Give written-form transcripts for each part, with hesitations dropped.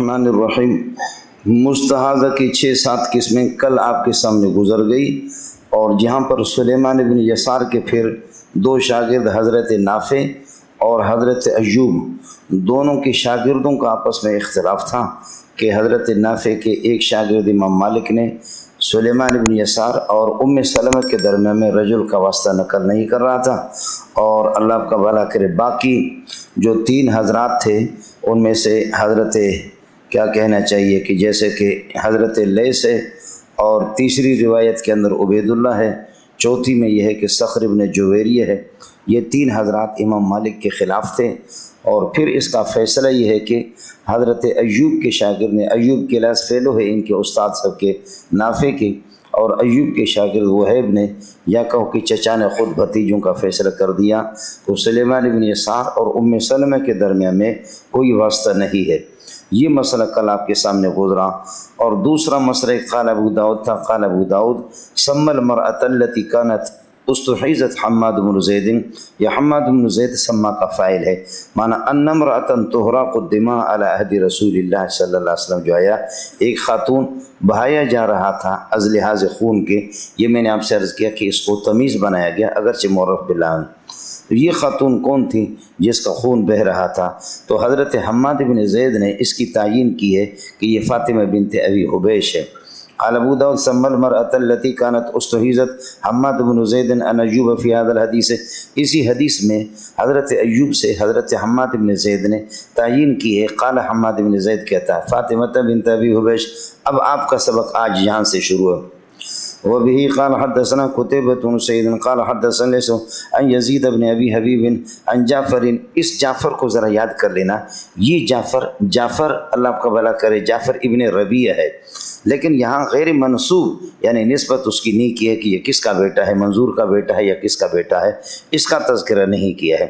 الرحمن الرحیم۔ مستحاضہ کی 6-7 قسمیں کل آپ کے سامنے گزر گئی، اور جہاں پر سلیمان بن یسار کے پھر 2 شاگرد حضرت نافع اور حضرت ایوب دونوں کے شاگردوں کا آپس میں اختلاف تھا کہ حضرت نافع کے ایک شاگرد امام مالک نے سلیمان بن یسار اور ام سلمہ کے درمیان میں رجل کا واسطہ نقل نہیں کر رہا تھا، اور اللہ کا بھلا کرے باقی جو 3 حضرات تھے ان میں سے حضرت کیا کہنا چاہیے کہ جیسے کہ حضرت لیث ہے، اور تیسری روایت کے اندر عبید اللہ ہے، چوتھی میں یہ ہے کہ صخر بن جویریہ ہے۔ یہ 3 حضرات امام مالک کے خلاف تھے، اور پھر اس کا فیصلہ یہ ہے کہ حضرت ایوب کے شاگرد نے، ایوب کے لاس فیلو ہے ان کے استاد سب کے نافع کے، اور ایوب کے شاگرد وہیب نے یا کہو کہ چچا نے خود بھتیجوں کا فیصلہ کر دیا تو سلیمان بن یسار اور ام سلمہ کے درمیان میں کوئی واسطہ نہیں ہے۔ یہ مسئلہ کل آپ کے سامنے گزرا۔ اور دوسرا مسئلہ قال ابو داؤد تھا، قال ابو داؤد سمى المرأة التي كانت استحیزت حماد بن زید، یا حماد بن زید سما کا فاعل ہے، معنی ان امرأة تحرق الدماء على عہد رسول اللہ صلی اللہ علیہ وسلم، جو آیا ایک خاتون بہایا جا رہا تھا از لحاظ خون کے۔ یہ میں نے آپ سے عرض کیا کہ اس کو تمیز بنایا گیا اگرچہ معرف باللہ۔ تو یہ خاتون کون تھی جس کا خون بہہ رہا تھا؟ تو حضرت حماد بن زید نے اس کی تعیین کی ہے کہ یہ فاطمہ بنت ابی حبیش ہے۔ قال ابو داؤد سمى المرأة التي كانت استحیزت حماد بن زید ان ایوب فی هذا الحدیث، اسی حدیث میں حضرت ایوب سے حضرت حماد بن زید نے تعیین کی ہے۔ قال حماد بن زید کہتا ہے فاطمہ بنت ابی حبیش۔ اب آپ کا سبق آج یہاں سے شروع ہے۔ وبه قال حدثنا قتيبة بن سعيد قال حدثنا ليث عن يزيد بن ابي حبيب عن جعفر۔ اس جعفر کو ذرا یاد کر لینا، یہ جعفر اللہ آپ کا بھلا کرے جعفر ابن ربیہ ہے، لیکن یہاں غیر منسوب یعنی نسبت اس کی نہیں کی ہے کہ یہ کس کا بیٹا ہے، منظور کا بیٹا ہے یا کس کا بیٹا ہے، اس کا تذکرہ نہیں کیا ہے۔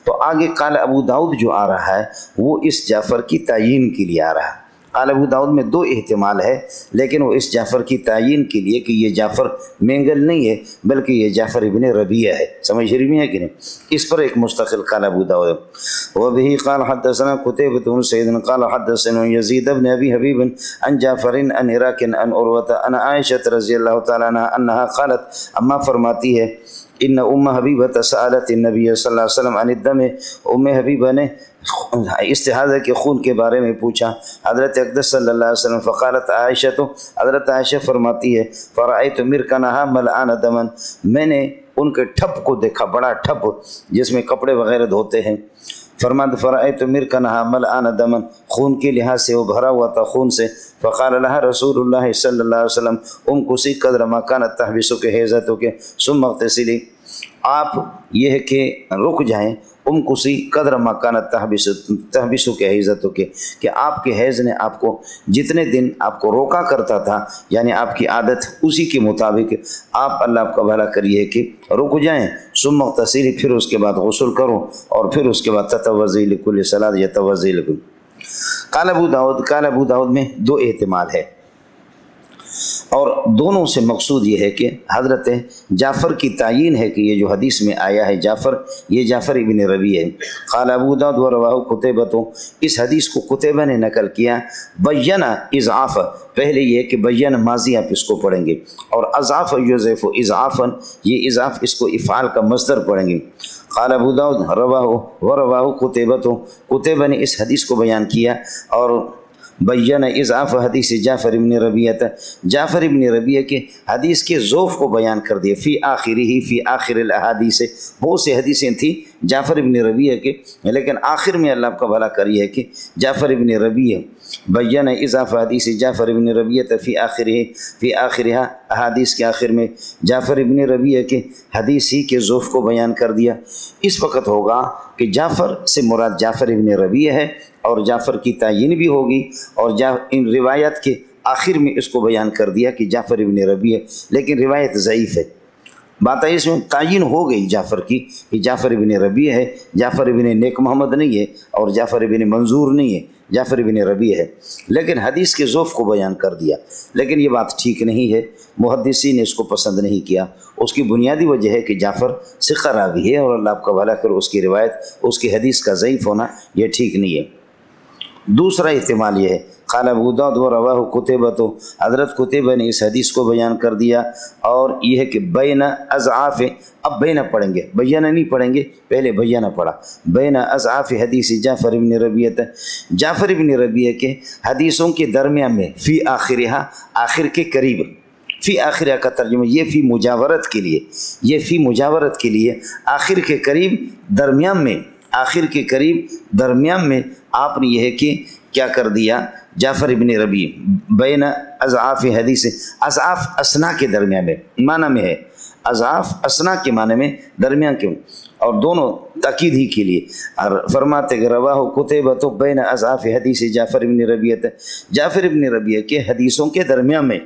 تو آگے قال ابو داؤد جو آ رہا ہے وہ اس جعفر کی تعیین کے لیے آ رہا ہے۔ قال ابو داؤد میں 2 احتمال ہے، لیکن وہ اس جعفر کی تعیین کے لیے کہ یہ جعفر مینگل نہیں ہے بلکہ یہ جعفر ابن ربیہ ہے، سمجھ رہی ہے کہ نہیں؟ اس پر ایک مستقل قال ابو داؤد۔ وبه قال حدثنا قتيبة بن سعيد قال حدثنا يزيد بن ابي حبيب عن جعفر عن عراق عن عروة عن عائشة رضی اللہ تعالی عنہا انها قالت، اما فرماتی ہے ان ام حبیبہ سألت النبی صلی اللہ علیہ وسلم عن الدم، ام حبیبہ نے استحاضہ کے خون کے بارے میں پوچھا حضرت اقدس صلی اللہ علیہ وسلم، فقالت عائشہ، تو حضرت عائشہ فرماتی ہے فرأیت مرکنہا ملعان دمن، میں نے ان کے ٹھپ کو دیکھا، بڑا ٹھپ جس میں کپڑے وغیرہ دھوتے ہیں۔ فرمایا فرأیت مرکنہا ملعان دمن، خون کے لحاظ سے وہ بھرا ہوا تھا خون سے۔ فقال لها رسول اللہ صلی اللہ علیہ وسلم امکثی قدر ما کانت تحبسک حیضتک ثم اغتسلی، آپ یہ ہے کہ رک جائیں، امکثی قدر ما کانت تحبسک حیضتک، کہ آپ کے حیض نے آپ کو جتنے دن آپ کو روکا کرتا تھا، یعنی آپ کی عادت اسی کے مطابق آپ اللہ آپ کا بھلا کریے کہ رک جائیں، ثم اغتسلی، پھر اس کے بعد غسل کرو، اور پھر اس کے بعد تتوضئی لکل صلاۃ یتوضئی لکل۔ قال ابو داؤد میں 2 احتمال ہے، اور دونوں سے مقصود یہ ہے کہ حضرت جعفر کی تعیین ہے کہ یہ جو حدیث میں آیا ہے جعفر، یہ جعفر ابن ربیہ ہے۔ قال ابو داؤد ورواہ قتیبہ، تو اس حدیث کو قتیبہ نے نقل کیا۔ بیّن اضعاف، پہلے یہ کہ بیّن ماضی آپ اس کو پڑھیں گے، اور اضعاف یضعف اضعافا، یہ اضعاف اس کو افعال کا مصدر پڑھیں گے۔ قال ابو داؤد رواہ قتیبہ، تو قتیبہ نے اس حدیث کو بیان کیا، اور بیان اضعاف حدیث جعفر ابن ربیہ، جعفر ابن ربیہ کے حدیث کے ضعف کو بیان کر دیا، فی آخر الاحادیث، بہت سی حدیثیں تھیں جعفر ابن ربیہ کے، لیکن آخر میں اللہ کا بھلا کریے کہ جعفر ابن ربیہ بیان اضعاف حدیث جعفر ابن ربیہ فی آخرها، احادیث کے آخر میں جعفر ابن ربیہ کے حدیث ہی کے ضعف کو بیان کر دیا۔ اس وقت ہوگا کہ جعفر سے مراد جعفر ابن ربیہ ہے، اور جعفر کی تعیین بھی ہوگی، اور ان روایت کے آخر میں اس کو بیان کر دیا کہ جعفر ابن ربیہ، لیکن روایت ضعیف ہے۔ بات ہے اس میں تعیین ہو گئی جعفر کی کہ جعفر ابن ربیہ ہے، جعفر ابن نیک محمد نہیں ہے، اور جعفر ابن منظور نہیں ہے، جعفر ابن ربیہ ہے، لیکن حدیث کے ضعف کو بیان کر دیا۔ لیکن یہ بات ٹھیک نہیں ہے، محدثین نے اس کو پسند نہیں کیا۔ اس کی بنیادی وجہ ہے کہ جعفر ثقہ راوی ہے، اور اللہ آپ کا بھلا کرے اس کی روایت، اس کی حدیث کا ضعیف ہونا یہ ٹھیک نہیں ہے۔ دوسرا احتمال یہ ہے قال ابو داؤد و رواہ قتیبہ، تو حضرت قتیبہ نے اس حدیث کو بیان کر دیا، اور یہ ہے کہ بین اضعاف، اب بین پڑھیں گے، بیانہ نہیں پڑھیں گے، پہلے بیانہ پڑھا، بین اضعاف حدیث جعفر ابن ربیعہ، جعفر ابن ربیعہ کے حدیثوں کے درمیان میں، فی آخرہا، آخر کے قریب، فی آخرہ کا ترجمہ یہ فی مجاورت کے لیے، یہ فی مجاورت کے لیے، آخر کے قریب درمیان میں، آخر کے قریب درمیان میں آپ نے یہ ہے کہ کیا کر دیا، جعفر ابن ربیع بین اضعاف حدیث، اضعاف اسنا کے درمیان میں معنی میں ہے، اضعاف اسنا کے معنی میں درمیان کے، اور دونوں تاکید ہی کے لیے، اور فرماتے کہ رواہ قتیبہ تو بین اضعاف حدیث جعفر ابن ربیعہ، جعفر ابن ربیعہ کے حدیثوں کے درمیان میں،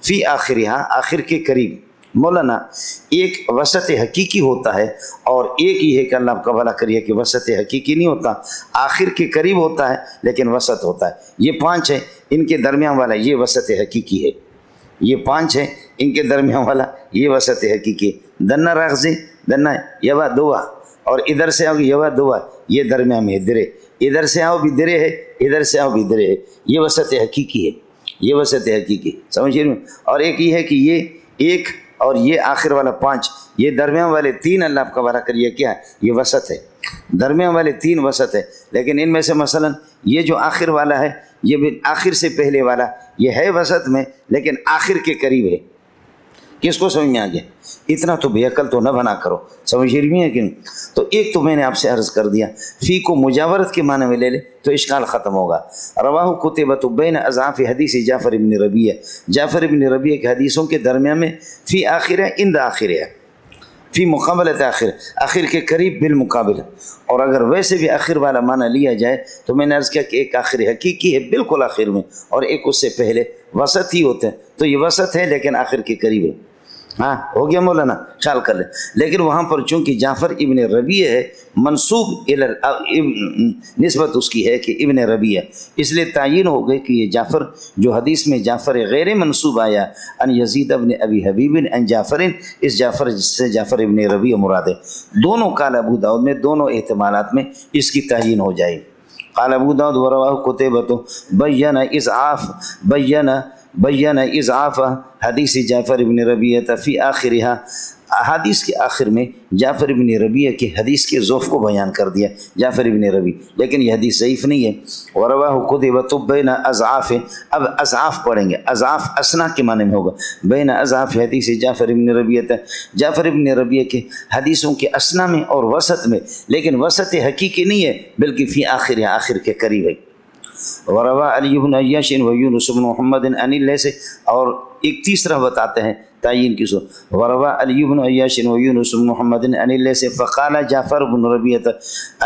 فی آخرہا، آخر کے قریب۔ مولانا ایک وسط حقیقی ہوتا ہے، اور ایک یہ ہے کہ اللہ کا بھلا کریے کہ وسط حقیقی نہیں ہوتا، آخر کے قریب ہوتا ہے لیکن وسط ہوتا ہے۔ یہ 5 ہے، ان کے درمیان والا یہ وسط حقیقی ہے، یہ 5 ہے، ان کے درمیان والا یہ وسط حقیقی ہے۔ دنا راغزی، دنا یوا دوا، اور ادھر سے آؤ یوا دوا، یہ درمیان میں ہے درے، ادھر سے آؤ بھی درے ہے، ادھر سے آؤ بھی درے ہے، یہ وسط حقیقی ہے، یہ وسط حقیقی، سمجھ رہے ہیں؟ اور ایک یہ ہے کہ یہ ایک اور یہ آخر والا 5، یہ درمیان والے 3 اللہ آپ کا بھلا کریے کیا ہے، یہ وسط ہے، درمیان والے 3 وسط ہے، لیکن ان میں سے مثلا یہ جو آخر والا ہے، یہ بھی آخر سے پہلے والا، یہ ہے وسط میں لیکن آخر کے قریب ہے۔ کس کو سمجھ میں آ گیا؟ اتنا تو بے عقل تو نہ بنا کرو، سمجھ رہی ہے کہ نہیں؟ تو ایک تو میں نے آپ سے عرض کر دیا، فی کو مجاورت کے معنی میں لے لے تو اشکال ختم ہوگا۔ رواہ قتیبہ بین اضعاف حدیث جعفر ابن ربیعہ، جعفر ابن ربیعہ کے حدیثوں کے درمیان میں، فی آخرہ، اند آخرہ، فی مقابلت آخر، آخر کے قریب بالمقابل۔ اور اگر ویسے بھی آخر والا معنی لیا جائے تو میں نے عرض کیا کہ ایک آخر حقیقی ہے بالکل آخر میں، اور ایک اس سے پہلے وسط ہی ہوتے ہیں، تو یہ وسط ہے لیکن آخر کے قریب ہے۔ ہاں ہو گیا مولانا، خیال کر لیں۔ لیکن وہاں پر چونکہ جعفر ابن ربیعہ ہے، منسوب نسبت اس کی ہے کہ ابن ربیعہ، اس لیے تعین ہو گئی کہ یہ جعفر جو حدیث میں جعفر غیر منسوب آیا، ان یزید ابن ابی حبیب ان جعفر، اس جعفر سے جعفر ابن ربیعہ مراد ہے۔ دونوں قال ابو داؤد میں، دونوں احتمالات میں اس کی تعین ہو جائے۔ قال ابو داؤد ورواہ قتیبہ بین اضعاف، بین اضعاف حدیث جعفر ابن ربیعہ فی آخرہا، حدیث کے آخر میں جعفر ابن ربیعہ کے حدیث کے ضعف کو بیان کر دیا جعفر ابن ربیعہ، لیکن یہ حدیث ضعیف نہیں ہے۔ ورواہ قتیبہ بین اضعاف، اب اضعاف پڑھیں گے، اضعاف اسنا کے معنی میں ہوگا، بین اضعاف حدیث جعفر ابن ربیعہ، جعفر ابن ربیعہ کے حدیثوں کے اسنا میں اور وسط میں، لیکن وسط حقیقی نہیں ہے بلکہ فی آخر، آخر کے قریب ہے۔ وروا علی بن عیاش و یونس بن محمد عن اللیث، اور ایک تیسرا بتاتے ہیں تعین کی صورت، وروا علی بن عیاش و یونس بن محمد عن اللیث فقال جعفر بن ربیعہ،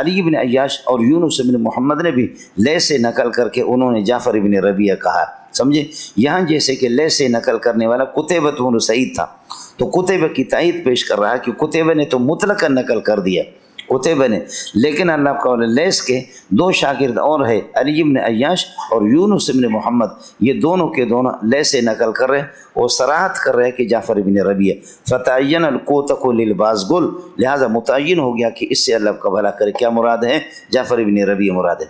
علی بن عیاش اور یونس بن محمد نے بھی لیث سے نقل کر کے انہوں نے جعفر بن ربیعہ کہا، سمجھے؟ یہاں جیسے کہ لیث سے نقل کرنے والا قتیبہ بن سعید تھا، تو قتیبہ کی تائید پیش کر رہا ہے کہ قتیبہ نے تو مطلقاً نقل کر دیا، قتیبہ نے، لیکن اللہ کا لیث کے 2 شاگرد اور ہے، علی بن عیاش اور یونس بن محمد، یہ دونوں کے دونوں لیث سے نقل کر رہے ہیں، وہ صراحت کر رہے ہیں کہ جعفر بن ربیعہ، فتعین القوتق للباس گل، لہذا متعین ہو گیا کہ اس سے اللہ کا بھلا کرے کیا مراد ہے، جعفر بن ربیعہ مراد ہے۔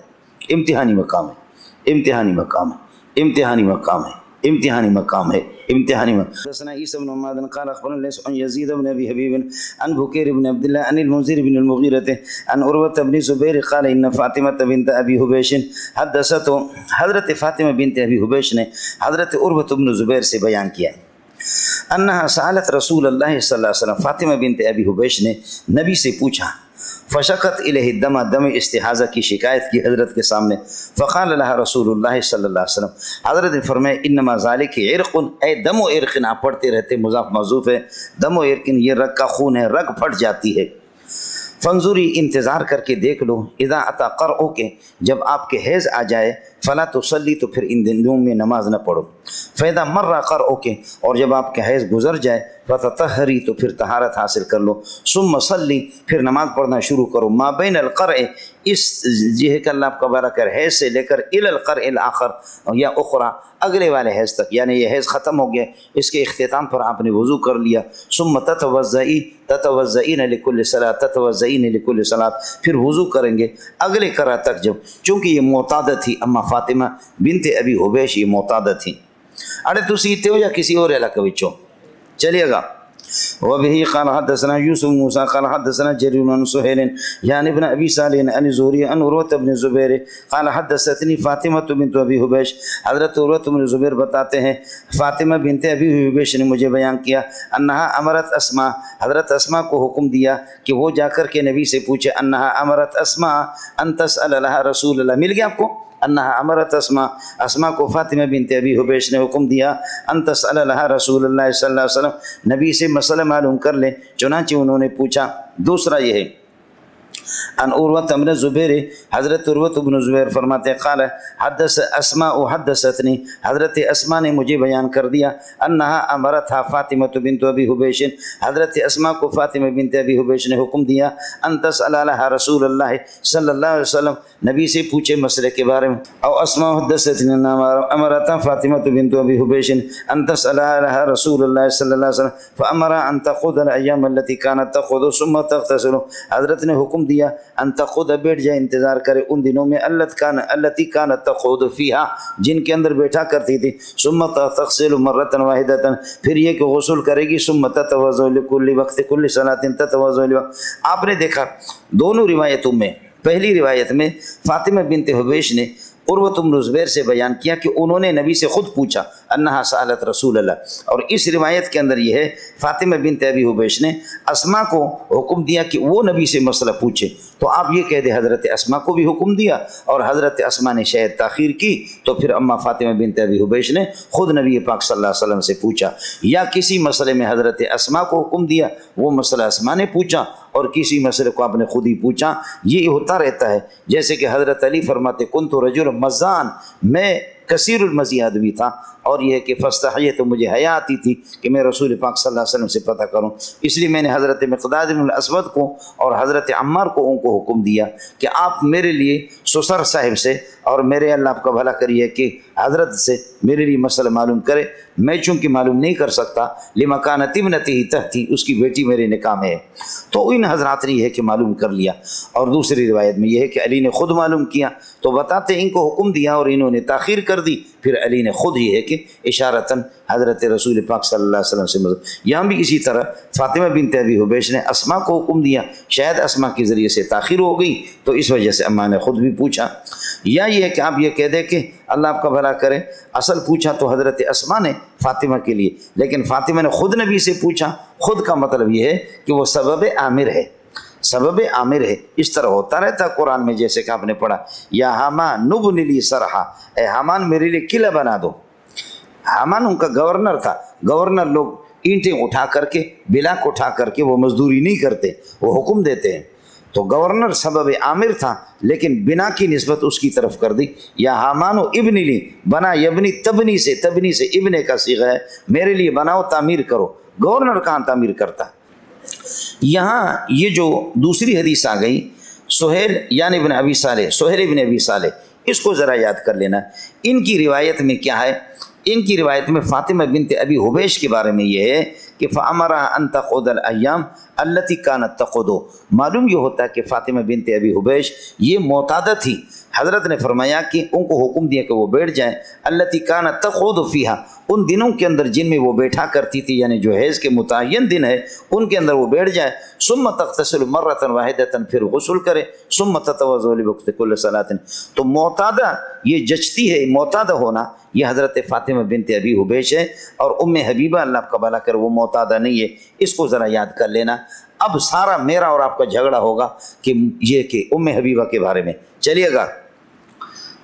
امتحانی مقام ہے، امتحانی مقام ہے، امتحانی مقام ہے، امتحانی مقام ہے، امتحانی مقام۔ حدثنا عیسی بن محمد قال اخبرنا لیث عن یزید بن ابی حبیب عن بکیر بن عبد الله عن المنذر بن المغیرة عن عروة بن زبیر قال ان فاطمة بنت ابی حبیش حدثته، حضرت فاطمہ بنت ابی حبیش نے حضرت عروة بن زبیر سے بیان کیا انہا سألت رسول اللہ صلی اللہ علیہ وسلم، فاطمہ بنت ابی حبیش نے نبی سے پوچھا، فشقت الیہ الدم، دم استحاضہ کی شکایت کی حضرت کے سامنے، فقال لها رسول اللہ صلی اللہ علیہ وسلم، حضرت نے فرمایا انما ذالک عرق، اے دم و عرق، آپ پڑھتے رہتے، مضاف محذوف ہے، دم و عرق یہ رگ کا خون ہے، رگ پھٹ جاتی ہے، فانظری، انتظار کر کے دیکھ لو، اذا اتا قرؤک، جب آپ کے حیض آ جائے، فلا تصلی تو پھر ان دنوں میں نماز نہ پڑھو، فیدا مرہ قرؤک اور جب آپ کا حیض گزر جائے فتطہری تو پھر طہارت حاصل کر لو، ثم صلی پھر نماز پڑھنا شروع کرو، ما بین القرع اس جہے کہ اللہ آپ کا بارہ کر حیض سے لے کر الی القرع الاخر یا اخرى اگلے والے حیض تک، یعنی یہ حیض ختم ہو گیا، اس کے اختتام پر آپ نے وضو کر لیا، ثم تتوضئین لکل صلاۃ تتوضئین لکل صلاۃ پھر وضو کریں گے اگلے قرع تک جب، چونکہ یہ معتادہ تھی اما فاطمہ بنت ابی حبیش یہ معتادہ تھی۔ اڑے تسی تے ہو یا کسی اور علاقے وچوں چلیے گا۔ وبه قال حدثنا يوسف موسى قال حدثنا جرير بن سهيل يعني ابن ابي صالح عن زهري عن عروة بن زبير قال حدثتني فاطمة بنت ابي حبيش، حضرت عروة بن زبیر بتاتے ہیں فاطمہ بنت ابی حبیش نے مجھے بیان کیا انہا امرت اسماء، حضرت اسماء کو حکم دیا کہ وہ جا کر کے نبی سے پوچھے، انہا امرت اسماء ان تسأل لها رسول اللہ، مل گیا آپ کو، انہا امرت اسماء کو فاطمہ بنت ابی حبیش نے حکم دیا ان تسأل لها رسول اللہ صلی اللہ علیہ وسلم، نبی سے مسئلہ معلوم کر لیں، چنانچہ انہوں نے پوچھا۔ دوسرا یہ ہے ان عروة بن زبیر، حضرت عروة بن زبیر فرماتے ہیں قال حدث اسماء حدثتنی، حضرت اسماء نے مجھے بیان کر دیا انہا امرتھا فاطمہ بنت ابی حبیش، حضرت اسماء کو فاطمہ بنت ابی حبیش نے حکم دیا ان تسأل لها رسول اللہ صلی اللہ علیہ وسلم، نبی سے پوچھے مسئلے کے بارے میں، او اسماء حدثتنی امرتھا فاطمہ بنت ابی حبیش ان تسأل لها رسول اللہ صلی اللہ علیہ وسلم فامر ان تأخذ الايام التي كانت تأخذ ثم تغتسل، حضرت نے حکم دیا انت خود بیٹھ جائے انتظار کرے ان دنوں میں التی کانت تخوض فیہا جن کے اندر بیٹھا کرتی تھی، ثم تغسل مرة واحدة پھر یہ کہ غسل کرے گی، ثم تتوضأ لکل وقت کل صلاۃ تتوضأ لوقت۔ آپ نے دیکھا دونوں روایتوں میں، پہلی روایت میں فاطمہ بنت حبیش نے عروة بن زبیر سے بیان کیا کہ انہوں نے نبی سے خود پوچھا انہا سألت رسول اللہ، اور اس روایت کے اندر یہ ہے فاطمہ بنت ابی حبیش نے اسماء کو حکم دیا کہ وہ نبی سے مسئلہ پوچھے، تو آپ یہ کہہ دیں حضرت اسماء کو بھی حکم دیا اور حضرت اسماء نے شاید تاخیر کی تو پھر اما فاطمہ بنت ابی حبیش نے خود نبی پاک صلی اللہ علیہ وسلم سے پوچھا، یا کسی مسئلے میں حضرت اسماء کو حکم دیا وہ مسئلہ اسماء نے پوچھا اور کسی مسئلے کو آپ نے خود ہی پوچھا، یہ ہوتا رہتا ہے۔ جیسے کہ حضرت علی فرماتے کنت رجل مزان، میں کثیر المزی آدمی تھا، اور یہ کہ فاستحییت تو مجھے حیا آتی تھی کہ میں رسول پاک صلی اللہ علیہ وسلم سے پتہ کروں، اس لیے میں نے حضرت مقداد بن الاسود کو اور حضرت عمار کو ان کو حکم دیا کہ آپ میرے لیے سسر صاحب سے اور میرے اللہ آپ کا بھلا کریے کہ حضرت سے میرے لیے مسئلہ معلوم کرے، میں چونکہ معلوم نہیں کر سکتا لمکانت ابنتہ تحتی، اس کی بیٹی میرے نکاح میں ہے، تو ان حضرات نے یہ ہے کہ معلوم کر لیا۔ اور دوسری روایت میں یہ ہے کہ علی نے خود معلوم کیا، تو بتاتے ان کو حکم دیا اور انہوں نے تاخیر کر دی، پھر علی نے خود ہی ہے کہ اشارتاً حضرت رسول پاک صلی اللہ علیہ وسلم سے یہاں بھی اسی طرح فاطمہ بنت ابی حبیش نے اسماء کو حکم دیا، شاید اسماء کے ذریعے سے تاخیر ہو گئی تو اس وجہ سے اماں نے خود بھی پوچھا، یا یہ ہے کہ آپ یہ کہہ دیں کہ اللہ آپ کا بھلا کرے اصل پوچھا تو حضرت اسماء نے فاطمہ کے لیے، لیکن فاطمہ نے خود نبی سے پوچھا، خود کا مطلب یہ ہے کہ وہ سبب عامر ہے، سبب عامر ہے۔ اس طرح ہوتا رہتا قرآن میں، جیسے کہ آپ نے پڑھا یا حامان نبنی لی صرحا، اے حامان میرے لیے قلعہ بنا دو۔ حامان ان کا گورنر تھا، گورنر لوگ اینٹیں اٹھا کر کے بلاک اٹھا کر کے وہ مزدوری نہیں کرتے، وہ حکم دیتے ہیں، تو گورنر سبب عامر تھا لیکن بنا کی نسبت اس کی طرف کر دی، یا حامان ابن لی بنا یبنی تبنی سے ابن کا صیغہ ہے، میرے لیے بناؤ تعمیر کرو، گورنر کہاں تعمیر کرتا۔ یہاں یہ جو دوسری حدیث آ گئی سہیل یعنی ابن ابی صالح، سہیل ابن ابی صالح، اس کو ذرا یاد کر لینا۔ ان کی روایت میں کیا ہے؟ ان کی روایت میں فاطمہ بنت ابی حبیش کے بارے میں یہ ہے کہ فَأَمَرَهَا أَن تَقْعُدَ الْأَيَّامَ الَّتِي كَانَتْ تَقْعُدُ، معلوم یہ ہوتا ہے کہ فاطمہ بنت ابی حبیش یہ معتادہ تھی، حضرت نے فرمایا کہ ان کو حکم دیا کہ وہ بیٹھ جائیں الَّتِي كَانَتْ تَقْعُدُ فِيهَا، ان دنوں کے اندر جن میں وہ بیٹھا کرتی تھی، یعنی جو حیض کے متعین دن ہے ان کے اندر وہ بیٹھ جائے، ثم تغتسل مرة واحدة پھر غسل کرے، ثم تتوضأ لوقت کل صلاۃ۔ تو معتادہ یہ جچتی ہے، معتادہ ہونا یہ حضرت فاطمہ بنت ابی حبیش ہے، اور ام حبیبہ اللہ آپ کا بھلا کر وہ معتادہ نہیں ہے، اس کو ذرا یاد کر لینا۔ اب سارا میرا اور آپ کا جھگڑا ہوگا کہ یہ کہ ام حبیبہ کے بارے میں، چلیے گا۔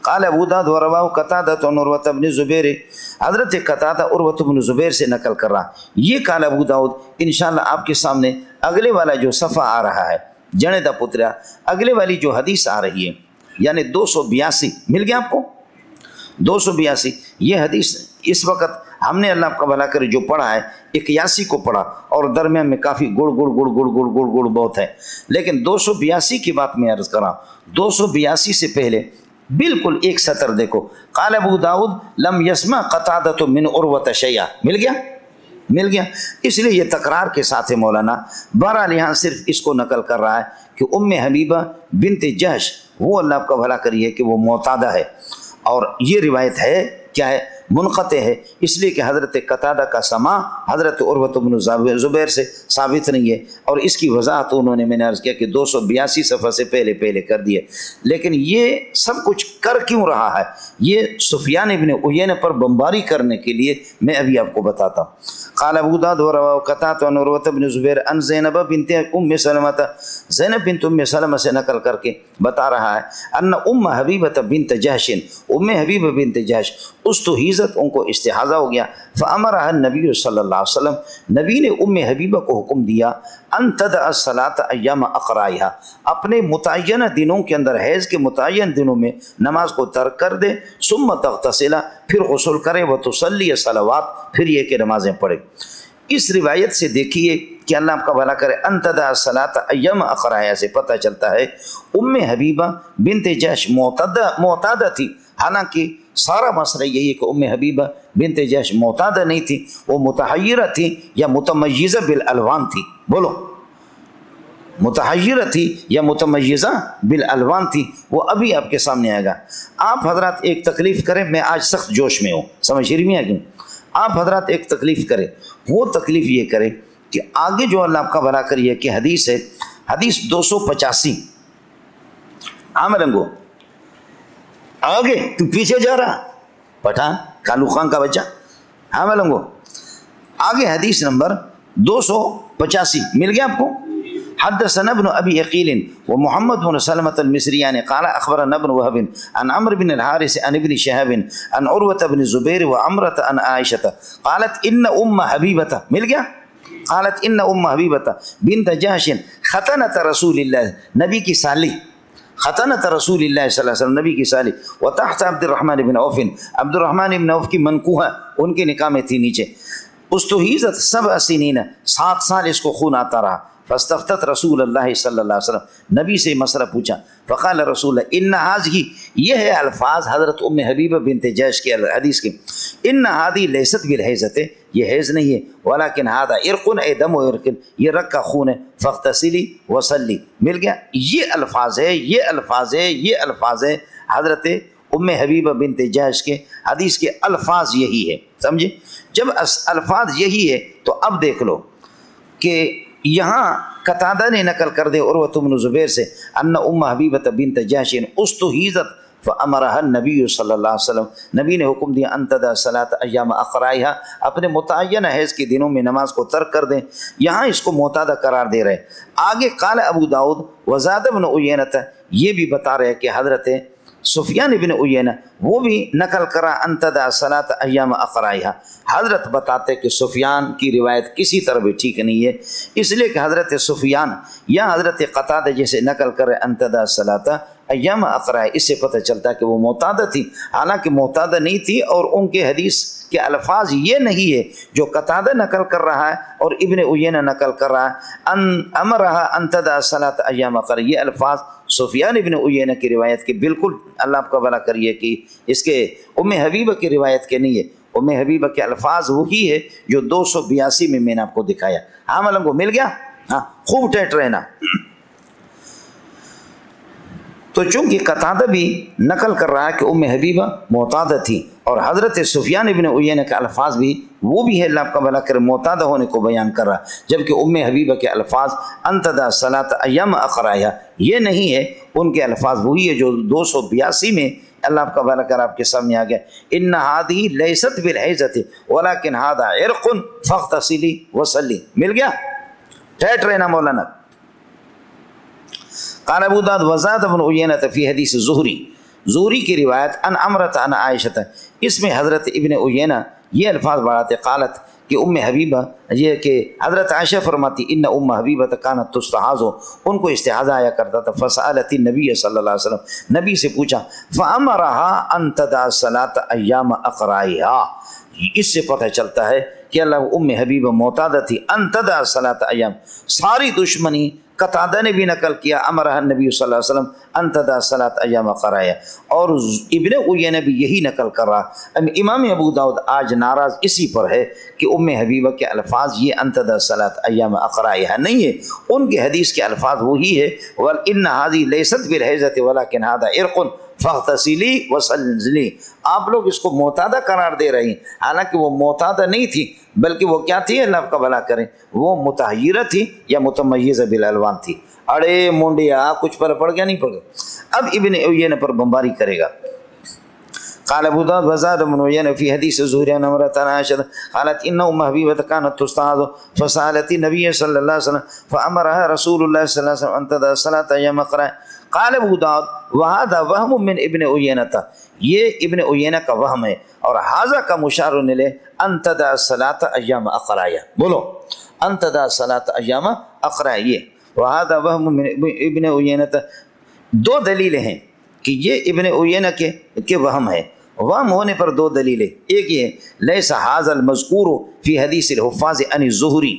قال ابو داؤد ورواه قتادہ عن عروة بن زبیر، حضرت قتادہ عروة بن زبیر سے نقل کر رہا، یہ قال ابو داؤد انشاءاللہ آپ کے سامنے اگلے والا جو صفحہ آ رہا ہے جنے دا پترا، اگلے والی جو حدیث آ رہی ہے یعنی 282 مل گیا آپ کو، 282 یہ حدیث اس وقت ہم نے اللہ کا بھلا کرے جو پڑھا ہے 81 کو پڑھا اور درمیان میں کافی گڑ گڑ گڑ گڑ گڑ گڑ گڑ بہت ہے، لیکن 282 کی بات میں عرض کرا 282 سے پہلے بالکل ایک سطر دیکھو، قال ابو داؤد لم یسمع قتادہ من عروۃ شیئا، مل گیا، اس لیے یہ تکرار کے ساتھ ہے مولانا۔ بہرحال یہاں صرف اس کو نقل کر رہا ہے کہ ام حبیبہ بنت جحش وہ اللہ آپ کا بھلا کریے کہ وہ معتادہ ہے، اور یہ روایت ہے کیا ہے منقطع ہے، اس لیے کہ حضرت قتادہ کا سماع حضرت عروۃ بن زبیر سے ثابت نہیں ہے، اور اس کی وضاحت انہوں نے میں نے عرض کیا کہ 282 صفحہ سے پہلے کر دیے۔ لیکن یہ سب کچھ کر کیوں رہا ہے؟ یہ سفیان ابن عیینہ پر بمباری کرنے کے لیے میں ابھی آپ کو بتاتا ہوں۔ قال ابو داؤد وروى قتادة عن عروة بن زبیر ان زینب بنت ام سلمہ، زینب بنت ام سلمہ سے نقل کر کے بتا رہا ہے ان ام حبیبہ بنت جحش، ام حبیبہ بنت جحش استحیضت، ان کو استحاضہ ہو گیا، فامرها النبی صلی اللہ علیہ وسلم، نبی نے ام حبیبہ کو حکم دیا ان تدع الصلاة ایام اقرائها، اپنے متعینہ دنوں کے اندر حیض کے متعین دنوں میں نماز کو ترک کر دے، ثم تغتسل، پھر غسل کرے، وتصلی صلوات، پھر یہ کہ نمازیں پڑھے۔ اس روایت سے دیکھیے کہ اللہ آپ کا بھلا کرے ان تدع الصلاة ایام اقرائها سے پتہ چلتا ہے ام حبیبہ بنت جحش معتادہ تھی، حالانکہ سارا مسئلہ یہی ہے کہ ام حبیبہ بنت جحش معتادہ نہیں تھی، وہ متحیرہ تھی یا متمیزہ بالالوان تھی، بولو متحیرہ تھی یا متمیزہ بالالوان تھی، وہ ابھی آپ کے سامنے آئے گا۔ آپ حضرات ایک تکلیف کریں، میں آج سخت جوش میں ہوں، سمجھ رہی میں کیوں؟ آپ حضرات ایک تکلیف کریں، وہ تکلیف یہ کریں کہ آگے جو اللہ آپ کا بھلا کریے کہ حدیث ہے، حدیث 285، عامرنگو آگے تو پیچھے جا رہا پٹھان کالو خان کا بچہ، عامرنگو آگے حدیث نمبر 285 مل گیا آپ کو؟ حدثنا ابن ابي عقيل ومحمد بن سلمة المصريان قال اخبرنا ابن وهب عن عمرو بن الحارث عن ابن شهاب عن عروة بن الزبير وعمرة عن عائشة قالت ان ام حبيبة مل گیا، قالت ان ام حبيبة بنت جحش ختنة رسول الله، نبی کی سالی، ختنة رسول اللہ صلی اللہ علیہ وسلم، نبی کی سالی، وتحت عبد الرحمن بن عوف، عبد الرحمن بن عوف کی منکوحہ ان کے نکاح میں تھی نیچے، استحیضت 7 سنین، 7 سال اس کو خون آتا رہا، فاستفتت رسول اللہ صلی اللہ علیہ وسلم، نبی سے مسئلہ پوچھا، فقال رسول اللہ ان هذه، یہ ہے الفاظ حضرت ام حبیبہ بنت جحش کے حدیث کے، ان هذه لیست بالحیضۃ، یہ حیض نہیں ہے، ولکن هذا عرق ای دم و عرق، یہ رگ کا خون ہے، فاغتسلی وصلی، مل گیا۔ یہ الفاظ ہے حضرت ام حبیبہ بنت جحش کے حدیث کے الفاظ یہی ہے، سمجھے؟ جب الفاظ یہی ہے تو اب دیکھ لو کہ یہاں قتادہ نے نقل کر دے عروۃ بن زبیر سے ان ام حبیبہ بنت جحش استحیضت فامرها النبی صلی اللہ علیہ وسلم، نبی نے حکم دیا ان تدع الصلاة ایام اقرائها، اپنے متعینہ حیض کے دنوں میں نماز کو ترک کر دیں، یہاں اس کو معتادہ قرار دے رہے۔ آگے قال ابو داؤد وزاد بن عیینہ، یہ بھی بتا رہے کہ حضرت سفیان ابن عیینہ وہ بھی نقل کرا ان تدع الصلاة ایام اقرائها، حضرت بتاتے کہ سفیان کی روایت کسی طرح بھی ٹھیک نہیں ہے، اس لیے کہ حضرت سفیان یا حضرت قتادہ جیسے نقل کرے ان تدع الصلاة ایام اقرائها، اس سے پتہ چلتا ہے کہ وہ معتادہ تھی، حالانکہ معتادہ نہیں تھی، اور ان کے حدیث کے الفاظ یہ نہیں ہے جو قتادہ نقل کر رہا ہے اور ابن عیینہ نقل کر رہا ہے ان امرها ان تدع الصلاة ایام اقرائها، یہ الفاظ سفیان ابن عیینہ کی روایت کے بالکل اللہ آپ کا بھلا کریے کہ اس کے ام حبیبہ کی روایت کے نہیں ہے، ام حبیبہ کے الفاظ وہی ہے جو 282 میں نے آپ کو دکھایا۔ ہاں ملنگو مل گیا، ہاں خوب ٹیٹ رہنا۔ تو چونکہ قتادہ بھی نقل کر رہا ہے کہ ام حبیبہ معتادہ تھی، اور حضرت سفیان ابن عیینہ کے الفاظ بھی وہ بھی ہے اللہ آپ کا بھلا کرے معتادہ ہونے کو بیان کر رہا ہے، جبکہ ام حبیبہ کے الفاظ ان تدع الصلاة ایام اقرائها یہ نہیں ہے، ان کے الفاظ وہی ہے جو 282 میں اللہ آپ کا بھلا کر آپ کے سامنے آ گیا، ان هذه لیست بالحیضۃ ولکن هذا عرق فاغتسلی وصلی، مل گیا؟ ٹھیٹ رہنا مولانا۔ قال ابو داؤد وزاد بن عیینہ فی حدیث زہری کی روایت ان عمرۃ عن عائشہ، اس میں حضرت ابن عیینہ یہ الفاظ بڑھاتے، قالت کہ حبیبہ یہ کہ حضرت عائشہ فرماتی ان حبیبہ کانت تستحاض، ان کو استحاضہ آیا کرتا تھا، فسألت النبی صلی اللہ علیہ وسلم، نبی سے پوچھا، فأمرها ان تدع الصلاة ایام اقرائها، اس سے پتہ چلتا ہے کہ اللہ حبیبہ معتادہ تھی، ان تدع الصلاة ایام، ساری دشمنی قتادہ نے بھی نقل کیا، امرہ النبی صلی اللہ علیہ وسلم ان تدع الصلاة ایام اقرائها، اور ابن عیینہ بھی یہی نقل کر رہا۔ امام ابو داؤد آج ناراض اسی پر ہے کہ حبیبہ کے الفاظ یہ ان تدع الصلاة ایام اقرائها نہیں ہے، ان کے حدیث کے الفاظ وہی ہے، وَإِنَّ هَذِهِ لَيْسَتْ بِالْحَيْضَةِ وَلَكِنْ هَذَا عِرْقٌ فاغتسلی وصلی، آپ لوگ اس کو معتادہ قرار دے رہی ہیں، حالانکہ وہ معتادہ نہیں تھی، بلکہ وہ کیا تھی؟ اللہ کا بھلا کریں، وہ متحیرہ تھی یا متمیزہ بالالوان تھی۔ اڑے مونڈیا کچھ پر پڑ گیا نہیں پڑ گیا۔ اب ابن عیینہ پر بمباری کرے گا۔ قال ابو داود وزاد ابن عیینہ فی حدیث زہری عن امرأة عائشہ قالت ان حبیبہ کانت تستحاض فسألت النبی صلی اللہ علیہ وسلم فامرها رسول اللہ صلی اللہ علیہ وسلم ان تدع الصلاة ایام اقرائها۔ قال ابو داود وهذا وهم من ابن عیینہ، یہ ابن عیینہ کا وہم ہے، اور حاذا کا مشار الیہ ان تدع الصلاة ایام اقرائها، بولو ان تدع الصلاة ایام اقرائها، وهذا وهم من ابن عیینہ، دو دلیلیں ہیں کہ یہ ابن عیینہ کے وہم ہے۔ وہم ہونے پر دو دلیلیں، ایک یہ لیس ھذا المذکور فی حدیث الحفاظ عن الزہری،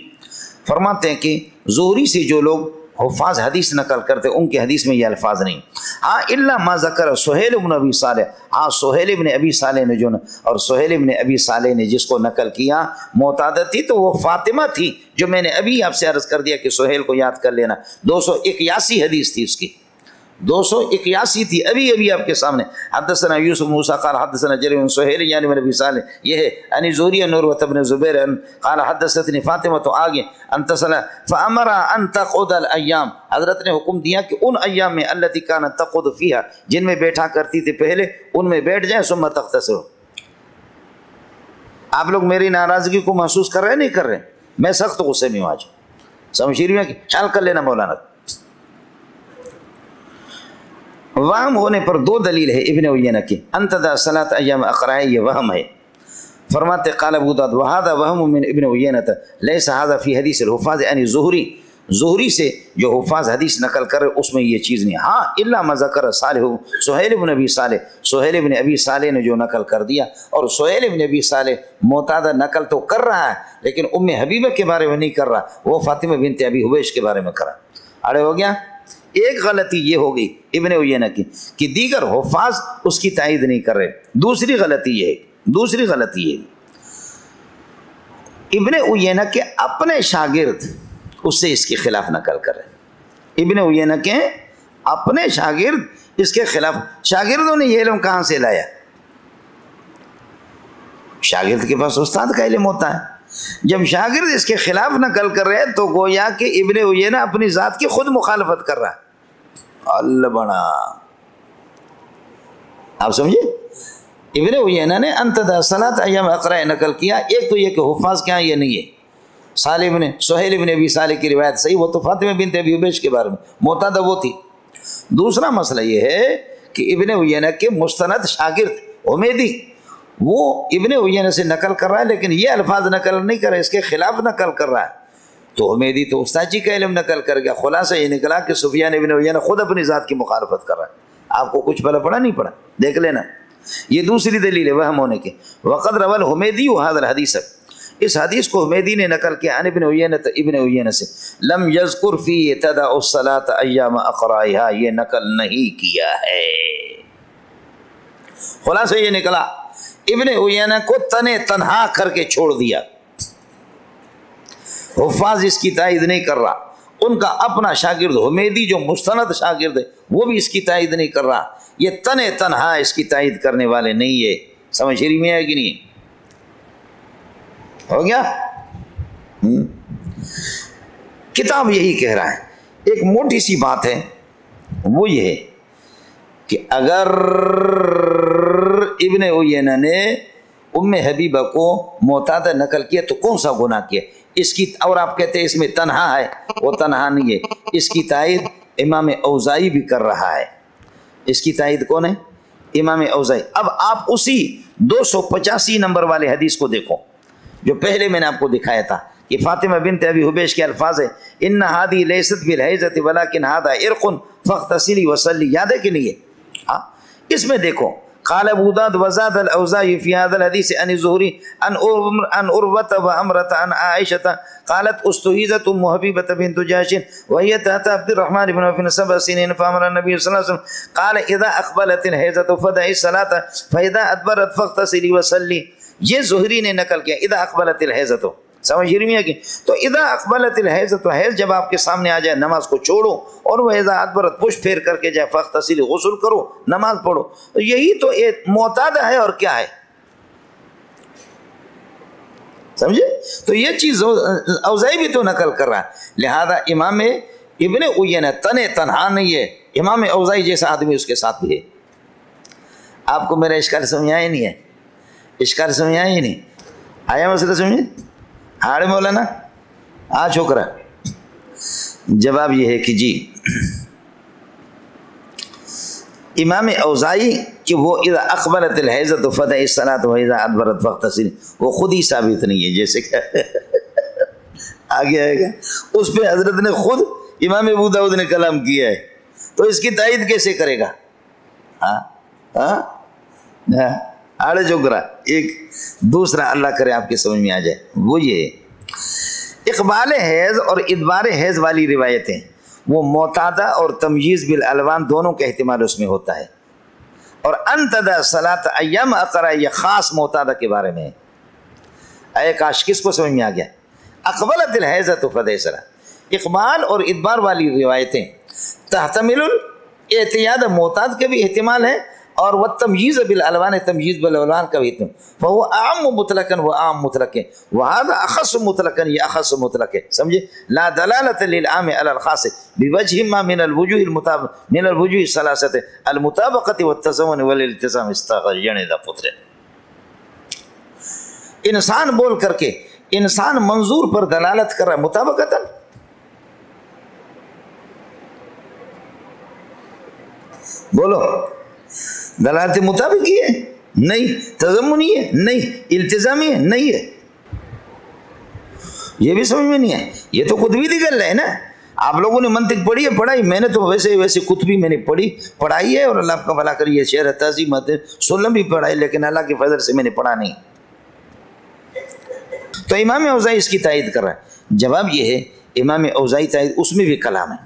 فرماتے ہیں کہ زہری سے جو لوگ حفاظ حدیث نقل کرتے ان کے حدیث میں یہ الفاظ نہیں، ہاں الا ما ذکر سہیل بن ابی صالح، ہاں سہیل بن ابی صالح نے جو اور سہیل بن ابی صالح نے جس کو نقل کیا معتادہ تھی تو وہ فاطمہ تھی، جو میں نے ابھی آپ سے عرض کر دیا کہ سہیل کو یاد کر لینا، 281 حدیث تھی اس کی، 281 تھی، ابھی آپ کے سامنے۔ حدثنا یوسف موسیٰ قال حدثنا جریر بن سہیل یعنی بن ابی صالح، یہ ہے عن زہری عن عروۃ بن زبیر قال حدثتنی فاطمہ، تو آگے ان تصل فامر ان تقعد الایام، حضرت نے حکم دیا کہ ان ایام میں التی کانت تقعد فیہا، جن میں بیٹھا کرتی تھی پہلے ان میں بیٹھ جائیں، ثم تغتسل۔ آپ لوگ میری ناراضگی کو محسوس کر رہے نہیں کر رہے؟ میں سخت غصے میں ہوں آج، سمجھ رہی ہیں کہ خیال کر لینا مولانا۔ وہم ہونے پر دو دلیل ہے ابن عیینہ کی، ان تدع الصلاة ایام اقرائها، یہ وہم ہے۔ فرماتے قال ابو داود وهذا وهم من ابن عیینہ لیس هذا فی حدیث الحفاظ عن زہری، زہری سے جو حفاظ حدیث نقل کر اس میں یہ چیز نہیں، ہاں الا ما ذکر صالح سہیل بن ابی صالح، سہیل بن ابی صالح نے جو نقل کر دیا، اور سہیل بن ابی صالح معتادہ نقل تو کر رہا ہے لیکن حبیبہ کے بارے میں نہیں کر رہا، وہ فاطمہ بنت ابی حبیش کے بارے میں کر رہا۔ اڑے ہو گیا۔ ایک غلطی یہ ہوگی ابن عیینہ کی کہ دیگر حفاظ اس کی تائید نہیں کر رہے، دوسری غلطی یہ ابن عیینہ کے اپنے شاگرد اس سے اس کے خلاف نقل کر رہے، ابن عیینہ کے اپنے شاگرد اس کے خلاف، شاگردوں نے یہ علم کہاں سے لایا؟ شاگرد کے پاس استاد کا علم ہوتا ہے، جب شاگرد اس کے خلاف نقل کر رہے ہیں تو گویا کہ ابن عیینہ اپنی ذات کی خود مخالفت کر رہا ہے۔ اللہ بنا، آپ سمجھے؟ ابن عیینہ نے ان تدع الصلاة ایام اقرائها نقل کیا، ایک تو یہ کہ حفاظ کیا یہ نہیں ہے، سہیل بن ابی صالح کی روایت صحیح، وہ تو فاطمہ بنت ابی حبیش کے بارے میں معتادہ وہ تھی۔ دوسرا مسئلہ یہ ہے کہ ابن عیینہ کے مستند شاگرد حمیدی، وہ ابن عیینہ سے نقل کر رہا ہے لیکن یہ الفاظ نقل نہیں کر رہا ہے، اس کے خلاف نقل کر رہا ہے، تو حمیدی تو استاد جی کا علم نقل کر گیا۔ خلاصہ یہ نکلا کہ سفیان ابن عیینہ خود اپنی ذات کی مخالفت کر رہا ہے، آپ کو کچھ بھلا پڑا نہیں پڑا، دیکھ لینا۔ یہ دوسری دلیل ہے وہم ہونے کے۔ وقد روى الحمیدی هذا الحدیث، اس حدیث کو حمیدی نے نقل کیا عن ابن عیینہ سے، لم یذکر فی تدع الصلاة ایام اقرائها، یہ نقل نہیں کیا ہے۔ خلاصہ یہ نکلا ابن عیینہ کو تنہا کر کے چھوڑ دیا، حفاظ اس کی تائید نہیں کر رہا، ان کا اپنا شاگرد حمیدی جو مستند شاگرد ہے وہ بھی اس کی تائید نہیں کر رہا، یہ تنہا اس کی تائید کرنے والے نہیں ہے۔ سمجھ رہی میں ہے کہ نہیں؟ ہو گیا؟ کتاب یہی کہہ رہا ہے۔ ایک موٹی سی بات ہے وہ یہ ہے کہ اگر ابن عیینہ نے حبیبہ کو معتادہ نقل کیا تو کون سا گناہ کیا اس کی، اور آپ کہتے ہیں اس میں تنہا ہے، وہ تنہا نہیں ہے، اس کی تائید امام اوزاعی بھی کر رہا ہے۔ اس کی تائید کون ہے؟ امام اوزاعی۔ اب آپ اسی 285 نمبر والے حدیث کو دیکھو، جو پہلے میں نے آپ کو دکھایا تھا کہ فاطمہ بنت ابی حبیش کے الفاظ ہیں ان ہادی لیست بالحیضۃ ولکن ہذا عرق فاغتسلی وصلی، یاد ہے کہ نہیں ہے؟ ہاں اس میں دیکھو قال ابو داود وزاد الاوزاعی في هذا الحديث عن الزهري عن عروة وعمرة عن عائشة قالت استحيضت ام حبيبة بنت جحش وهي تحت عبد الرحمن بن عوف 7 سنين فامر النبي صلى الله عليه وسلم قال اذا اقبلت الحيضة فدعي الصلاة فاذا ادبرت فاغتسلي وصلي. یہ زہری نے نقل کیا اذا اقبلت الحیضة، سمجھ رہی ہے کہ تو اذا اقبلت الحیضۃ، حیض جب آپ کے سامنے آ جائے نماز کو چھوڑو، اور وہ اذا ادبرت پشت پھیر کر کے جائے فاغتسلی، غسل کرو نماز پڑھو. یہی تو ایک معتاد ہے اور کیا ہے، سمجھے؟ تو یہ چیز اوزاعی بھی تو نقل کر رہا ہے. لہذا امام ابن عیینہ تنہا نہیں ہے، امام اوزاعی جیسا آدمی اس کے ساتھ بھی ہے. آپ کو میرا اشکال سمجھ آیا نہیں ہے؟ اشکال سمجھ آیا ہی نہیں آیا؟ مسئلہ سمجھے؟ ہاڑے مولانا آ چھوکرا. جواب یہ ہے کہ جی امام اوزاعی کہ وہ اذا اقبلت الحیضۃ فدعی الصلاۃ واذا ادبرت فاغتسلی، وہ خود ہی ثابت نہیں ہے، جیسے کہ آگے آئے گا اس پہ حضرت نے خود امام ابو داؤد نے کلام کیا ہے، تو اس کی تائید کیسے کرے گا؟ آڑے چھوکرا. ایک دوسرا اللہ کرے آپ کے سمجھ میں آ جائے، وہ یہ ہے اقبال حیض اور ادبار حیض والی روایتیں وہ معتادہ اور تمییز بالالوان دونوں کا احتمال اس میں ہوتا ہے. اور انتدى صلاۃ ایام اقرا یہ خاص معتادہ کے بارے میں ہے. اے کاش کس کو سمجھ میں آ گیا؟ اقبلت الحیضۃ فدعی الصلاۃ، اقبال اور ادبار والی روایتیں تحتمل الاعتیاد، معتاد کے بھی احتمال ہے، اور وہ تمییز بالالوان، تمییز بالالوان کا بھی احتمال. فهو اعم مطلقا و عام مطلق، وهذا اخص مطلقا یہ اخص مطلق ہے، سمجھے؟ لا دلالة للعام على الخاص بوجه ما من الوجوه المطابقة من الوجوه الثلاثة المطابقة والتزامن والالتزام استغرقنے دا پتر. انسان بول کر کے انسان منظور پر دلالت کر رہا ہے مطابقتا، بولو دلالت مطابق ہی ہے نہیں، تضمنی ہے نہیں، التزامی ہے نہیں ہے. یہ بھی سمجھ میں نہیں ہے، یہ تو قطبی دی گل ہے نا. آپ لوگوں نے منطق پڑھی ہے پڑھائی، میں نے تو ویسے قطبی میں نے پڑھائی ہے، اور اللہ کا بھلا کریے شعر تعظیم سلم بھی پڑھائی، لیکن اللہ کے فضل سے میں نے پڑھا نہیں. تو امام اوزاعی اس کی تائید کر رہا ہے. جواب یہ ہے امام اوزاعی تائید اس میں بھی کلام ہے.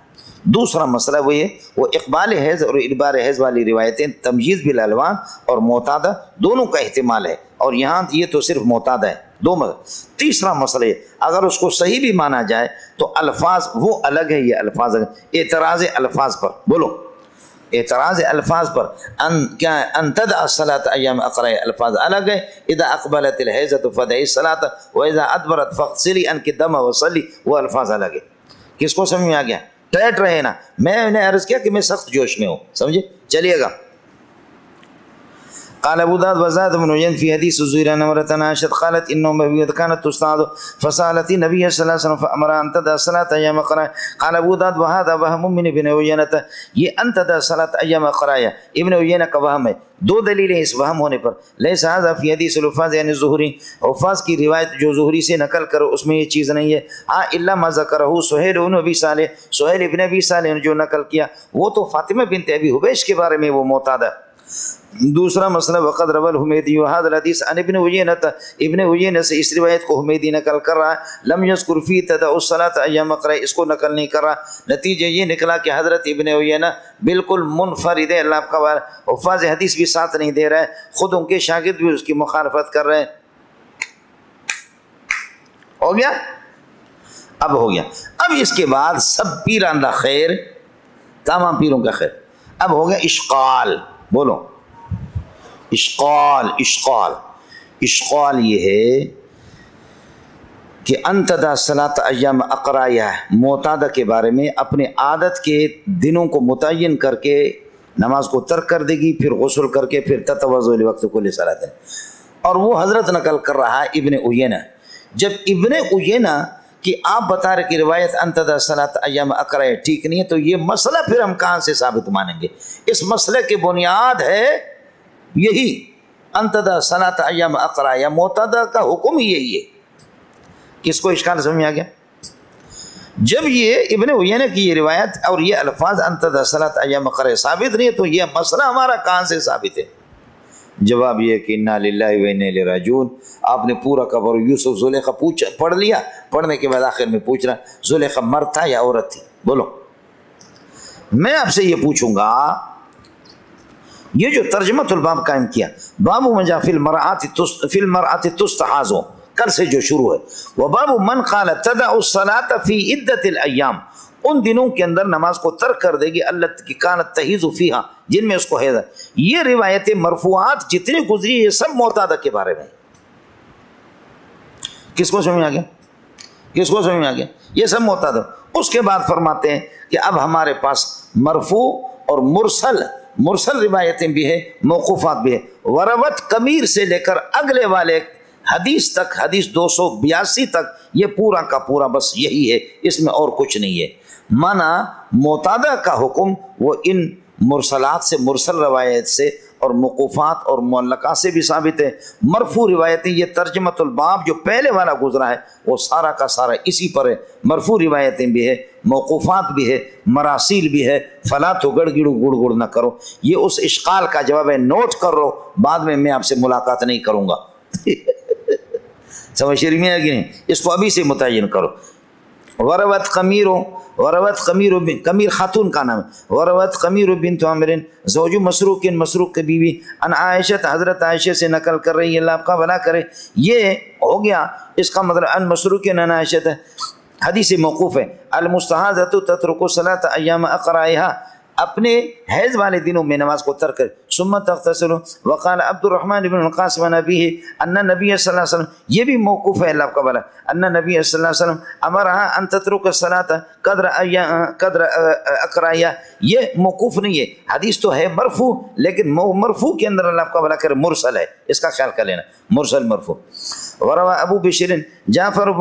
دوسرا مسئلہ وہ یہ وہ اقبال حیض اور ادبار حیض والی روایتیں تمییز بالالوان اور معتادہ دونوں کا احتمال ہے، اور یہاں یہ تو صرف معتادہ ہے. دو مسئلہ. تیسرا مسئلہ یہ اگر اس کو صحیح بھی مانا جائے تو الفاظ وہ الگ ہے، یہ الفاظ اعتراض الفاظ پر، بولو اعتراض الفاظ پر کیا انتدى الصلاۃ ایام اقرا الفاظ الگ ہے، اذا اقبلت الحیضۃ فدعی الصلاۃ واذا ادبرت فاغتسلی انک الدم وصلی، وہ الفاظ الگ ہے. کس کو سمجھ میں آ گیا؟ ٹیٹ رہے نا، میں نے عرض کیا کہ میں سخت جوش میں ہوں، سمجھے؟ چلیے گا. قال ابو داود وزاد بن عيينة في حديث زهير عن عمرة عن عائشة قالت ان ام حبيبة كانت تستعاذ فسالت النبي صلى الله عليه وسلم فامر ان تدع الصلاة ايام قرأ. قال ابو داود وهذا وهم من ابن عيينة، یہ ان تدع الصلاة ايام قرأ ابن عيينة کا وہم ہے. دو دلیلیں اس وہم ہونے پر. ليس هذا في حديث الحفاظ عن الزهري، حفاظ کی روایت جو زہری سے نقل کرو اس میں یہ چیز نہیں ہے. الا ما ذکرہ سہیل بن ابی صالح، سہیل ابن ابی صالح نے جو نقل کیا وہ تو فاطمہ بنت ابی حبیش کے بارے میں وہ معتاد ہے. دوسرا مسئلہ وقد روى الحمیدی وهذا الحديث عن ابن عيينة، ابن عيينة سے اس روایت کو حمیدی نقل کر رہا ہے. لم يذكر فيه تدع الصلاة ايام قرأ، اس کو نقل نہیں کر رہا. نتیجہ یہ نکلا کہ حضرت ابن عيينة بالکل منفرد ہے، اللہ کا حفاظ حدیث بھی ساتھ نہیں دے رہا ہے، خود ان کے شاگرد بھی اس کی مخالفت کر رہے ہیں. ہو گیا؟ اب ہو گیا. اب اس کے بعد سب پیران دا خیر، تمام پیروں کا خیر. اب ہو گیا اشقال، بولو اشقال. اشقال یہ ہے کہ انتدى الصلاة ایام اقرایہ، معتادہ کے بارے میں اپنے عادت کے دنوں کو متعین کر کے نماز کو ترک کر دے گی، پھر غسل کر کے پھر تتوضا لوقت کل صلاۃ. اور وہ حضرت نقل کر رہا ہے ابن عیینہ. جب ابن عیینہ کہ آپ بتا رہے کہ روایت انتدى الصلاة ایام اقرایہ ٹھیک نہیں ہے، تو یہ مسئلہ پھر ہم کہاں سے ثابت مانیں گے؟ اس مسئلے کی بنیاد ہے یہی انتدى الصلاة ایام اقرایہ، معتادہ کا حکم ہی یہی ہے. کس کو اشکال سمجھ آ گیا؟ جب یہ ابن عیینہ کی یہ روایت اور یہ الفاظ انت دسلت ایام قرے ثابت نہیں ہے تو یہ مسئلہ ہمارا کہاں سے ثابت ہے؟ جواب یہ کہ انا للہ و انا الیہ راجعون. آپ نے پورا قبر یوسف زلیخا پڑھ لیا، پڑھنے کے بعد آخر میں پوچھ رہا زلیخا مرد تھا یا عورت تھی؟ بولو. میں آپ سے یہ پوچھوں گا، یہ جو ترجمۃ الباب قائم کیا، باب من جاء فی المرأۃ تستحاض، کل سے جو شروع ہے، وباب من قال تدع الصلاۃ فی عدۃ الایام، ان دنوں کے اندر نماز کو ترک کر دے گی اللہ کی کانت تحیض فیہا، جن میں اس کو حیض ہے. یہ روایتیں مرفوعات جتنی گزری یہ سب معتادہ کے بارے میں. کس کو سمجھ آ گیا؟ کس کو سمجھ آ گیا؟ یہ سب معتادہ. اس کے بعد فرماتے ہیں کہ اب ہمارے پاس مرفوع اور مرسل روایتیں بھی ہیں، موقوفات بھی ہیں. وروت قمیر سے لے کر اگلے والے حدیث تک، حدیث 282 تک، یہ پورا کا پورا بس یہی ہے، اس میں اور کچھ نہیں ہے. مانا معتادہ کا حکم وہ ان مرسلات سے، مرسل روایت سے اور موقوفات اور معلقات سے بھی ثابت ہے. مرفوع روایتیں، یہ ترجمۃ الباب جو پہلے والا گزرا ہے وہ سارا کا سارا اسی پر ہے. مرفوع روایتیں بھی ہے، موقوفات بھی ہے، مراسیل بھی ہے. فلا تو گڑ گڑ نہ کرو. یہ اس اشکال کا جواب ہے، نوٹ کر لو، بعد میں آپ سے ملاقات نہیں کروں گا. سمجھ میں ہے کہ نہیں؟ اس کو ابھی سے متعین کرو. وروت قمیر خاتون کا نام ہے. وروت قمیر بنت عامر زوج مسروق، مسروق کی بیوی، ان عائشہ، حضرت عائشہ سے نقل کر رہی ہے، اللہ آپ کا بھلا کرے. یہ ہو گیا، اس کا مطلب ان مسروق ان عائشہ حدیث موقوف ہے. المستحاضۃ تترک الصلاۃ ایام اقرائها، اپنے حیض والے دنوں میں نماز کو ترک کرے. ثم تغتسل. وقال عبد الرحمن بن القاسم عن ابیہ ان نبی صلی اللہ علیہ وسلم، یہ بھی موقوف ہے، اللہ کا بھلا، ان نبی صلی اللہ علیہ وسلم امرها ان تترک الصلاۃ قدر اقرائها. یہ موقوف نہیں ہے، حدیث تو ہے مرفوع، لیکن مرفوع کے اندر اللہ کا بھلا کرے مرسل ہے، اس کا خیال کر لینا، مرسل مرفوع. وروى ابو بشر جعفر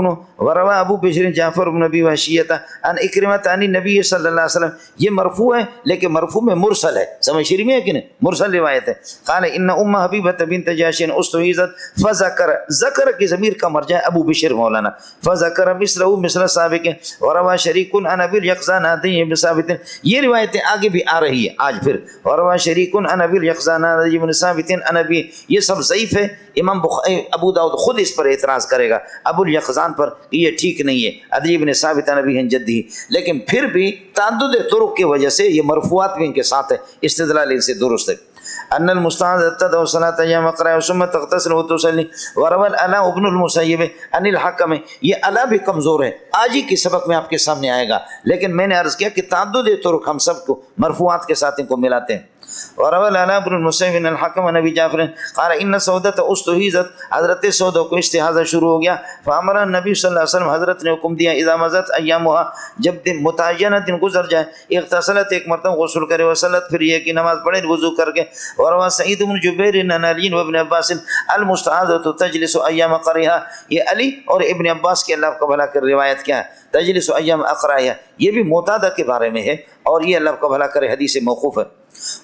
بن ابي وحشية عن اکرمۃ عن النبي صلی اللہ علیہ وسلم. یہ مرفوع ہے لیکن مرفوع میں مرسل ہے. سمجھ شریف میں ہے کہ نہیں؟ مرسل روایت ہے. قال ان ام حبیبۃ بنت جاش استحیضت فذکر، ذکر کی ضمیر کا مرجع ابو بشر مولانا، فذکر مثل سابق. وروى شریک عن ابی الیقظان عدی بن ثابت، یہ روایتیں آگے بھی آ رہی ہے آج پھر. وروى شریک عن ابی الیقظان عدی بن ثابت عن ابی، یہ سب ضعیف ہے. امام ابو داؤد خود اس پر اعتراض کرے گا ابو الیقظان پر، یہ ٹھیک نہیں ہے، عدی بن ثابت عن ابی جدی. لیکن پھر بھی تعدد طرق کی وجہ سے یہ مرفوعات بھی ان کے ساتھ ہے، استدلال ان سے درست ہے. ان المستحاضۃ تدع الصلاۃ ایام اقرائها ثم تغتسل وتصلی. وروى العلاء بن المسیب عن الحکم، یہ علاء بھی کمزور ہے، آج ہی کے سبق میں آپ کے سامنے آئے گا، لیکن میں نے عرض کیا کہ تعدد طرق ہم سب کو مرفوعات کے ساتھ ان کو ملاتے ہیں. وروى العلاء بن المسیب عن الحکم عن ابی جعفر قال ان سودۃ استحیضت، حضرت سودا کو استحاضہ شروع ہو گیا. فامر النبی صلی اللہ علیہ وسلم، حضرت نے حکم دیا اذا مضت ایامها، جب دن متعینہ دن گزر جائے، اغتسلت، ایک مرتبہ غسل کرے، وصلت، پھر یہ کہ نماز پڑھے وضو کر کے. وروى سعید بن جبیر عن علی وابن عباس المستحاضۃ تجلس ایام قرئها، یہ علی اور ابن عباس کے اللہ کا بھلا کر روایت کیا ہے، تجلس ایام اقرائها، یہ بھی معتادہ کے بارے میں ہے اور یہ اللہ کا بھلا کرے حدیث موقوف ہے.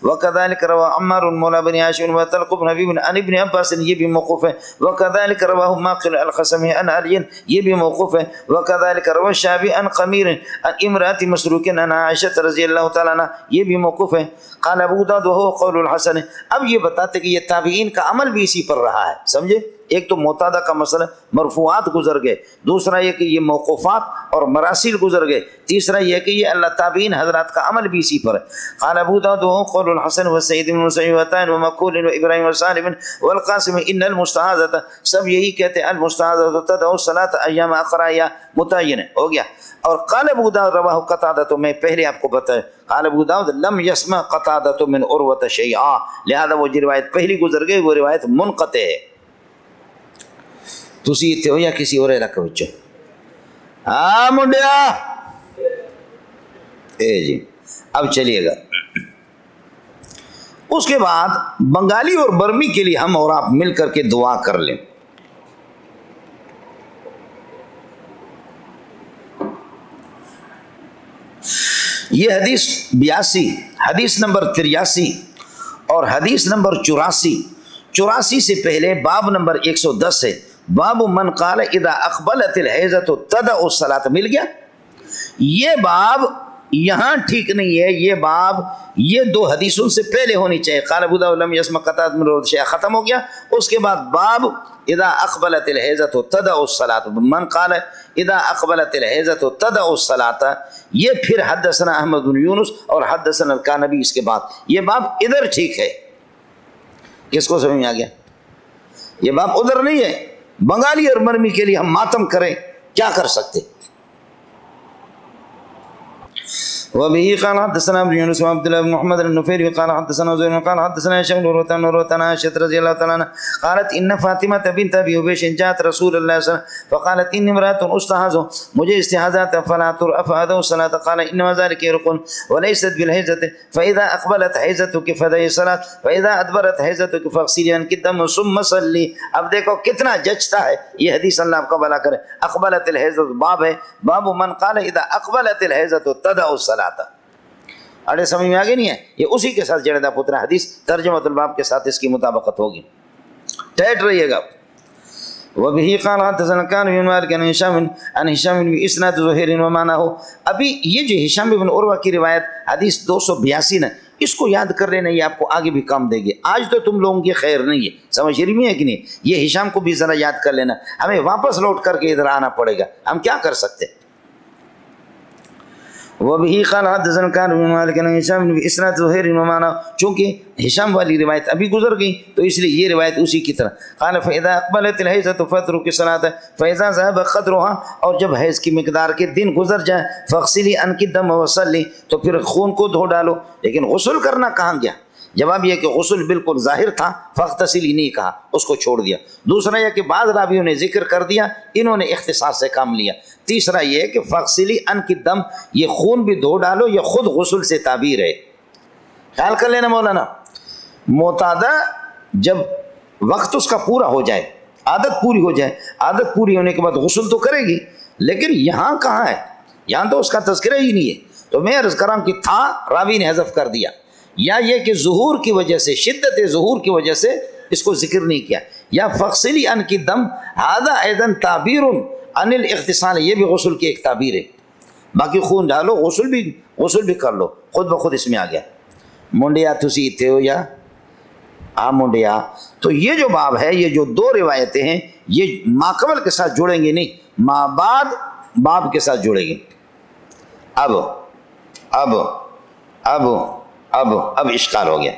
وكذلك روى عمار مولى بن هاشم وطلق بن حبيب عن ابن عباس، یہ بھی موقوف ہے. وكذلك رواه ماقل الخصمي عن علي، یہ بھی موقوف ہے. وكذلك روى الشعبي عن قمير عن امرأة مسروق عن عائشة رضی اللہ تعالی عنہ، یہ بھی موقوف ہے. قال ابو داود وهو قول الحسن. اب یہ بتاتے کہ یہ تابعین کا عمل بھی اسی پر رہا ہے، سمجھے؟ ایک تو معتادہ کا مسئلہ، مرفوعات گزر گئے، دوسرا یہ کہ یہ موقوفات اور مراسیل گزر گئے، تیسرا یہ کہ یہ اللہ تابعین حضرات کا عمل بھی اسی پر ہے. قال ابو داود قول الحسن وسعید بن مسیب ومقول وابراہیم وسالم والقاسم ان المستحاضۃ، سب یہی کہتے ہیں المستحاضۃ تدع الصلاۃ ایام اقرائها، متعین ہو گیا. اور قال ابو داود رواہ قتادہ، تو میں پہلے آپ کو بتایا، قال ابو داود لم يسمع قتادہ من عروۃ شیئا، لہذا وہ جو روایت پہلی گزر گئی وہ روایت منقطع ہے. تسی اتنے ہو یا کسی اور علاقے بچے؟ ہاں منڈیا، جی اب چلیے گا. اس کے بعد بنگالی اور برمی کے لیے ہم اور آپ مل کر کے دعا کر لیں. یہ حدیث 82، حدیث نمبر 83 اور حدیث نمبر 84 سے پہلے باب نمبر 110 ہے. باب من قال اذا اقبلت الحیضۃ تدع الصلاۃ مل گیا. یہ باب یہاں ٹھیک نہیں ہے، یہ باب یہ دو حدیثوں سے پہلے ہونی چاہیے. قال ابو داؤد لم يسمع قتادہ من روایت شیخ ختم ہو گیا. اس کے بعد باب اذا اقبلت الحیضۃ تدع الصلاۃ، من قال اذا اقبلت الحیضۃ تدع الصلاۃ، یہ پھر حدثنا احمد بن یونس اور حدثنا القانبی اس کے بعد. یہ باب ادھر ٹھیک ہے. کس کو سمجھ میں آ گیا؟ یہ باب ادھر نہیں ہے. بنگالی اور مرمی کے لیے ہم ماتم کریں، کیا کر سکتے؟ وبه قال حدثنا ابن يونس وعبد الله بن محمد النفيري قال حدثنا زهير قال حدثنا هشام بن عروة عن عائشة رضي الله تعالى عنها قالت ان فاطمة بنت ابي حبيش جاءت رسول الله صلى الله عليه وسلم فقالت اني امرأة استحاض، مجھے استحاضات فلا افادوا الصلاة، قال انما ذلك يرق وليست بالحيضة، فاذا اقبلت حيضتك فدعي الصلاة واذا ادبرت حيضتك فاغسلي عنك الدم ثم صلي. اب دیکھو کتنا جچتا ہے یہ حدیث، اللہ آپ کا بھلا کرے. اقبلت الحیضۃ باب ہے، باب من قال اذا اقبلت الحیضۃ تدع الصلاۃ. اڑے سمجھ میں آگے نہیں ہے؟ یہ اسی کے ساتھ جڑے دا پترا حدیث ترجمۃ الباب کے ساتھ اس کی مطابقت ہوگی. ٹیٹ رہیے گا. وبه قال حدثنا كان بن مالك عن هشام بن اسناد زهير ومعناه. ابھی یہ جو ہشام بن عروہ کی روایت حدیث 282 ہے، اس کو یاد کر لینا، یہ آپ کو آگے بھی کام دے گی. آج تو تم لوگوں کی خیر نہیں ہے، سمجھ رہی میں ہے کہ نہیں؟ یہ ہشام کو بھی ذرا یاد کر لینا. ہمیں واپس لوٹ کر کے ادھر آنا پڑے گا، ہم کیا کر سکتے. وبه قال حدثنا كان بن مالك عن هشام بن اسناد زهير ومعناه. چونکہ ہشام والی روایت ابھی گزر گئی تو اس لیے یہ روایت اسی کی طرح. قال فاذا اقبلت الحیضۃ فاترك الصلاۃ فاذا ذهب قدرها، اور جب حیض کی مقدار کے دن گزر جائے فاغسلی عنك الدم وصلی، تو پھر خون کو دھو ڈالو. لیکن غسل کرنا کہاں گیا؟ جواب یہ کہ غسل بالکل ظاہر تھا، فاغتسلی نہیں کہا، اس کو چھوڑ دیا. دوسرا یہ کہ بعض راویوں نے ذکر کر دیا، انہوں نے اختصاص سے کام لیا. تیسرا یہ کہ فاغسلی عنک الدم، یہ خون بھی دھو ڈالو، یہ خود غسل سے تعبیر ہے. خیال کر لینا مولانا. معتادہ جب وقت اس کا پورا ہو جائے، عادت پوری ہو جائے، عادت پوری ہونے کے بعد غسل تو کرے گی، لیکن یہاں کہاں ہے؟ یہاں تو اس کا تذکرہ ہی نہیں ہے. تو میں عرض کرام کہ تھا راوی نے حذف کر دیا، یا یہ کہ ظہور کی وجہ سے، شدت ظہور کی وجہ سے اس کو ذکر نہیں کیا. یا فاغسلی عنک الدم ھذا ایضا تعبیر عن الاغتسال، یہ بھی غسل کی ایک تعبیر ہے. باقی خون ڈالو، غسل بھی کر لو، خود بخود اس میں آ گیا. منڈیا تسی اتھے ہو یا منڈیا. تو یہ جو باب ہے، یہ جو دو روایتیں ہیں، یہ ماقبل کے ساتھ جڑیں گے نہیں، ما بعد باب کے ساتھ جڑیں گے. اب اشکال ہو گیا.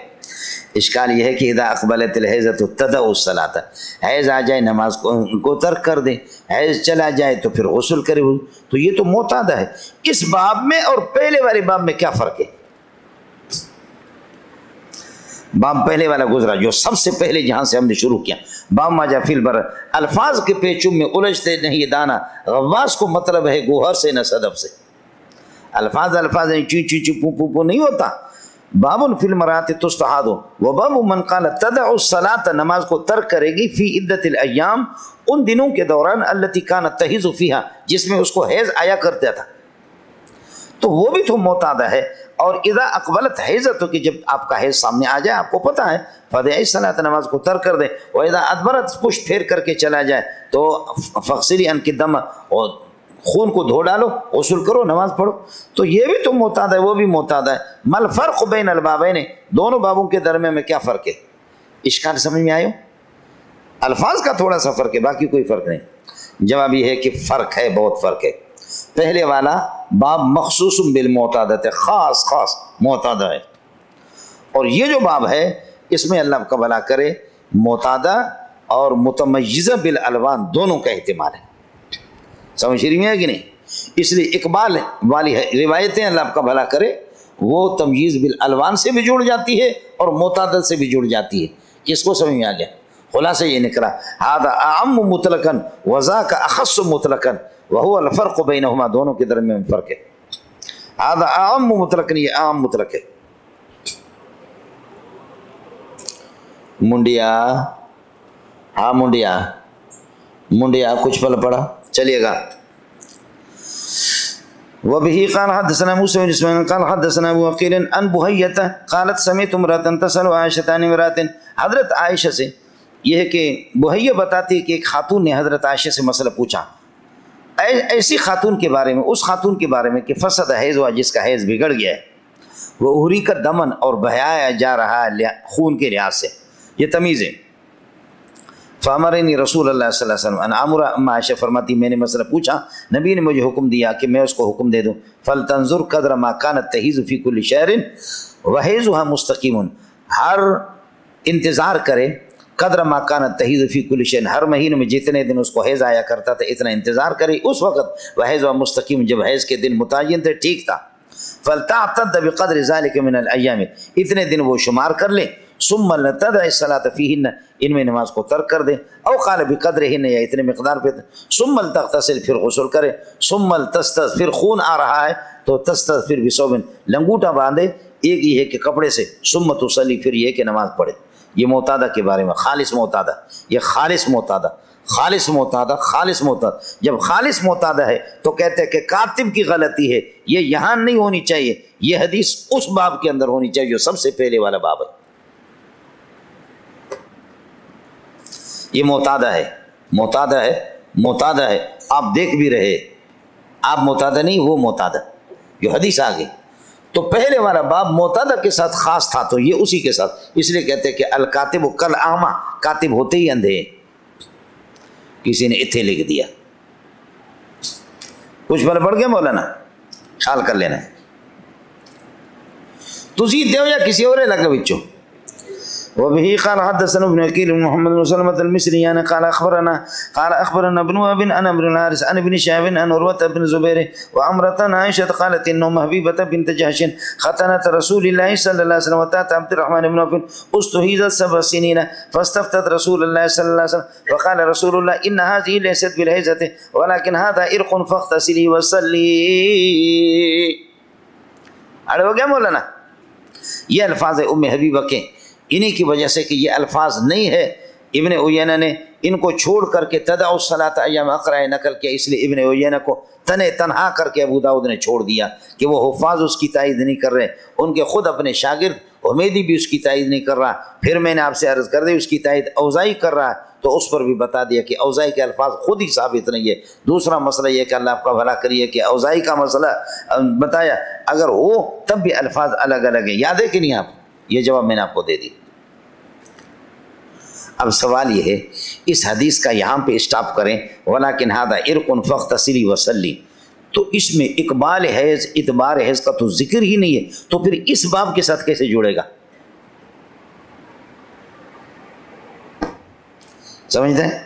اشکال یہ ہے کہ اذا اقبلت الحیضۃ تدع الصلاۃ، حیض آ جائے نماز کو ترک کر دے، حیض چلا جائے تو پھر غسل کرے. تو یہ تو معتاد ہے. اس باب میں اور پہلے والے باب میں کیا فرق ہے؟ باب پہلے والا گزرا جو سب سے پہلے جہاں سے ہم نے شروع کیا، باب ما جاء فی البر، الفاظ کے پیچوں میں الجھتے نہیں دانا. غواص کو مطلب ہے گوہر سے نہ صدف سے. الفاظ چی چی چی پو پو نہیں ہوتا. باب فی المرات تستحاض وباب من قال تدع الصلاۃ، نماز کو ترک کرے گی فی عدت الایام، ان دنوں کے دوران التی کانت تحیض فیہا، جس میں اس کو حیض آیا کرتا تھا. تو وہ بھی تو معتادہ ہے. اور اذا اقبلت حیضۃ، کہ جب آپ کا حیض سامنے آ جائے، آپ کو پتہ ہے، فدعی الصلاۃ، نماز کو ترک کر دے. واذا ادبرت، پشت پھیر کر کے چلا جائے، تو فاغسلی عنک الدم، اور خون کو دھو ڈالو، غسل کرو، نماز پڑھو. تو یہ بھی تو معتاد ہے، وہ بھی معتاد ہے. مل فرق بین البابین، دونوں بابوں کے درمیان میں کیا فرق ہے؟ اشکال سمجھ میں آئے؟ الفاظ کا تھوڑا سا فرق ہے، باقی کوئی فرق نہیں. جواب یہ ہے کہ فرق ہے، بہت فرق ہے. پہلے والا باب مخصوص بالمعتادت، خاص معتادہ ہے. اور یہ جو باب ہے اس میں اللہ کا بھلا کرے معتادہ اور متمیزہ بالالوان دونوں کا احتمال ہے. سمجھ رہی میں ہے کہ نہیں؟ اس لیے اقبال والی روایتیں اللہ کا بھلا کرے وہ تمییز بالالوان سے بھی جڑ جاتی ہے اور معتادل سے بھی جڑ جاتی ہے. کس کو سمجھ میں آ گیا؟ خلاصہ یہ نکلا ھذا اعم مطلقا وذاک اخص مطلقا وهو الفرق بینہما، دونوں کے درمیان فرق ہے. ھذا اعم مطلقا، یہ عام مطلق ہے. منڈیا، ہاں منڈیا کچھ پل پڑا چلیے گا. وبه قال حدثنا موسى بن اسماعيل قال حدثنا ابو عقيل عن بهية قالت سمعت امرأة تسأل عائشة عن امرأة، حضرت عائشہ سے یہ ہے کہ بحیہ بتاتی ہے کہ ایک خاتون نے حضرت عائشہ سے مسئلہ پوچھا، ایسی خاتون کے بارے میں، اس خاتون کے بارے میں کہ فسد حیض ہوا، جس کا حیض بگڑ گیا ہے، وہ اہری کا دمن اور بہایا جا رہا ہے خون کے لحاظ سے، یہ تمیز ہے۔ فامرنی رسول اللہ صلی اللہ علیہ وسلم ان امر، ام عائشہ فرماتی میں نے مسئلہ پوچھا، نبی نے مجھے حکم دیا کہ میں اس کو حکم دے دوں، فلتنظر قدر ما كانت تحیض فی کل شہر وحیضها مستقیم، ہر انتظار کرے قدر ما كانت تحیض فی کل شہر، ہر مہینے میں جتنے دن اس کو حیض آیا کرتا تھا اتنا انتظار کرے، اس وقت وحیضها مستقیم، جب حیض کے دن متعین تھے، ٹھیک تھا، فلتعتد بقدر ذلك من الایام، اتنے دن وہ شمار کر لے، ثم لتدع الصلاۃ فیہن، ان میں نماز کو ترک کر دے، او قال بقدرہن، یا اتنے مقدار پہ، ثم لتغتسل، پھر غسل کرے، ثم لتستغفر، پھر خون آ رہا ہے تو تستغفر بثوب، لنگوٹا باندھے، ایک یہ ہے کہ کپڑے سے، ثم تصلی، پھر یہ کہ نماز پڑھے۔ یہ معتادہ کے بارے میں، خالص معتادہ، یہ خالص معتادہ، خالص معتادہ، خالص معتادہ۔ جب خالص معتادہ ہے تو کہتے ہیں کہ کاتب کی غلطی ہے، یہ یہاں نہیں ہونی چاہیے، یہ حدیث اس باب کے اندر ہونی چاہیے جو سب سے پہلے والا باب ہے۔ یہ معتادہ ہے، معتادہ ہے، معتادہ ہے، آپ دیکھ بھی رہے، آپ معتادہ نہیں، وہ معتادہ، جو حدیث آ گئی۔ تو پہلے والا باب معتادہ کے ساتھ خاص تھا، تو یہ اسی کے ساتھ، اس لیے کہتے ہیں کہ الکاتب کالاعمی، کاتب ہوتے ہی اندھے، کسی نے اتھے لکھ دیا۔ کچھ بل پڑھ گئے مولانا، خیال کر لینا ہے، تسی دیو یا کسی اور لگا بچوں۔ وبه قال حدثنا ابن عقيل بن محمد بن سلمة المصري قال اخبرنا ابن ابي عن عمرو بن الحارث عن ابن شهاب عن عروة بن الزبير وعمرة عائشة قالت ان ام حبيبة بنت جحش ختنت رسول الله صلى الله عليه وسلم وتات عبد الرحمن بن عوف استحيضت 7 سنين فاستفتت رسول الله صلى الله عليه وسلم فقال رسول الله ان هذه ليست بالحيضة ولكن هذا عرق فاغتسلي وصلي۔ اڑ ہو گیا مولانا، یہ الفاظ ام حبیبہ کے، انہی کی وجہ سے کہ یہ الفاظ نہیں ہے، ابن عیینہ نے ان کو چھوڑ کر کے تدع الصلاۃ ایام اقرا نقل کیا، اس لیے ابن عیینہ کو تنہا کر کے ابو داؤد نے چھوڑ دیا کہ وہ حفاظ اس کی تائید نہیں کر رہے، ان کے خود اپنے شاگرد حمیدی بھی اس کی تائید نہیں کر رہا۔ پھر میں نے آپ سے عرض کر دی اس کی تائید اوزاعی کر رہا ہے، تو اس پر بھی بتا دیا کہ اوزاعی کے الفاظ خود ہی ثابت نہیں ہے۔ دوسرا مسئلہ یہ کہ اللہ آپ کا بھلا کریے کہ اوزاعی کا مسئلہ بتایا، اگر ہو تب بھی الفاظ الگ الگ ہیں، یاد ہے کہ نہیں آپ؟ یہ جواب میں نے آپ کو دے دی۔ اب سوال یہ ہے، اس حدیث کا یہاں پہ اسٹاپ کریں، ولیکن ھذا عرق فاغتسلی وصلی، تو اس میں اقبال حیض، ادبار حیض کا تو ذکر ہی نہیں ہے، تو پھر اس باب کے ساتھ کیسے جڑے گا؟ سمجھتے ہیں؟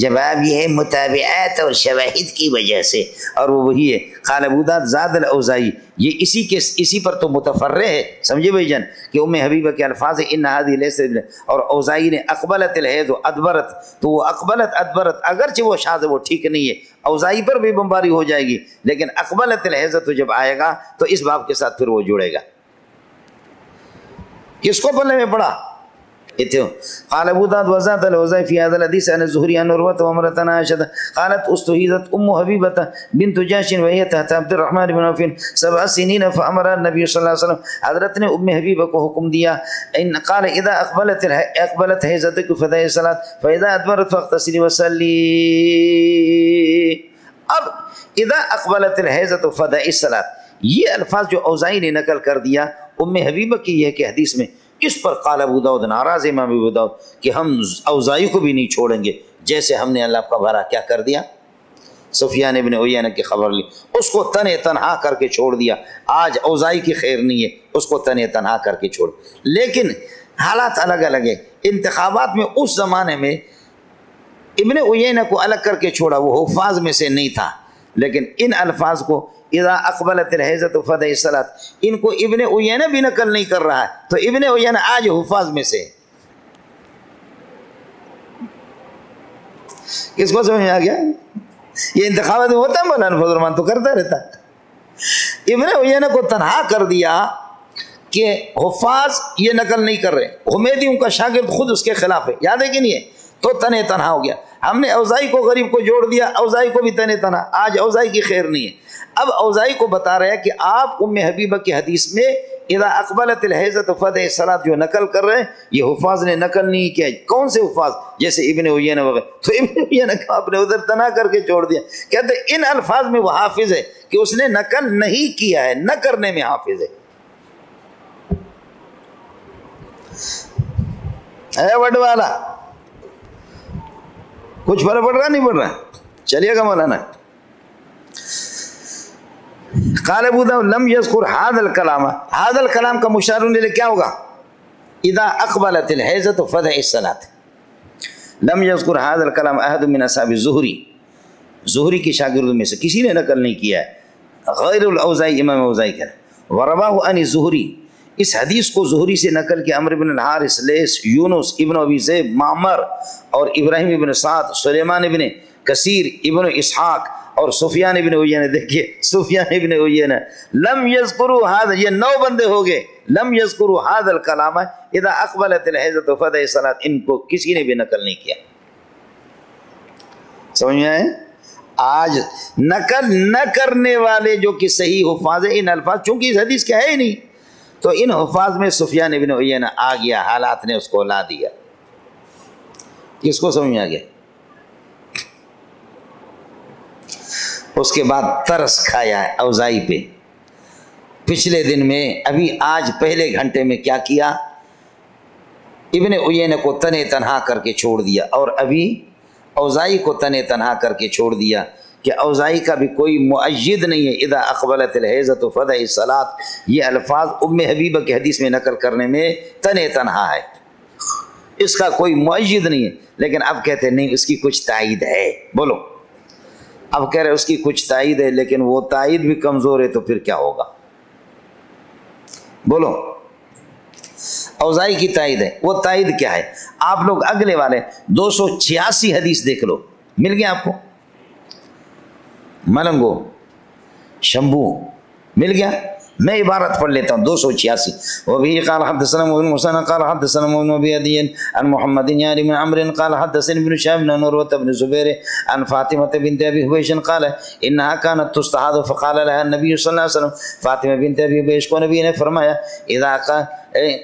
جواب یہ ہے متابعات اور شواہد کی وجہ سے، اور وہ وہی ہے قال ابو داؤد زاد الاوزاعی، یہ اسی پر تو متفرع ہے، سمجھے بھائی جان، کہ ام حبیبہ کے الفاظ ان هذه ليست، اور اوزاعی نے اقبلت الحیض ادبرت، تو وہ اقبلت ادبرت اگرچہ وہ شاذ ہے، وہ ٹھیک نہیں ہے، اوزاعی پر بھی بمباری ہو جائے گی، لیکن اقبلت الحیض تو جب آئے گا تو اس باب کے ساتھ پھر وہ جڑے گا۔ کس کو پلے میں پڑھا؟ قال ابو داؤد وزاد الاوزاعي في هذا الحديث عن الزهري عن عروة وامرأة عائشة قالت استحيضت ام حبيبة بنت جحش وهي تحت عبد الرحمن بن عوف 7 سنين فامر النبي صلی اللہ علیہ وسلم، حضرت نے ام حبیبہ کو حکم دیا، ان قال اذا اقبلت حیضتك فدعي الصلاة فاذا ادبرت فاغتسلي وصلي۔ اب اذا اقبلت الحیضۃ فدعي الصلاة، یہ الفاظ جو اوزاعی نے نقل کر دیا ام حبیبہ کی یہ کہ حدیث میں، اس پر قال ابو داؤد، ناراض امام ابو داؤد کہ ہم اوزاعی کو بھی نہیں چھوڑیں گے، جیسے ہم نے اللہ کا بھلا کیا کر دیا، سفیان ابن عیینہ کی خبر لی، اس کو تنہا کر کے چھوڑ دیا۔ آج اوزاعی کی خیر نہیں ہے، اس کو تنہا کر کے چھوڑ، لیکن حالات الگ الگ ہیں۔ انتخابات میں اس زمانے میں ابن عیینہ کو الگ کر کے چھوڑا، وہ حفاظ میں سے نہیں تھا، لیکن ان الفاظ کو اذا اقبلت الحیضۃ فدعي الصلاۃ، ان کو ابن عیینہ بھی نقل نہیں کر رہا ہے، تو ابن عیینہ آج حفاظ میں سے، کس کو سمجھ آ گیا؟ یہ انتخابات میں ہوتا ہے، مولانا فضل الرحمان تو کرتا رہتا ہے۔ ابن عیینہ کو تنہا کر دیا کہ حفاظ یہ نقل نہیں کر رہے، حمیدی ان کا شاگرد خود اس کے خلاف ہے، یاد ہے کہ نہیں ہے، تو تنہا ہو گیا۔ ہم نے اوزاعی کو غریب کو جوڑ دیا، اوزاعی کو بھی تنہا، آج اوزاعی کی خیر نہیں ہے۔ اب اوزاعی کو بتا رہے ہیں کہ آپ ام حبیبہ کی حدیث میں اذا اقبلت الحیضۃ فدع الصلاۃ جو نقل کر رہے ہیں یہ حفاظ نے نقل نہیں کیا. کون سے حفاظ؟ جیسے ابن عیینہ وغیرہ. تو ابن عیینہ کو آپ نے ادھر تنہا کر کے چھوڑ دیا. کہتے ان الفاظ میں وہ حافظ ہے کہ اس نے نقل نہیں کیا ہے، نہ کرنے میں حافظ ہے. اے وڈ والا کچھ فرق پڑ رہا نہیں پڑ رہا؟ چلیے گا مولانا. قال ابو داؤد لم يذكر هذا الكلام، هذا الكلام کا مشار الیہ کیا ہوگا؟ اذا اقبلت الحیضۃ فدع الصلاۃ. لم يذكر هذا الكلام احد من اصحاب الزہری، زہری کے شاگردوں میں سے کسی نے نقل نہیں کیا ہے غیر الاوزاعی، امام اوزاعی کا. ورواہ عن الزہری، اس حدیث کو زہری سے نقل کیا عمرو بن الحارث، لیث، یونس ابن ابی ذئب، معمر اور ابراہیم ابن سعد، سلیمان ابن کثیر، ابن اسحاق اور سفیان ابن عیینہ. دیکھیے سفیان ابن عیینہ لم یذکروا هذا، یہ 9 بندے ہو گئے. لم یذکروا هذا الکلام اذا اقبلت الحیضۃ فدع الصلاۃ، ان کو کسی نے بھی نقل نہیں کیا. سمجھ میں آئے؟ آج نقل نہ کرنے والے جو کہ صحیح حفاظ ہیں، ان الفاظ چونکہ اس حدیث کا ہے ہی نہیں، تو ان حفاظ میں سفیان ابن عیینہ آ گیا، حالات نے اس کو لا دیا. کس کو سمجھ میں آ گیا؟ اس کے بعد ترس کھایا ہے اوزاعی پہ. پچھلے دن میں ابھی آج پہلے گھنٹے میں کیا کیا؟ ابن عیینہ کو تنے تنہا کر کے چھوڑ دیا، اور ابھی اوزاعی کو تنے تنہا کر کے چھوڑ دیا کہ اوزاعی کا بھی کوئی مؤید نہیں ہے. اذا اقبلت الحیضۃ فدع الصلاۃ، یہ الفاظ ام حبیبہ کے حدیث میں نقل کرنے میں تنے تنہا ہے، اس کا کوئی مؤید نہیں ہے. لیکن اب کہتے نہیں اس کی کچھ تائید ہے. بولو، اب کہہ رہے اس کی کچھ تائید ہے، لیکن وہ تائید بھی کمزور ہے، تو پھر کیا ہوگا؟ بولو، اوزاعی کی تائید ہے، وہ تائید کیا ہے؟ آپ لوگ اگلے والے 286 حدیث دیکھ لو، مل گیا آپ کو؟ ملنگو شمبو مل گیا؟ میں عبارت پڑھ لیتا ہوں 286. وبه قال حدثنا ابن مسنى قال حدثنا ابن ابي عدي عن محمد يعني بن عمرو قال حدثني ابن شهاب عن عروة بن الزبير عن فاطمة بنت ابي حبيش قال انها كانت تستحاض فقال لها النبي صلى الله عليه وسلم، فاطمہ بنت ابی حبیش کو نبی نے فرمایا اذا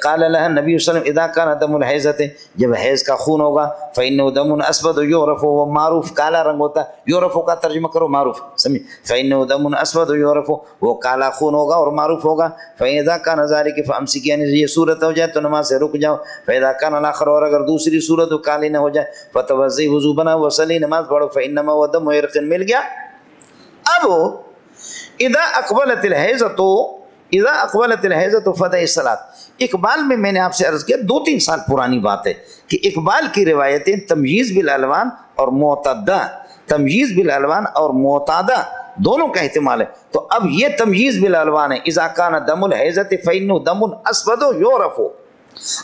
قال لها النبي صلی اللہ علیہ وسلم اذا كان دم الحیضۃ، جب حیض کا خون ہوگا، فانه دم اسود يعرف، وہ معروف کالا رنگ ہوتا ہے. یعرف کا ترجمہ کرو معروف، سمجھ؟ فانه دم اسود يعرف، وہ کالا خون ہوگا اور معروف ہوگا. فاذا كان ذلك فامسك، یعنی یہ صورت ہو جائے تو نماز سے رک جاؤ. فاذا كان الاخر، اور اگر دوسری صورت کالی نہ ہو جائے، فتوضئ، وضو بنا، وصلی، نماز پڑھو. فانما هو دم عرق، مل گیا. اب اذا اقبلت الحیضۃ، اذا اقبلت الحیضۃ فدع الصلاۃ، اقبال میں نے آپ سے عرض کیا 2-3 سال پرانی بات ہے کہ اقبال کی روایتیں تمییز بالالوان اور معتدہ، تمییز بالالوان اور معتادہ دونوں کا احتمال ہے. تو اب یہ تمییز بالالوان ہے، اذا کان دم الحیضۃ فانه دم اسود یعرف.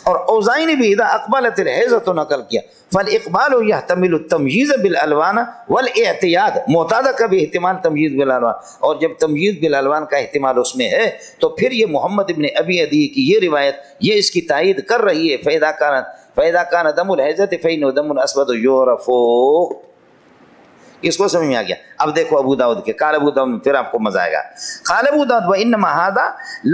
اور اوزاعی نے بھی اذا اقبلت الحیضۃ نقل کیا. فالاقبال يحتمل التمییز بالالوان والاعتیاد، معتادہ کا بھی احتمال تمییز بالالوان، اور جب تمییز بالالوان کا احتمال اس میں ہے تو پھر یہ محمد ابن ابی عدی کی یہ روایت یہ اس کی تائید کر رہی ہے. فاذا كان دم الحیضۃ فانه دم اسود یعرف. اس کو سمجھ میں آ گیا؟ اب دیکھو ابو داؤد کے، قال ابو داؤد، پھر آپ کو مزہ آئے گا. قال ابو داؤد وانما هذا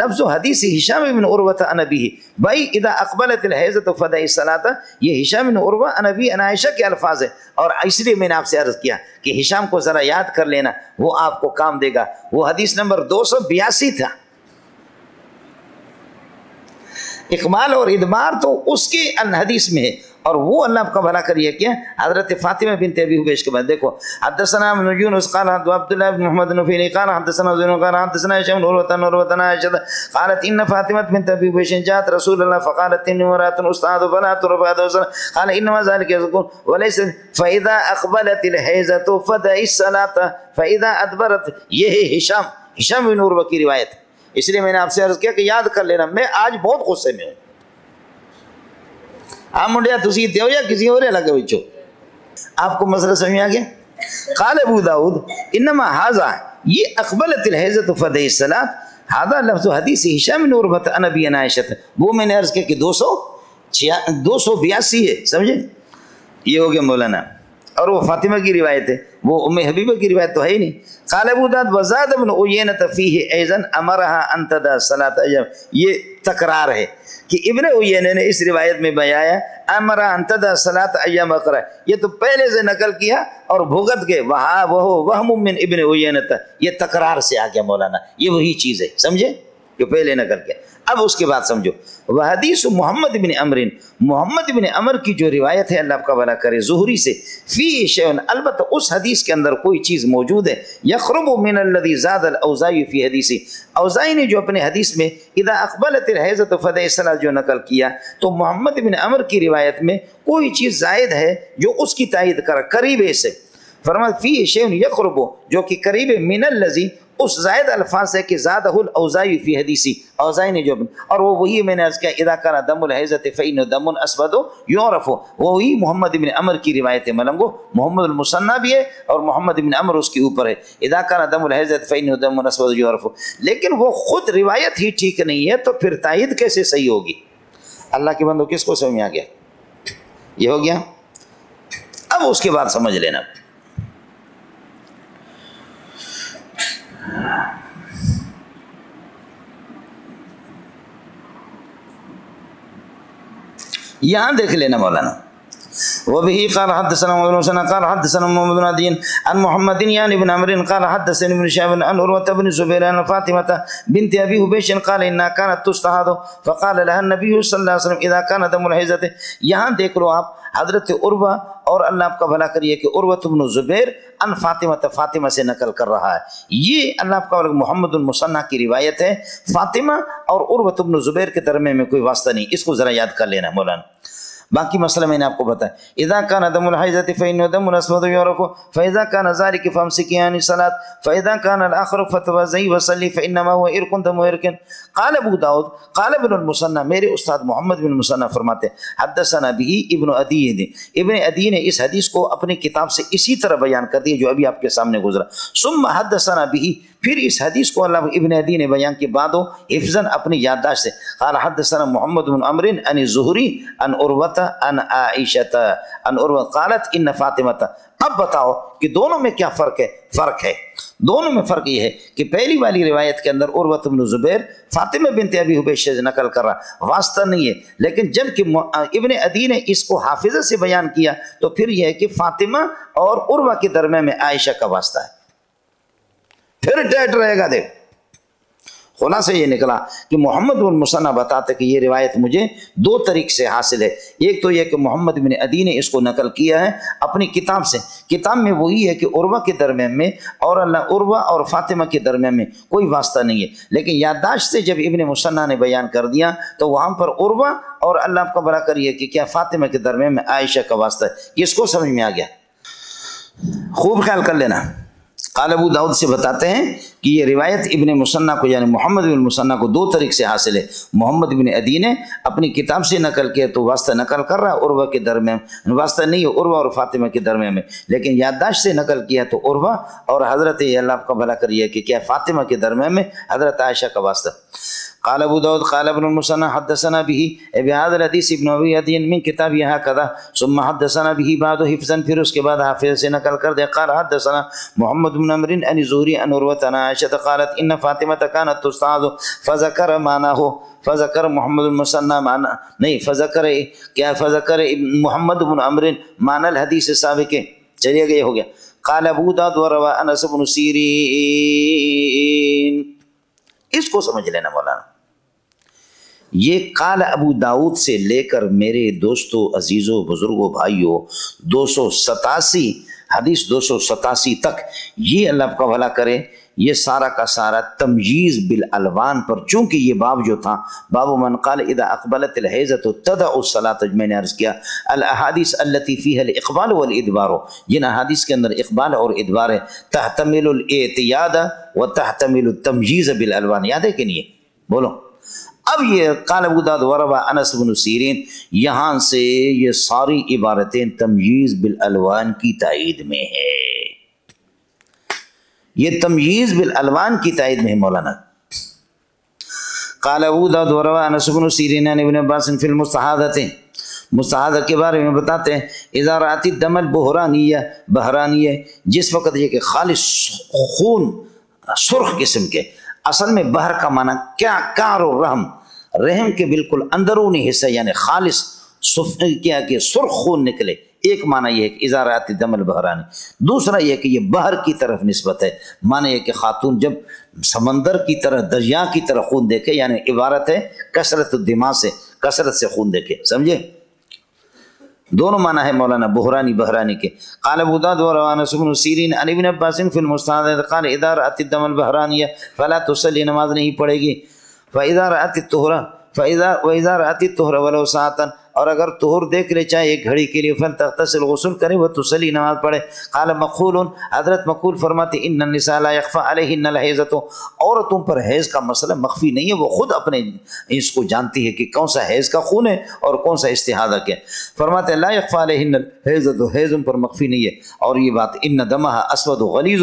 لفظ حدیث ہشام بن عروہ عن ابیہ، بھائی اذا اقبلت الحیضۃ فدع الصلاۃ، یہ ہشام بن عروہ عن ابی عن عائشہ کے الفاظ ہیں. اور اس لیے میں نے آپ سے عرض کیا کہ ہشام کو ذرا یاد کر لینا، وہ آپ کو کام دے گا. وہ حدیث نمبر 282 تھا. اقبال اور ادمار تو اس کے حدیث میں ہے، اور وہ اللہ آپ کا بھلا کریے کہ حضرت فاطمہ بنت ابی حبیش کے بعد دیکھو حدثنا ابن یونس قال عبد الله بن محمد النفیلی قال حدثنا زین قال حدثنا هشام بن عروة عائشة قالت ان فاطمة بنت ابی حبیش جاءت رسول الله فقالت اني امرأة استعاذ فلا ترفع قال انما ذلك يكون وليس فاذا اقبلت الحیضة فدع الصلاة فاذا ادبرت. یہ ہے ہشام بن عروہ کی روایت. اس لیے میں نے آپ سے عرض کیا کہ یاد کر لینا. میں آج بہت غصے میں ہوں. آپ منڈیا تسی تے ہو یا کسی اور علاقے بچو؟ آپ کو مسئلہ سمجھ آ گیا؟ قال ابو داؤد انما هذا، یہ اقبلت الحیضۃ فدع الصلاۃ، هذا لفظ حدیث ہشام بن عروہ عن ابی عن عائشہ. وہ میں نے عرض کیا کہ 282 ہے، سمجھے؟ یہ ہو گیا مولانا. اور وہ فاطمہ کی روایت ہے، وہ ام حبیبہ کی روایت تو ہے ہی نہیں۔ قال ابو داؤد وزاد ابن عینہ فیہ ایضا امرها ان تدع صلاۃ ایام، یہ تکرار ہے کہ ابن عینہ نے اس روایت میں بیایا امرها ان تدع صلاۃ ایام اقرا، یہ تو پہلے سے نقل کیا اور بھگت کے وہ وہم من ابن عینہ، یہ تکرار سے آ گیا مولانا، یہ وہی چیز ہے، سمجھے جو پہلے نقل کیا۔ اب اس کے بعد سمجھو، وہ حدیث محمد بن عمر، محمد بن عمر کی جو روایت ہے اللہ آپ کا بھلا کرے زہری سے، فی شیء، البتہ اس حدیث کے اندر کوئی چیز موجود ہے، یقرب من الذی زاد الاوزاعی فی حدیثی، اوزاعی نے جو اپنے حدیث میں اذا اقبلت الحیضۃ فدع الصلاۃ جو نقل کیا، تو محمد بن عمر کی روایت میں کوئی چیز زائد ہے جو اس کی تائید کر قریب سے، فرمایا فی شیء یقرب، جو کہ قریب من الذی، اس زائد الفاظ ہے کہ زادہ الاوزاعی فی حدیثی، اوزاعی نے جو، اور وہ وہی میں نے عرض کیا اذا کان دم الحیضۃ فإنه دم اسود یعرف، وہی محمد بن عمر کی روایت ہے ملنگو، محمد المثنی بھی ہے اور محمد بن عمر اس کے اوپر ہے، اذا کان دم الحیضۃ فإنه دم اسود یعرف، لیکن وہ خود روایت ہی ٹھیک نہیں ہے تو پھر تائید کیسے صحیح ہوگی؟ اللہ کے بندو کس کو سمجھ میں آ گیا؟ یہ ہو گیا۔ اب اس کے بعد سمجھ لینا، یہاں دیکھ لینا مولانا، وبه قال حدثنا محمد بن مسنى قال حدثنا محمد بن عدي عن محمد يعني بن عمرو قال حدثني ابن شهاب عن عروة بن الزبير عن فاطمة بنت أبي حبيش قال إنها كانت تستحاض فقال لها النبي صلى الله عليه وسلم إذا كان دم الحيضة، یہاں دیکھ لو آپ حضرت عروہ، اور اللہ آپ کا بھلا کریے کہ عروہ بن زبیر ان فاطمہ، فاطمہ سے نقل کر رہا ہے، یہ اللہ آپ کا محمد المثنی کی روایت ہے، فاطمہ اور عروہ بن زبیر کے درمیان میں کوئی واسطہ نہیں، اس کو ذرا یاد کر لینا مولانا۔ باقی مسئلہ میں نے آپ کو بتایا، اذا كان دم الحیضۃ فإنه دم اسود یعرف فاذا كان ذلك فامسكي عن الصلاة فاذا كان الاخر فتوضئي وصلي فانما هو عرق دم عرق۔ قال ابو داؤد قال ابن المثنی، میرے استاد محمد بن المثنی فرماتے حدثنا به ابن عدی، ابن عدی نے اس حدیث کو اپنی کتاب سے اسی طرح بیان کر دیا جو ابھی آپ کے سامنے گزرا، ثم حدثنا به، پھر اس حدیث کو اللہ ابن عدی نے بیان کے بعد حفظاً اپنی یادداشت سے، قال حدثنا محمد بن عمرو عن الزہری عن عروہ عن عائشہ عن عروہ قالت ان فاطمہ۔ اب بتاؤ کہ دونوں میں کیا فرق ہے؟ فرق ہے دونوں میں، فرق یہ ہے کہ پہلی والی روایت کے اندر عروہ بن زبیر فاطمہ بنت ابی حبیش سے نقل کر رہا، واسطہ نہیں ہے، لیکن جب کہ ابن عدی نے اس کو حافظہ سے بیان کیا تو پھر یہ ہے کہ فاطمہ اور عروہ کے درمیان میں عائشہ کا واسطہ ہے، پھر ڈیٹ رہے گا۔ دیکھ خلاصہ یہ نکلا کہ محمد بن مثنی بتاتے کہ یہ روایت مجھے دو طریق سے حاصل ہے، ایک تو یہ کہ محمد بن عدی نے اس کو نقل کیا ہے اپنی کتاب سے، کتاب میں وہی ہے کہ عروہ کے درمیان میں اور عروہ اور فاطمہ کے درمیان میں کوئی واسطہ نہیں ہے، لیکن یادداشت سے جب ابن مثنی نے بیان کر دیا تو وہاں پر عروہ اور اللہ آپ کا بھلا کریے کہ کیا فاطمہ کے درمیان میں عائشہ کا واسطہ ہے، اس کو سمجھ میں آ گیا؟ خوب خیال کر لینا۔ قال ابو داؤد سے بتاتے ہیں کہ یہ روایت ابن مثنی کو یعنی محمد بن مثنی کو دو طریق سے حاصل ہے، محمد بن عدی نے اپنی کتاب سے نقل کیا تو واسطہ نقل کر رہا ہے عروہ کے درمیان، واسطہ نہیں ہے عروہ اور فاطمہ کے درمیان میں، لیکن یادداشت سے نقل کیا تو عروہ اور حضرت اللہ آپ کا بھلا کریے کہ کیا فاطمہ کے درمیان میں حضرت عائشہ کا واسطہ۔ قال ابو داود قال ابن المثنى حدثنا به بهذا الحديث ابن ابي عدي من كتابه هكذا ثم حدثنا به بعد حفظا، پھر اس کے بعد حافظ سے نقل کر دے، قال حدثنا محمد بن عمرو عن الزهري عن عروة عن عائشة قالت ان فاطمة كانت تستعاذ فذكر معناه، فذكر محمد المثنى معنى نہیں، فذكر کیا، فذكر محمد بن عمرو معنى الحديث السابق، چلیے گا یہ ہو گیا۔ قال ابو داود وروى انس بن سیرین، اس کو سمجھ لینا مولانا، یہ قال ابو داؤد سے لے کر میرے دوستوں عزیزوں بزرگوں بھائیوں 287 حدیث 287 تک، یہ اللہ آپ کا بھلا کرے، یہ سارا کا سارا تمییز بالالوان پر، چونکہ یہ باب جو تھا باب من قال اذا اقبلت الحیضۃ تدع الصلاۃ، میں نے عرض کیا الاحادیث التي فيها الاقبال والادبار، جن احادیث کے اندر اقبال اور ادبار ہے، تحتمل الاعتیاد وتحتمل التمییز بالالوان، یاد ہے کہ نہیں ہے؟ بولو۔ اب یہ قال ابو داؤد وروى انس بن سیرین، یہاں سے یہ ساری عبارتیں تمییز بالالوان کی تائید میں ہے، یہ تمییز بالالوان کی تائید میں ہے مولانا۔ قال ابو داؤد وروى انس بن سیرین عن ابن عباس فی المستحاضۃ، مستحاضہ کے بارے میں بتاتے ہیں اذا رأت الدم البحرانیہ، بحرانیہ جس وقت یہ کہ خالص خون سرخ قسم کے، اصل میں بحر کا معنی کیا کار و رحم، رحم کے بالکل اندرونی حصہ یعنی خالص کیا کہ سرخ خون نکلے، ایک معنی یہ ہے کہ اذا رأت الدم البحرانی، دوسرا یہ کہ یہ بحر کی طرف نسبت ہے، معنی یہ کہ خاتون جب سمندر کی طرح دریا کی طرح خون دیکھے، یعنی عبارت ہے کثرت الدماء سے، کثرت سے خون دیکھے، سمجھے؟ دونوں معنی ہے مولانا بحرانی بحرانی کے۔ قال ابو داود وروى انس بن سیرین عن ابن عباس فی المستحاضہ قال اذا رأت الدم البحرانیہ فلا تصلی، نماز نہیں پڑھے گی، فاذا رأت الطہر واذا رأت الطہر ولو ساعتا، اور اگر طہر دیکھ لے چاہے ایک گھڑی کے لیے، فلتغتسل غسل کرے وتصلی، نماز پڑھے۔ قال مقول، حضرت مقول فرماتے ان النساء لا يخفى عليهن الحیضۃ، عورتوں پر حیض کا مسئلہ مخفی نہیں ہے، وہ خود اپنے اس کو جانتی ہے کہ کون سا حیض کا خون ہے اور کون سا استحاضہ کا۔ فرماتے ہیں لا يخفى عليهن الحیضۃ، حیض ان پر مخفی نہیں ہے، اور یہ بات ان دمها اسود غلیظ،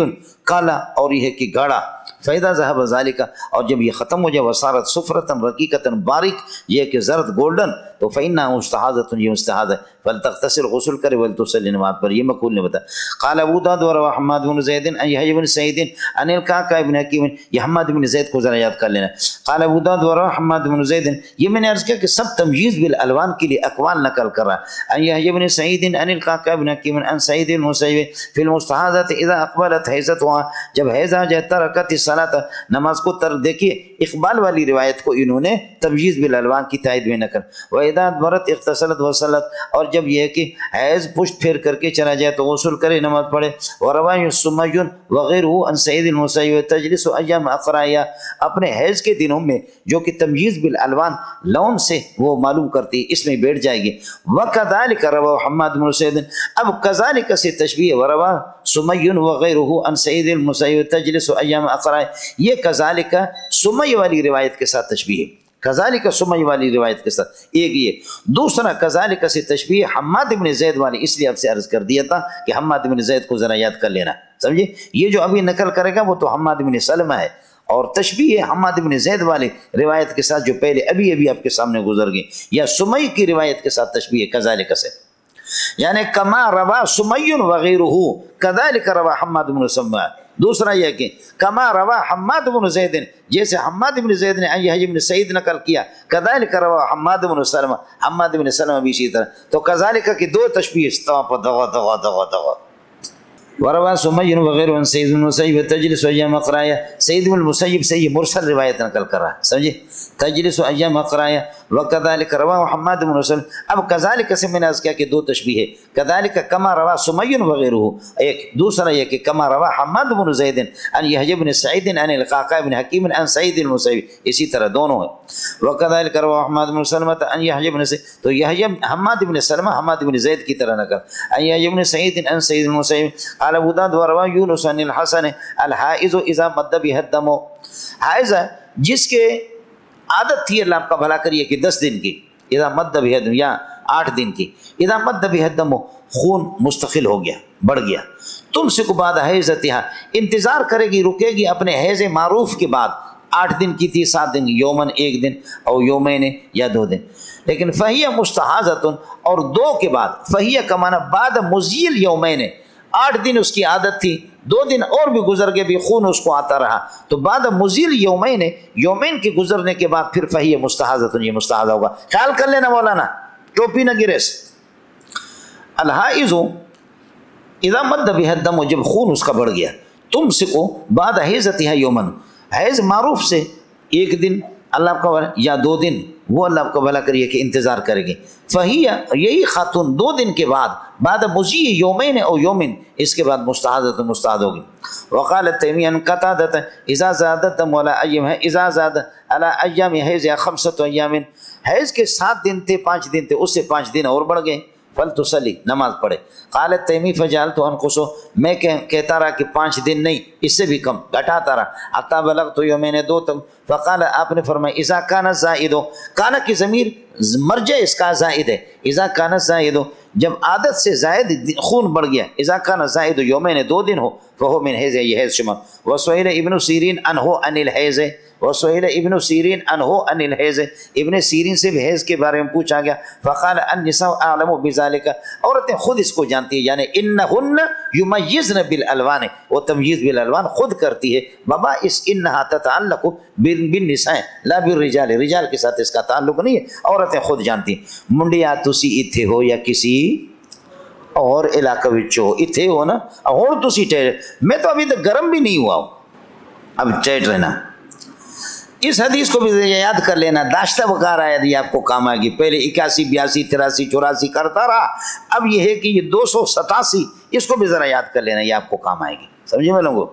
کالا اور یہ ہے کہ گاڑا، فیدا ذهب ذالک، اور جب یہ ختم ہو جائے وصارت صفرۃ رقیقۃ، باریک یہ کہ زرد گولڈن، تو فإنها مستحاضۃ، یہ مستحاضہ ہے، فلتغتسل غسل کرے ولتصلی، نماز پر۔ یہ مقول نے بتایا۔ قال ابو داود وروى حماد بن زید عن يحيى بن سعيد عن القعقاع بن حكيم، یہ حماد بن زید کو ذرا یاد کر لینا۔ قال ابو داود وروى حماد بن زید، یہ میں نے عرض کیا کہ سب تمجیز بالالوان کے لیے اقوال نقل کر رہا ہے۔ عن يحيى بن سعيد عن القعقاع بن حكيم عن سعيد المسيب في المستحاضة اذا اقبلت حیضتها، جب حیض آ جائے ترکت الصلاۃ، نماز کو ترک۔ دیکھیے اقبال والی روایت کو انہوں نے تمجیز بالالوان کی تائید میں نقل، واذا ادبرت اغتسلت وصلت، اور جب یہ ہے کہ حیض پشت پھیر کر کے چلا جائے تو غسل کرے، نماز پڑھے۔ وروى سمی وغیرہ عن سعید المسیب تجلس ایام اقرائیہ، اپنے حیض کے دنوں میں جو کہ تمجیز بالالوان لون سے وہ معلوم کرتی اس میں بیٹھ جائے گی۔ وکذالک روى حماد بن زید، اب کذالک سے تشبیہ، وروى سمی وغیرہ عن سعید المسیب تجلس ایام اقرائیہ، یہ کذالک سمی والی روایت کے ساتھ تشبیہ ہے، کذالک سمی والی روایت کے ساتھ ایک یہ۔ دوسرا کذالک سے تشبیہ حماد بن زید والی، اس لیے آپ سے عرض کر دیا تھا کہ حماد بن زید کو ذرا یاد کر لینا، سمجھے؟ یہ جو ابھی نقل کرے گا وہ تو حماد بن سلمہ ہے، اور تشبیہ حماد بن زید والی روایت کے ساتھ جو پہلے ابھی آپ کے سامنے گزر گئی، یا سمی کی روایت کے ساتھ تشبیہ کذالک سے، یعنی کما روا سمی وغیرہ کذالک روا حماد بن سلمہ۔ دوسرا یہ کہ کما روا حماد بن زید، جیسے حماد بن زید نے یحییٰ بن سعید نقل کیا، کذالک روا حماد بن سلمہ، حماد بن سلمہ بھی اسی طرح، تو کذالک کی دو تشبیہ استوا پر دغا۔ وروى سمی وغیرہ عن سعید بن المسیب تجلس ایام اقرائیہ، سعید بن المسیب سے یہ مرسل روایت نقل کر رہا ہے، سمجھے؟ تجلس ایام اقرائیہ وکذالک روى حماد بن سلمہ۔ اب کذالک سے میں نے عرض کیا کہ دو تشبیہ ہے، کذالک کما روى سمی وغیرہ ایک، دوسرا یہ کہ کما روى حماد بن زید عن یحییٰ بن سعید عن القعقاع بن حکیم عن سعید المسیب، اسی طرح دونوں ہیں۔ وکذالک روى حماد بن سلمہ عن یحییٰ بن سعید، تو یحییٰ حماد بن سلمہ حماد بن زید کی طرح نقل، عن یحییٰ بن سعید عن سعید المسیب۔ قال ابو داود وروى یونس عن الحسن الحائض اذا مد بها الدم، حائض جس کے عادت تھی، اللہ آپ کا بھلا کریے کہ 10 دن کی، اذا مد بها الدم یا 8 دن کی، اذا مد بها الدم خون مستقل ہو گیا، بڑھ گیا، تمسک بعد حیضتها، انتظار کرے گی، رکے گی اپنے حیض معروف کے بعد، 8 دن کی تھی، 7 دن، یومن 1 دن او یومین یا 2 دن، لیکن فہی مستحاضۃ، اور 2 کے بعد، فہی کا معنی بعد مزیل یومین، 8 دن اس کی عادت تھی، 2 دن اور بھی گزر گئے بھی خون اس کو آتا رہا، تو بعد مزیل یومین کے گزرنے کے بعد پھر فہی مستحاضۃ، یہ مستحاضہ ہوگا۔ خیال کر لینا مولانا، ٹوپی نہ گرے۔ الحائض اذا مد بها الدم، جب خون اس کا بڑھ گیا، تمسکو بعد حیضتها یومن، حیض معروف سے 1 دن اللہ آپ کا یا 2 دن، وہ اللہ آپ کا بھلا کریے کہ انتظار کرے گی، فہی یہی خاتون 2 دن کے بعد بعد مزی یومین او یومن، اس کے بعد مستحاضۃ مستحاض ہوگی۔ وقال التیمیہ عن قتادہ اذا زاد الدم ولا ایام، اذا زاد علی ایام حیض 5 ایام، حیض کے 7 دن تھے، 5 دن تھے، اس سے 5 دن اور بڑھ گئے، فلتصلی، نماز پڑھے۔ قال التیمی فجعلت انقصو، میں کہتا رہا کہ 5 دن نہیں، اس سے بھی کم گھٹاتا رہا، حتی بلغت یومین 2 تک، فقال آپ نے فرمایا اذا کان زائد، کانا کی ضمیر مرجع اس کا زائد ہے، اذا کان زائد، جب عادت سے زائد خون بڑھ گیا، اذا کان زائد یومین 2 دن ہو فہو من حیض، یہ حیض شمار. وسئل ابن سیرین عنہ عن الحیض، وسئل ابن سیرین عنہ عن الحیض، ابن سیرین سے بھی حیض کے بارے میں پوچھا گیا. فقال النساء اعلم بذلک، عورتیں خود اس کو جانتی ہیں، یعنی انہن یمیزن بالالوان، وہ تمییز بالالوان خود کرتی ہے. بابا اس انہا تتعلق بالنساء لا بالرجال، رجال کے ساتھ اس کا تعلق نہیں ہے، عورتیں خود جانتی ہیں. منڈیا تسی اتھے ہو یا کسی اور علاقہ وچو اتھے ہو نا، ہوں تسی ٹھہرے، میں تو ابھی تک گرم بھی نہیں ہوا ہوں، اب ٹھہر رہنا. اس حدیث کو بھی یاد کر لینا، داشتہ بکار آیت یہ آپ کو کام آئے گی. پہلے 81 82 83 84 کرتا رہا، اب یہ ہے کہ یہ 287 اس کو بھی ذرا یاد کر لینا، یہ آپ کو کام آئے گی. سمجھے میں لوگوں؟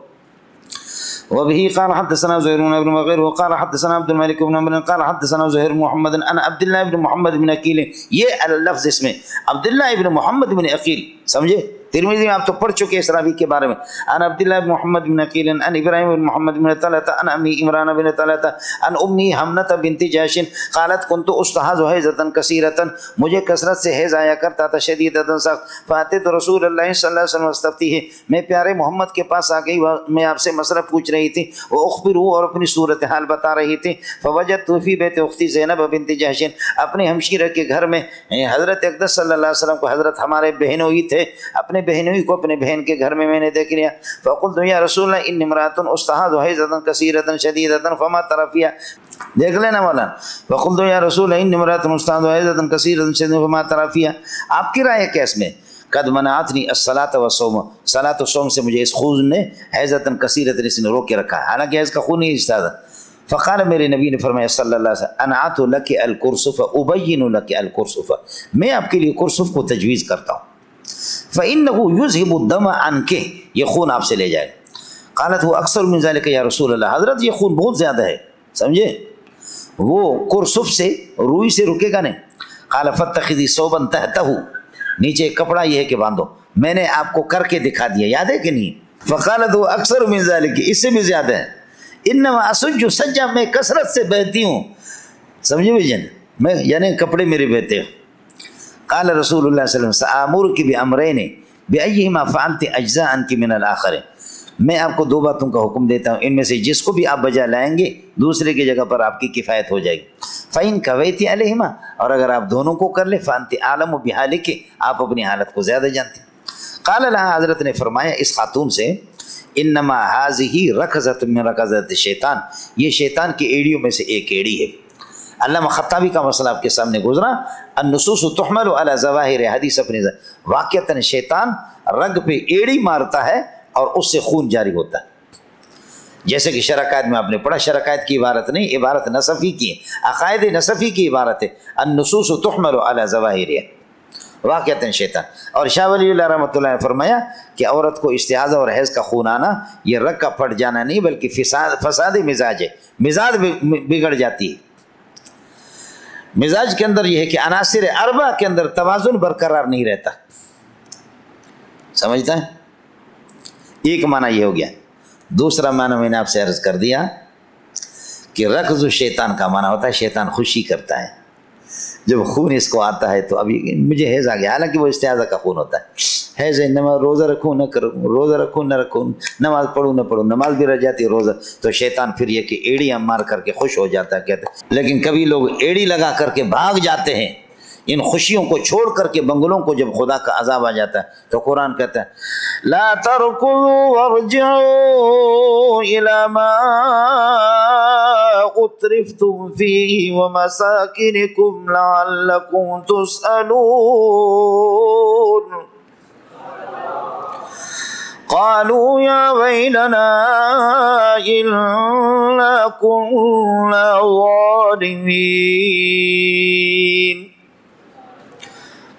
وبه قال حدثنا زهير بن مغير وقال حدثنا عبد الملك بن عمرو قال حدثنا زهير محمد عن عبد الله بن محمد بن عقيل. یہ اللفظ اس میں عبداللہ ابن محمد بن عقیل، سمجھے؟ ترمذی میں آپ تو پڑھ چکے اس راوی کے بارے میں. عن عبداللہ بن محمد بن عقیل عن ابراہیم بن محمد بن طلحہ عن امی عمران بن طلحہ عن امی حمنہ بنت جحش قالت كنت استحاض حیضۃ کثیرۃ، مجھے کثرت سے حیض آیا کرتا تھا، شدیدۃ سخت. فاتیت رسول اللہ صلی اللہ علیہ وسلم استفتیہ، میں پیارے محمد کے پاس آ گئی، میں آپ سے مسئلہ پوچھ رہی تھی. وہ اخبرہ، اور اپنی صورتحال بتا رہی تھی. فوجدت فی بیت اختی زینب بنت جحش، اپنے ہمشیرہ کے گھر میں حضرت اقدس صلی اللہ علیہ وسلم کو، حضرت ہمارے بہنوئی تھے، اپنے بہنوئی کو اپنے بہن کے گھر میں نے دیکھ لیا. فقلت یا رسول اللہ انی امرأۃ استحاض حیضۃ کثیرۃ شدیدۃ فما تری فیہا، دیکھ لینا مولانا. فقلت یا رسول اللہ انی امرأۃ استحاض حیضۃ کثیرۃ شدیدۃ فما تری فیہا، آپ کی رائے کیا اس میں؟ قد منعتنی الصلاۃ والصوم، صلاۃ و صوم سے مجھے اس خون نے حیضۃ کثیرۃ اس نے روک کے رکھا ہے، حالانکہ حیض کا خون نہیں استاد. فقال، میرے نبی نے فرمایا صلی اللہ علیہ وسلم، انعت لک الکرسف ابین لک الکرسف، میں آپ کے لیے کرسف کو تجویز کرتا ہوں. فإنه يذهب الدم عنك، یہ خون آپ سے لے جائے. قالت وہ اکثر من ذلك یا رسول اللہ، حضرت یہ خون بہت زیادہ ہے، سمجھے؟ وہ کرسف سے، روئی سے رکے گا نہیں. قال فاتخذي ثوبا تحته، نیچے ایک کپڑا یہ ہے کہ باندھو، میں نے آپ کو کر کے دکھا دیا، یاد ہے کہ نہیں؟ فقالت وہ اکثر من ذلك، اس سے بھی زیادہ ہے. انما اسج سجا، میں کثرت سے بہتی ہوں، سمجھے بھائی جان، میں یعنی کپڑے میرے بہتے ہیں. قال رسول اللہ صلی اللہ علیہ وسلم سآمرک بأمرین بأیہما فعلت اجزاء عنک من الآخر، میں آپ کو 2 باتوں کا حکم دیتا ہوں، ان میں سے جس کو بھی آپ بجا لائیں گے دوسرے کی جگہ پر آپ کی کفایت ہو جائے گی. فإن کویت علیہما، اور اگر آپ دونوں کو کر لیں، فأنت عالم بحالک، آپ اپنی حالت کو زیادہ جانتے ہیں. قال لها، حضرت نے فرمایا اس خاتون سے، انما هذه رکضۃ من رکضات الشیطان، یہ شیطان کی ایڑیوں میں سے ایک ایڑی ہے. علامہ خطابی کا مسئلہ آپ کے سامنے گزرا، النصوص تحمل علی ظواہر، حدیث اپنی واقعتاً شیطان رگ پہ ایڑی مارتا ہے اور اس سے خون جاری ہوتا ہے. جیسے کہ شرکائت میں آپ نے پڑھا، شرکائت کی عبارت نہیں، عبارت نصفی کی ہے، عقائد نصفی کی عبارت ہے. النصوص تحمل علی ظواہر، واقعتاً شیطان. اور شاہ ولی اللہ رحمۃ اللہ نے فرمایا کہ عورت کو استحاضہ اور حیض کا خون آنا یہ رگ کا پھٹ جانا نہیں، بلکہ فساد مزاج ہے، مزاج بگڑ جاتی ہے. مزاج کے اندر یہ ہے کہ عناصر اربع کے اندر توازن برقرار نہیں رہتا، سمجھتا ہے؟ ایک معنی یہ ہو گیا. دوسرا معنی میں نے آپ سے عرض کر دیا کہ رکض شیطان کا معنی ہوتا ہے شیطان خوشی کرتا ہے. جب خون اس کو آتا ہے تو ابھی مجھے حیض آ گیا، حالانکہ وہ استحاضہ کا خون ہوتا ہے. حیض نماز روزہ رکھوں نہ کروں، روزہ رکھوں نہ رکھوں، نماز پڑھوں نہ پڑھوں، نماز بھی رہ جاتی ہے روزہ، تو شیطان پھر یہ کہ ایڑیاں مار کر کے خوش ہو جاتا ہے کہتے ہیں. لیکن کبھی لوگ ایڑی لگا کر کے بھاگ جاتے ہیں، ان خوشیوں کو چھوڑ کر کے بنگلوں کو جب خدا کا عذاب آ جاتا ہے تو قرآن کہتا ہے لا ترکضوا وارجعوا الی ما اترفتم فیہ ومساکنکم لعلکم تسألون. قالوا یا ویلنا انا كنا ظالمین.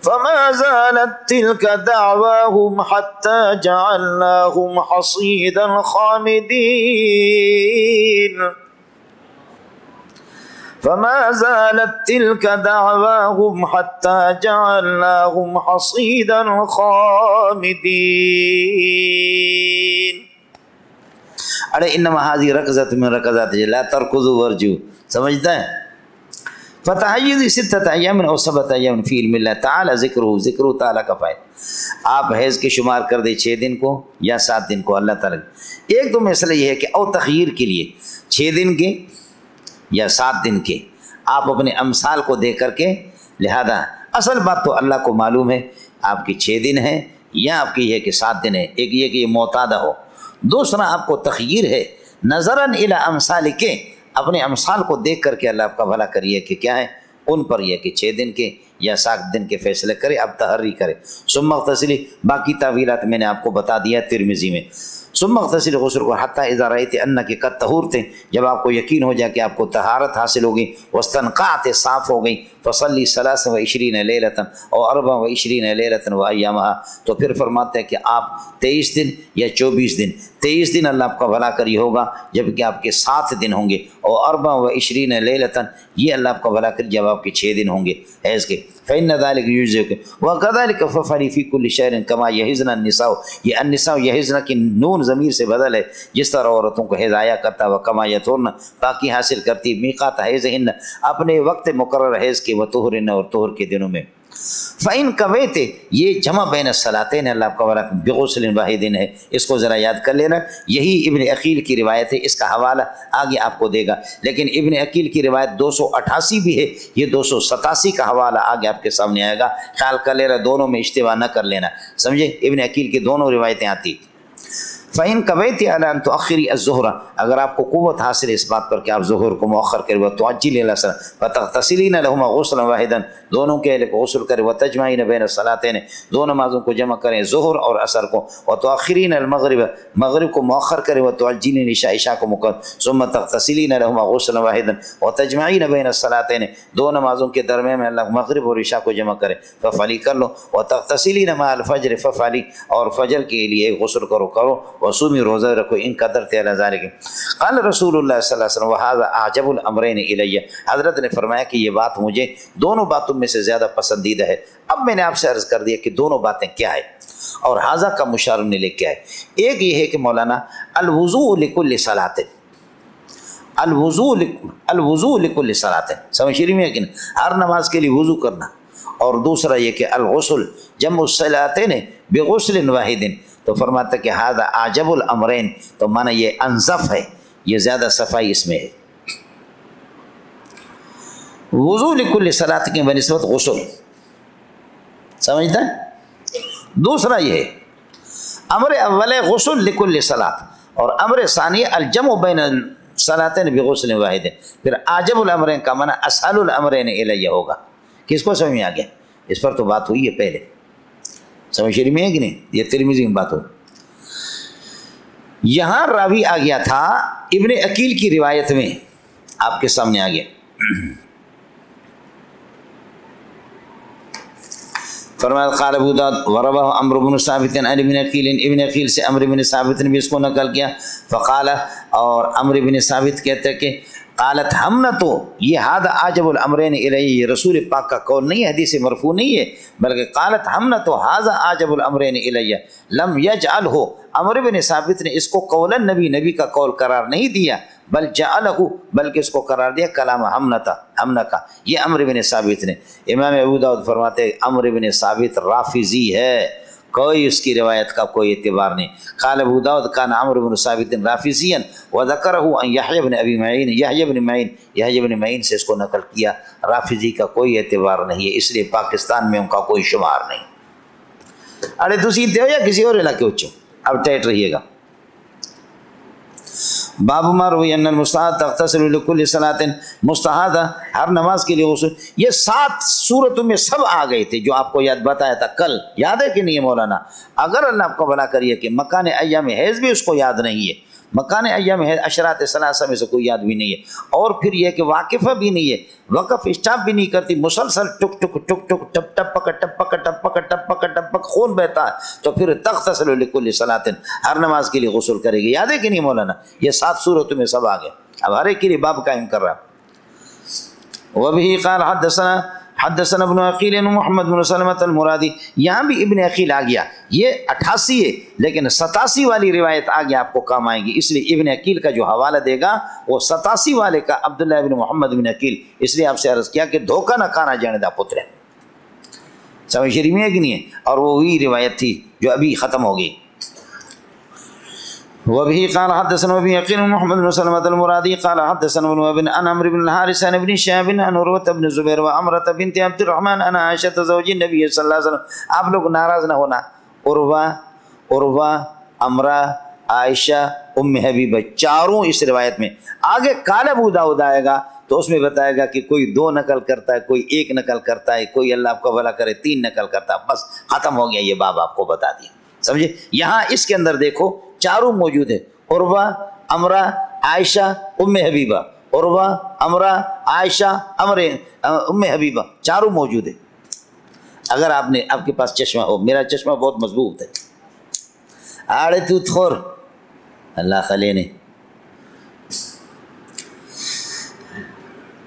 فما زالت تلك دعواهم حتى جعلناهم حصيدا خامدين. فما زالت تلك دعواهم حتى جعلناهم حصيدا خامدين. ارے انما هذه ركضة من ركضات لا تركضوا وارجعوا، سمجھتا ہے؟ فتحیض ستۃ ایام اور سبت ایام فی علم اللہ تعالی ذکر تعالیٰ کا فائدہ. آپ حیض کے شمار کر دیں 6 دن کو یا 7 دن کو اللہ تعالیٰ. ایک تو مسئلہ یہ ہے کہ او تخیر کے لیے 6 دن کے یا 7 دن کے آپ اپنے امثال کو دے کر کے، لہذا اصل بات تو اللہ کو معلوم ہے آپ کی 6 دن ہے یا آپ کی یہ کہ 7 دن ہے. ایک یہ کہ یہ معتادہ ہو، دوسرا آپ کو تخیر ہے نظراً الی امثال کے، اپنے امثال کو دیکھ کر کے اللہ آپ کا بھلا کریے کہ کیا ہے ان پر یہ کہ 6 دن کے یا 7 دن کے فیصلے کرے، اب تحری کرے. ثم اغتسلی، باقی تعویلات میں نے آپ کو بتا دیا ترمذی میں. ثم اغتسلی غسل کو حتیٰ اذا رأیت انک قد طہورت، جب آپ کو یقین ہو جائے کہ آپ کو طہارت حاصل ہوگی، واستنقعت، صاف ہو گئی، فصلی 23 لیلۃ اور 24 لیلۃ وایامها، تو پھر فرماتے ہیں کہ آپ 23 دن یا 24 دن، 23 دن اللہ آپ کا بھلا کری ہوگا جبکہ آپ کے 7 دن ہوں گے، اور 24 لیلۃ یہ اللہ آپ کا بھلا کری جب آپ کے 6 دن ہوں گے حیض کے. فإن ذلك يجزئك وكذلك فافعلي في كل شهر كما يحضن النساء، یہ النساء يحضن کی نون ضمیر سے بدل ہے، جس طرح عورتوں کو حیض آیا کرتا ہے، وكما يطهرن پاکی حاصل کرتی، میقات حیضہن اپنے وقت مقرر حیض کے، وطہرن اور طہر کے دنوں میں. فَإِن كَوَيْتِ یہ جمع بین الصلاتین اللہ آپ کا والا بغسل واحد ہے، اس کو ذرا یاد کر لینا. یہی ابن عقیل کی روایت ہے، اس کا حوالہ آگے آپ کو دے گا، لیکن ابن عقیل کی روایت 288 بھی ہے، یہ 287 کا حوالہ آگے آپ کے سامنے آئے گا. خیال کر لینا، دونوں میں اشتباہ نہ کر لینا، سمجھے. ابن عقیل کی دونوں روایتیں آتی. فَإِن كَوَيْتِ عَلَىٰ أَن تُؤَخِّرِي الظُّهْرَ، اگر آپ کو قوت حاصل اس بات پر کہ آپ ظہر کو مؤخر کریں، وَتُعَجِّلِي الْعَصْرَ وَتَغْتَسِلِينَ لَهُمَا غُسْلًا وَاحِدًا، دونوں کے لیے غسل کریں، وَتَجْمَعِينَ بَيْنَ الصَّلَاتَيْنِ دو نمازوں کو جمع کریں، ظہر اور عصر کو، وَتُؤَخِّرِينَ الْمَغْرِبَ مغرب کو مؤخر کریں، وَتُعَجِّلِينَ الْعِشَاءَ عشاء کو مقدم، ثُمَّ تَغْتَسِلِينَ لَهُمَا غُسْلًا وَاحِدًا وَتَجْمَعِينَ بَيْنَ الصَّلَاتَيْنِ دو نمازوں کے درمیان میں اللہ مغرب اور عشاء کو جمع کریں. فَفَعْلِي کر لو، وَتَغْتَسِلِينَ مَعَ الْفَجْرِ فَفَعْلِي اور فجر کے لیے غسل کرو، وَصُومِي روزہ رکھو ان قدرت علی ذالک. قال رسول اللہ صلی اللہ علیہ وسلم وہذا اعجب الامرین الی، حضرت نے فرمایا کہ یہ بات مجھے دونوں باتوں میں سے زیادہ پسندیدہ ہے. اب میں نے آپ سے عرض کر دیا کہ دونوں باتیں کیا ہے اور ھذا کا مشار لے کیا ہے. ایک یہ ہے کہ مولانا الوضوء لکل صلاۃ، الوضوء لکل صلاۃ، سمجھ رہی ہیں کہ ہر نماز کے لیے وضو کرنا. اور دوسرا یہ کہ الغسل جمع الصلاتین بغسل واحد، تو فرماتا کہ ھذا اعجب الامرین، تو معنی یہ انظف ہے، یہ زیادہ صفائی اس میں ہے. وضو لکل صلاۃ کی بنسبت غسل، سمجھتا ہے. دوسرا یہ ہے امر اول غسل لکل صلاۃ، اور امر ثانی الجمع بین الصلاتین بغسل واحد. پھر اعجب الامرین کا معنی اسهل الامرین الی ہوگا. کس کو سمجھ میں آ گیا؟ اس پر تو بات ہوئی ہے پہلے، سمجھ شریف میں ہے کہ نہیں؟ یہ ترمذی میں بات ہو. یہاں راوی آ گیا تھا ابن عقیل کی روایت میں، آپ کے سامنے آ گیا. فرمایا قال ابو داؤد ورواه عمرو بن ثابت عن ابن عقیل، ابن عقیل سے عمرو بن ثابت نے بھی اس کو نقل کیا. فقال، اور عمرو بن ثابت کہتے ہیں کہ قالت ہم نہ تو یہ ھذا اعجب الامرین الی، رسول پاک کا قول نہیں ہے، حدیث مرفوع نہیں ہے، بلکہ قالت ہم نہ تو ھذا اعجب الامرین الی لم یجعلہ، عمرو بن ثابت نے اس کو قولا نبی کا قول قرار نہیں دیا، بل جعلہ، بلکہ اس کو قرار دیا کلام ہمنا کا. یہ عمرو بن ثابت نے. امام ابو داؤد فرماتے ہیں عمرو بن ثابت رافضی ہے، کوئی اس کی روایت کا کوئی اعتبار نہیں. قال ابو داؤد کان عمرو بن ثابت رافضیا وذکرہ عن یحیی بن ابی معین، یحیی بن معین سے اس کو نقل کیا. رافضی کا کوئی اعتبار نہیں ہے، اس لیے پاکستان میں ان کا کوئی شمار نہیں. ارے تسی تے ہو یا کسی اور علاقے ہوچو، اب ٹائٹ رہیے گا. باب ما روی ان المستحاض تغتسل لکل صلاۃ، مستحاضہ ہر نماز کے لیے غسل. یہ 7 صورتوں میں سب آ گئے تھے جو آپ کو یاد بتایا تھا کل، یاد ہے کہ نہیں ہے مولانا؟ اگر اللہ آپ کو بھلا کریے کہ مکان ایام حیض بھی اس کو یاد نہیں ہے، مکان ایام حیض اشراط ثلاثہ میں سے کوئی یاد بھی نہیں ہے، اور پھر یہ کہ واقفہ بھی نہیں ہے، وقف اسٹاپ بھی نہیں کرتی، مسلسل ٹک ٹک ٹک ٹک ٹپ ٹپک ٹپک ٹپک ٹپک ٹپک خون بہتا ہے، تو پھر تغتسل لکل صلاۃ ہر نماز کے لیے غسل کرے گی. یاد ہے کہ نہیں مولانا؟ یہ 7 صورتوں میں سب آ گئے. اب ہر ایک کے لیے باب قائم کر رہا. وبه قال حدثنا ابن عقیل محمد بن سلمۃ المرادی، یہاں بھی ابن عقیل آ گیا، یہ 88 ہے لیکن 87 والی روایت آگے آپ کو کام آئے گی، اس لیے ابن عقیل کا جو حوالہ دے گا وہ 87 والے کا عبداللہ ابن محمد بن عقیل، اس لیے آپ سے عرض کیا کہ دھوکہ نہ کھانا جانے دا پتر ہے، سمجھ شریف میں ہے کہ نہیں ہے، اور وہ وہی روایت تھی جو ابھی ختم ہو گئی۔ وبه قال حدثنا ابن عقيل محمد بن سلمة المرادي قال حدثنا ابن وهب عن عمرو بن الحارث عن ابن شهاب عن عروة بن الزبير وعمرة بنت عبد الرحمن عن عائشة زوج النبي صلی اللہ علیہ وسلم۔ آپ لوگ ناراض نہ ہونا، عروہ، عمرہ، عائشہ، ام حبیبہ چاروں اس روایت میں، آگے قال ابو داؤد آئے گا تو اس میں بتائے گا کہ کوئی 2 نقل کرتا ہے، کوئی 1 نقل کرتا ہے، کوئی اللہ آپ کا بھلا کرے 3 نقل کرتا ہے، بس ختم ہو گیا، یہ باب آپ کو بتا دیا، سمجھے۔ یہاں اس کے اندر دیکھو چاروں موجود ہیں، عروہ، عمرہ، عائشہ، ام حبیبہ، عروہ، عمرہ، عائشہ، ام حبیبہ چاروں موجود ہیں۔ اگر آپ کے پاس چشمہ ہو، میرا چشمہ بہت مضبوط ہے، آڑے تو تھور اللہ خلے نے۔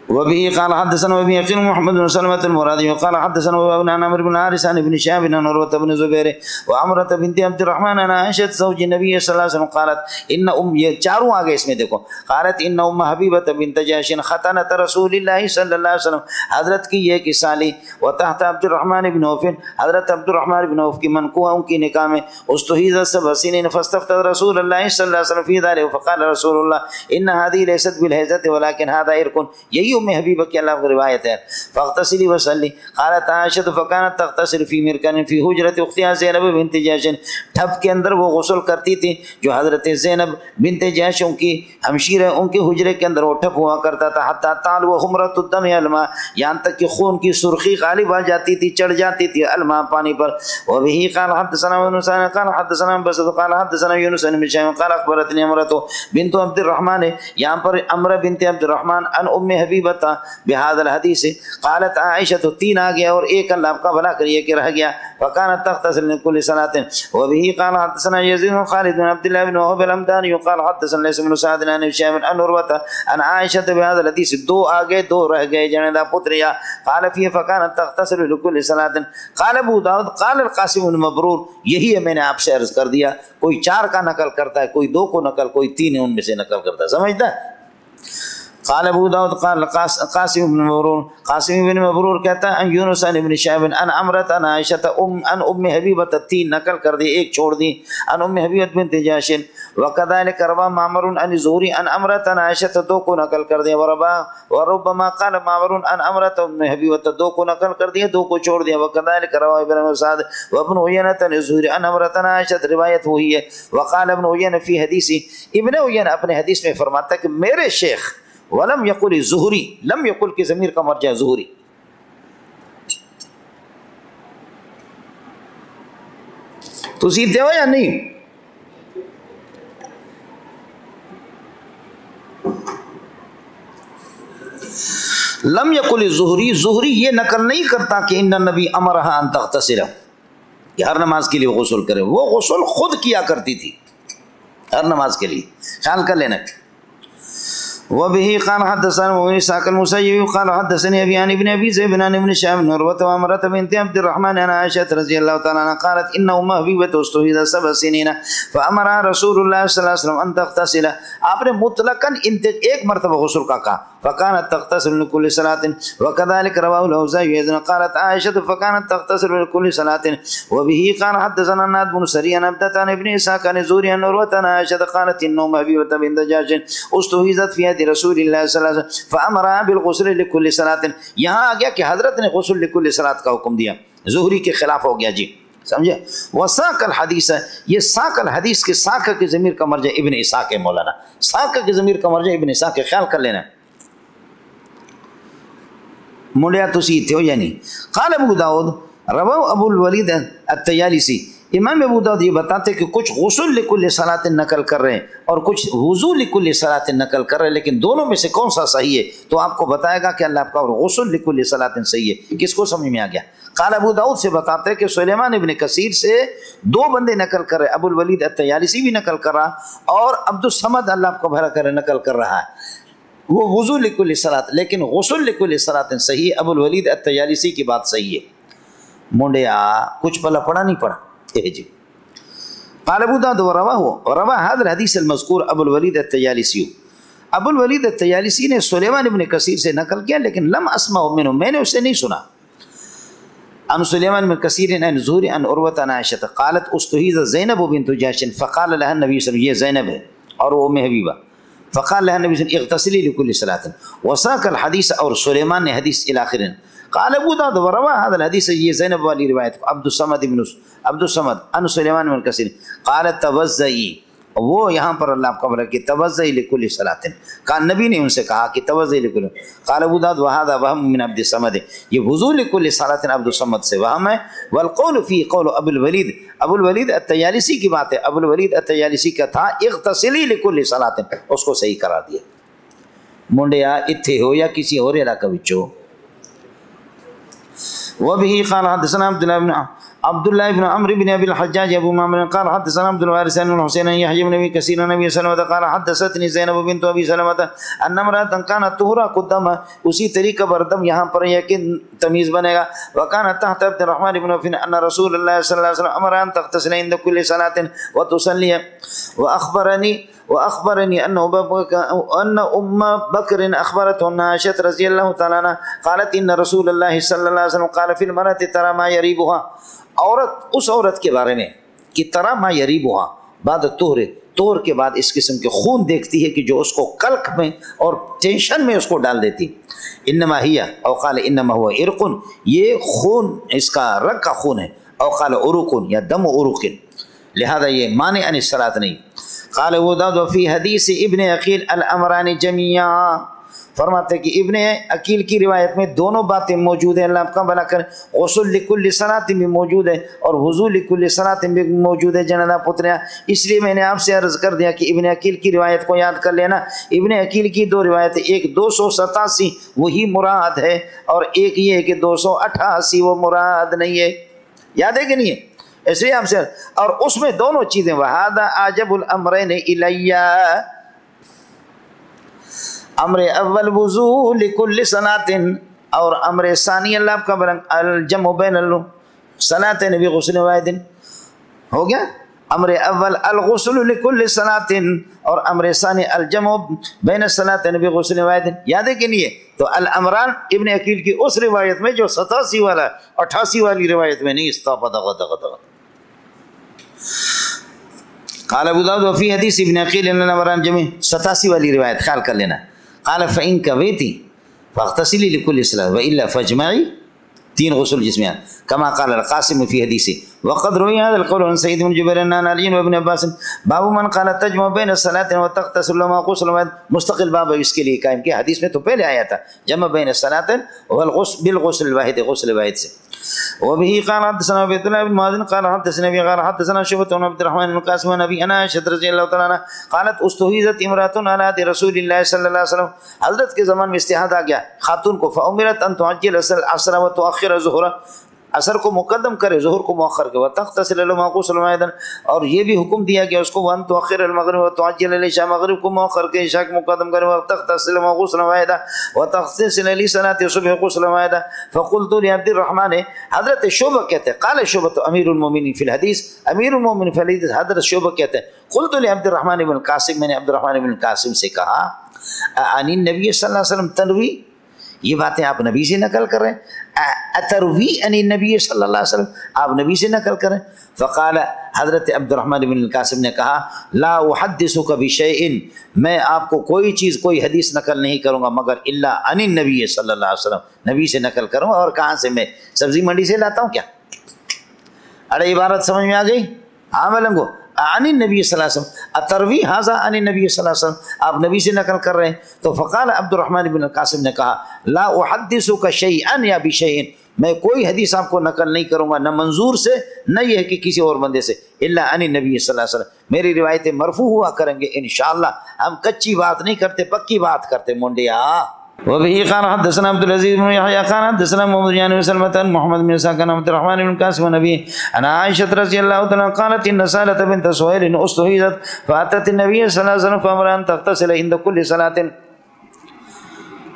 وبه قال حدثنا ابن عقيل محمد بن سلمة المرادي وقال حدثنا ابن عمرو بن الحارث عن ابن شهاب عن عروة بن الزبير وعمرة بنت عبد الرحمن عن عائشة زوج النبي صلى الله عليه وسلم قالت ان یہ چاروں آگے اس میں دیکھو، قالت ان ام حبیبة بنت جحش ختنت رسول اللہ صلی اللہ علیہ وسلم، حضرت کی یہ کہ سالی، وتحت عبد الرحمن بن عوف، حضرت عبد الرحمن بن عوف کی منقوہ ان کی نکاح میں، استحیضت 7 سنین فاستفتت رسول اللہ صلی اللہ علیہ وسلم في ذلك فقال رسول اللہ ان هذه ليست بالحیضة ولكن هذا عرق، یہی ام حبیبہ کی اللہ کی روایت ہے۔ فاغتسلی وصلی، قالت عائشہ فکانت تغتسل فی مرکن فی حجرت اختها زینب بنت جحش، ٹھپ کے اندر وہ غسل کرتی تھی جو حضرت زینب بنت جحش ان کی ہمشیر ہے، ان کے حجرے کے اندر وہ ٹھپ ہوا کرتا تھا، حتی تعلو حمرۃ الدم الماء، یہاں تک کہ خون کی سرخی غالب آ جاتی تھی، چڑھ جاتی تھی الماء پانی پر۔ وبه قال حدثنا ابن سعد قال حدثنا بسط قال حدثنا يونس بن شيبة قال اخبرتني عمرة بنت عبد الرحمن، یہاں پر عمرہ بنت عبد الرحمن ان ام حبیبہ بهذا الحدیث، قالت عائشہ تو 3 آ گیا اور 1 اللہ آپ کا بھلا کریے کہ رہ گیا، فكانت تغتسل من كل صلاة۔ وبه قال حدثنا يزيد بن خالد بن عبد الله بن وهب الحمداني قال حدثنا ليس بن سعد عن هشام عن عروة عن عائشة بهذا الحديث، 2 آگے 2 رہ گئے جندا پتریا، قال فيه فكانت تغتسل لكل صلاة۔ قال ابو داؤد قال القاسم بن مبرور، یہی ہے میں نے آپ سے عرض کر دیا، کوئی 4 کا نقل کرتا ہے، کوئی 2 کو نقل، کوئی 3 ان میں سے نقل کرتا ہے، سمجھتا ہے۔ قال ابو داؤد قال قاسم بن مبرور، قاسم بن مبرور کہتا ہے ان یونس بن شهاب ان عمرة ان عائشة ان ام حبیبہ، 3 نقل کر دی، 1 چھوڑ دی، ان ام حبیبہ بنت جحش۔ وكذلك روى معمر عن الزهري ان عمرة ان عائشة، 2 کو نقل کر دیا، وربما قال معمر ان عمرة ام حبیبہ، 2 کو نقل کر دیا، 2 کو چھوڑ دیا۔ وكذلك روى ابن سعد وابن عيينة عن الزهري ان عمرة ان عائشة، روایت ہوئی ہے۔ وقال ابن عيينة في حديثه، ابن عيينة اپنے حدیث میں فرماتا ہے کہ میرے شیخ ولم یقل زہری، لم یقل کی ضمیر کا مرجع زہری، تو سیدھے ہو یا نہیں؟ لم یقل زہری، زہری یہ نقل نہیں کرتا کہ ان النبی امرها ان تغتسل، کہ ہر نماز کے لیے غسل کرے، وہ غسل خود کیا کرتی تھی ہر نماز کے لیے، خیال کر لینا۔ وبه قال حدثنا إسحاق المسيب قال حدثني أبي عن ابن أبي ذئب عن ابن شهاب بن عروة وعمرة بنت عبد الرحمن عن عائشة رضي الله تعالى عنها قالت إن أم حبيبة استحيضت 7 سنين فأمرها رسول الله صلى الله عليه وسلم أن تغتسل، آپ نے مطلقاً ایک مرتبہ غسل کا کہا، فكانت تغتسل لكل صلاة۔ وكذلك رواه الأوزاعي أيضا قالت عائشة فكانت تغتسل لكل صلاة۔ وبه قال حدثنا ناد بن سري عن عبدة عن ابن إسحاق عن الزهري عن عروة عن عائشة قالت إن أم حبيبة بنت جحش استحيضت في يد رسول اللہ صلی اللہ علیہ وسلم فأمرها بالغسل لكل صلاة۔ یہاں آ گیا کہ حضرت نے غسل لكل صلاة کا حکم دیا، زہری کے خلاف ہو گیا جی، سمجھے۔ وساق الحدیث ہے، یہ ساق الحدیث کے ساق کی ضمیر کا مرجع ابن اسحاق ہے، مولانا ساق کی ضمیر کا مرجع ابن اسحاق ہے، خیال کر لینا۔ منڈیا تو سی تھے ہو یا نہیں؟ قال ابو داؤد رواه ابو الولید الطیالسی، امام ابو داؤد یہ بتاتے کہ کچھ غسل لکل صلاۃ نقل کر رہے ہیں اور کچھ وضو لکل صلاۃ نقل کر رہے ہیں، لیکن دونوں میں سے کون سا صحیح ہے؟ تو آپ کو بتائے گا کہ اللہ آپ کا غسل لکل صلاۃ صحیح ہے۔ کس کو سمجھ میں آ گیا؟ قال ابو داؤد سے بتاتے ہیں کہ سلیمان ابن کثیر سے 2 بندے نقل کر رہے، ابو الولید الطیالسی بھی نقل کر رہا اور عبد الصمد اللہ آپ کو بھلا کرے نقل کر رہا ہے۔ وہ وضو لکل صلاۃ، لیکن غسل لکل صلاۃ صحیح ہے۔ ابو الولید الطیالسی کی بات صحیح ہے۔ مونڈیا کچھ پلا پڑھا نہیں پڑھا جی۔ قال ابو داود وروى هذا الحديث المذكور ابو الولید الطیالسی، ابو الولید الطیالسی نے سلیمان ابن کثیر سے نقل کیا، لیکن لم اسمع منه، میں نے اسے نہیں سنا۔ عن سلیمان بن کثیر عن زہری عن عروۃ عن عائشہ قالت استحیض زینب بنت جحش فقال لها النبی صلی اللہ علیہ وسلم، یہ زینب ہے اور وہ ام حبیبہ، فقال لها النبی صلی اللہ علیہ وسلم اغتسلی لكل صلاۃ وساق الحدیث، اور سلیمان نے حدیث الی آخر۔ قال ابو داود وروى هذا الحديث، یہ زینب والی روایت عبد الصمد عن سلیمان بن کثیر قالت توضئی، وہ یہاں پر اللہ کا رکھے توضئی لكل صلاۃ، کہا نبی نے ان سے کہا کہ توضئی لكل۔ قال ابو داود وهذا وهم من عبد الصمد، یہ وضو لكل صلاۃ عبد الصمد سے وہم ہے۔ والقول فی قول ابو الولید، ابو الولید الطیالسی کی بات ہے، ابو الولید الطیالسی کا تھا اغتسلی لكل صلاۃ، اس کو صحیح قرار دیا۔ منڈیا اتھے ہو یا کسی اور علاقہ وچو۔ وبه قال حدثنا عبد الله بن عمرو بن ابي الحجاج ابو معمر قال حدثنا عبد الوارث بن حسين يحيى بن ابي كثير عن ابي سلمة قال حدثتني زينب بنت ابي سلمة ان امرأة كانت طهرا قدام، اسی طریقہ بردم یہاں پر یہ کہ تمیز بنے گا، وكانت تحت عبد الرحمن بن عوف ان رسول الله صلى الله عليه وسلم امر ان تغتسل عند كل صلاة وتصلي، واخبرني ان ام بكر اخبرته ان عائشة رضي الله تعالى عنها قالت ان رسول الله صلى الله عليه وسلم قال في المرأة ترى ما يريبها، عورت اس عورت کے بارے میں کہ ترى ما يريبها بعد طہر کے بعد اس قسم کے خون دیکھتی ہے کہ جو اس کو قلق میں اور ٹینشن میں اس کو ڈال دیتی۔ انما ہی او قال انما هو عرق، یہ خون اس کا رگ کا خون ہے، او قال عروق یا دم عروق، لہذا یہ مانع عن الصلاۃ نہیں۔ قال ابو داود وفی حدیث ابن عقیل الامران جميعا، فرماتے کہ ابن عقیل کی روایت میں دونوں باتیں موجود ہیں، اللہ آپ کا بھلا کرے۔ غسل لکل صلاۃ بھی موجود ہے اور وضو لکل صلاۃ بھی موجود ہے جنازہ پتریا، اس لیے میں نے آپ سے عرض کر دیا کہ ابن عقیل کی روایت کو یاد کر لینا۔ ابن عقیل کی دو روایتیں، ایک 287 وہی مراد ہے اور ایک یہ ہے کہ 288 وہ مراد نہیں ہے، یاد ہے کہ نہیں ہے؟ اس لیے ہم سے، اور اس میں دونوں چیزیں وہذا اعجب الامرین الیہ، امر اول وضو لکل صلاۃ اور امر ثانی اللہ کا برنگ الجمع بین الصلاۃین بغسل واحد، ہو گیا؟ امر اول الغسل لکل صلاۃ اور امر ثانی الجمع بین الصلاۃین بغسل واحد، یاد ہے کہ نہیں ہے؟ تو الامران ابن عقیل کی اس روایت میں جو 87 والا 88 والی روایت میں نہیں، استغفر قال ابو داود وفی حدیث ابن عقیل ان الامران جمع 87 والی روایت خیال کر لینا۔ قال فإن كويتي فاغتسلي لكل صلاة وإلا فاجمعي، تین غسل جسمیان كما قال القاسم في حديثه، وقد روي هذا القول عن سعيد بن جبير عن علي وابن عباس، باب من قال تجمع بين الصلاة وتغتسل لما غسل واحد، مستقل باب اس کے لیے قائم کیا، حدیث میں تو پہلے آیا تھا جمع بين الصلاة والغسل بالغسل الواحد، غسل واحد سے۔ وبه قال حدثنا عبد الله بن معاذ قال حدثنا ابي قال حدثنا شعبة عن عبد الرحمن بن القاسم عن ابي انا عائشة رضي الله تعالى عنها قالت استحيضت امرأة على عهد رسول الله صلى الله عليه وسلم، حضرت کے زمان میں استحاضہ آ گیا خاتون کو، فامرت ان تعجل العصر وتؤخر الظهر، عصر کو مقدم کرے ظہر کو مؤخر کرے، وتغتسل لما غسل واحدا، اور یہ بھی حکم دیا کہ اس کو وان تؤخر المغرب وتعجل العشاء، مغرب کو مؤخر کرے عشاء کو مقدم کرے، وتغتسل لما غسل واحدا وتغتسل لصلاة الصبح غسل واحدا۔ فقلت لعبد الرحمن، حضرت شعبہ کہتے ہیں، قال شعبہ امیر المومنین فی الحدیث، امیر المومنین فی الحدیث حضرت شعبہ کہتے ہیں، قلت لعبد الرحمن بن القاسم، میں نے عبد الرحمن بن القاسم سے کہا، عن النبی صلی اللہ علیہ وسلم تنوی، یہ باتیں آپ نبی سے نقل کر رہے ہیں، اتروی عن النبی صلی اللہ علیہ وسلم، آپ نبی سے نقل کریں؟ فقال، حضرت عبد الرحمن بن القاسم نے کہا، لا احدثک بشیء، میں آپ کو کوئی چیز کوئی حدیث نقل نہیں کروں گا مگر الا عن النبی صلی اللہ علیہ وسلم، نبی سے نقل کروں گا، اور کہاں سے؟ میں سبزی منڈی سے لاتا ہوں کیا؟ ارے عبارت سمجھ میں آ گئی؟ ہاں ملنگو، عن النبی صلی اللہ علیہ وسلم، اتروی ھذا عن النبی صلی اللہ علیہ وسلم، آپ نبی سے نقل کر رہے ہیں۔ تو فقال عبد الرحمن بن القاسم نے کہا، لا احدثک شیئا یا بشیء، میں کوئی حدیث آپ کو نقل نہیں کروں گا، نہ منظور سے نہ یہ ہے کہ کسی اور بندے سے، الا عن النبی صلی اللہ علیہ وسلم، میری روایتیں مرفوع ہوا کریں گے انشاءاللہ، ہم کچی بات نہیں کرتے، پکی بات کرتے منڈیا۔ وبه قال حدثنا عبد العزيز بن يحيى قال حدثنا محمد بن سلمة محمد بن اسحاق بن عبد الرحمن بن قاسم النبي عن عائشة رضي الله تعالى قالت ان سالة بنت سهيل استحيضت فاتت النبي صلى الله عليه وسلم فامر ان تغتسل عند كل صلاة،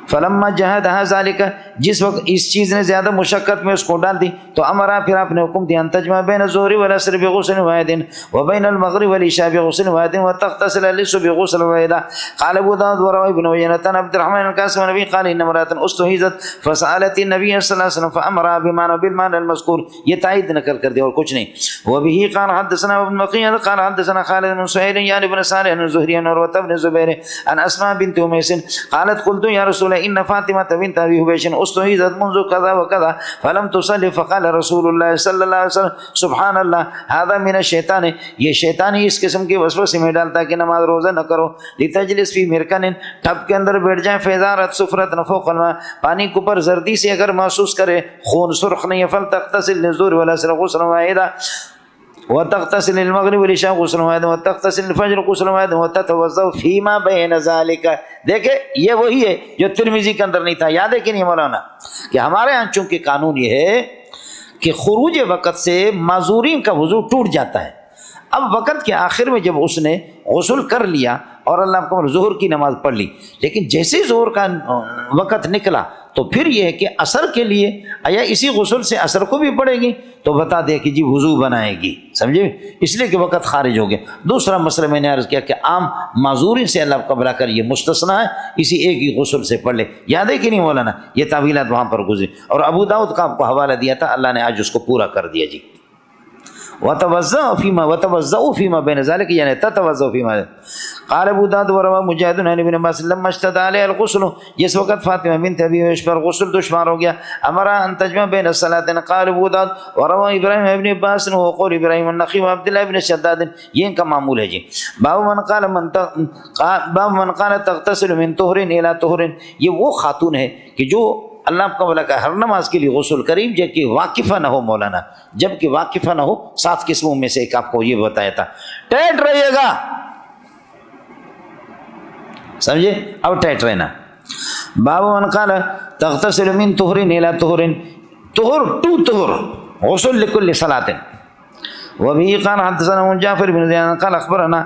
فلما جہدها ذالک، جس وقت اس چیز نے زیادہ مشقت میں اس کو ڈال دی تو امرا، پھر آپ نے حکم دیا ان تجمع بین الظہر والعصر بغسل واحد وبین المغرب والعشاء بغسل واحد وتغتسل للصبح غسلا واحدا. قال ابو داود وروى ابن عيينة عن عبد الرحمن القاسم النبي قال ان امرأة استحيضت فسألت النبي صلی اللہ علیہ وسلم فامرها بالمعنى المذکور. یہ تائید نقل کر دیا اور کچھ نہیں. وبه قال حدثنا ابن بقية قال حدثنا خالد بن سهيل يعني بن صالح بن الزهري عن عروة بن الزبير عن اسماء بنت أميس قالت قلت يا رسول الله ان فاطمة بنت ابي حبيش استحيضت منذ كذا وكذا فلم تصلي فقال رسول الله صلی اللہ علیہ وسلم سبحان اللہ هذا من الشیطان، یہ شیطان ہی اس قسم کے وسوسے میں ڈالتا ہے کہ نماز روزہ نہ کرو. لتجلس فی مرکن، ٹب کے اندر بیٹھ جائیں. فیضارت سفرت فوق الماء، پانی کے اوپر زردی سے اگر محسوس کرے خون سرخ نہیں ہے. فلتغتسل للظہر والعصر غسلا واحدا وتغتسل للمغرب والعشاء غسلا واحدا وتغتسل للفجر غسلا واحدا وتتوضا فيما بين ذلك. دیکھیں یہ وہی ہے جو ترمذی کے اندر نہیں تھا. یاد ہے کہ نہیں مولانا کہ ہمارے ہاں چونکہ قانون یہ ہے کہ خروج وقت سے معذورین کا وضو ٹوٹ جاتا ہے. اب وقت کے آخر میں جب اس نے غسل کر لیا اور اللہ کو ظہر کی نماز پڑھ لی، لیکن جیسے ظہر کا وقت نکلا تو پھر یہ ہے کہ عصر کے لیے آیا اسی غسل سے عصر کو بھی پڑے گی تو بتا دے کہ جی وضو بنائے گی، سمجھے، اس لیے کہ وقت خارج ہو گیا. دوسرا مسئلہ میں نے عرض کیا کہ عام معذوری سے اللہ کو بلا کر یہ مستثنا ہے، اسی ایک ہی غسل سے پڑھ لے. یاد ہے کہ نہیں مولانا؟ یہ تعویلات وہاں پر گزری اور ابو داؤد کا آپ کو حوالہ دیا تھا، اللہ نے آج اس کو پورا کر دیا. جی وتوضأ فيما بين ذلك يعني تتوضأ فيما. قال ابو داود وروى مجاهد عن ابن عباس لما اشتد عليه الغسل، جس وقت فاطمہ بنت ابی حبیش پر غسل دشوار ہو گیا، امر ان تجمع بين الصلاتين. قال ابو داود وروى ابراہیم ابن عباس وقول ابراہیم النخعی وعبد الله بن شداد. یہ ان کا معمول ہے. جی باب من قال تغتسل من طهر الى طهر، یہ وہ خاتون ہے کہ جو اللہ آپ کا بولا کہ ہر نماز کے لیے غسل کریم جب کہ واقفہ نہ ہو مولانا، جب کہ واقفہ نہ ہو. 7 قسموں میں سے ایک آپ کو یہ بتایا تھا. ٹیٹ رہیے گا، سمجھے، اب ٹیٹ رہنا. باب من قال تغتسل من طهر الى طهر، طهر ٹو طهر، غسل لكل صلاة. وبه قال حدثنا جعفر بن زياد قال اخبرنا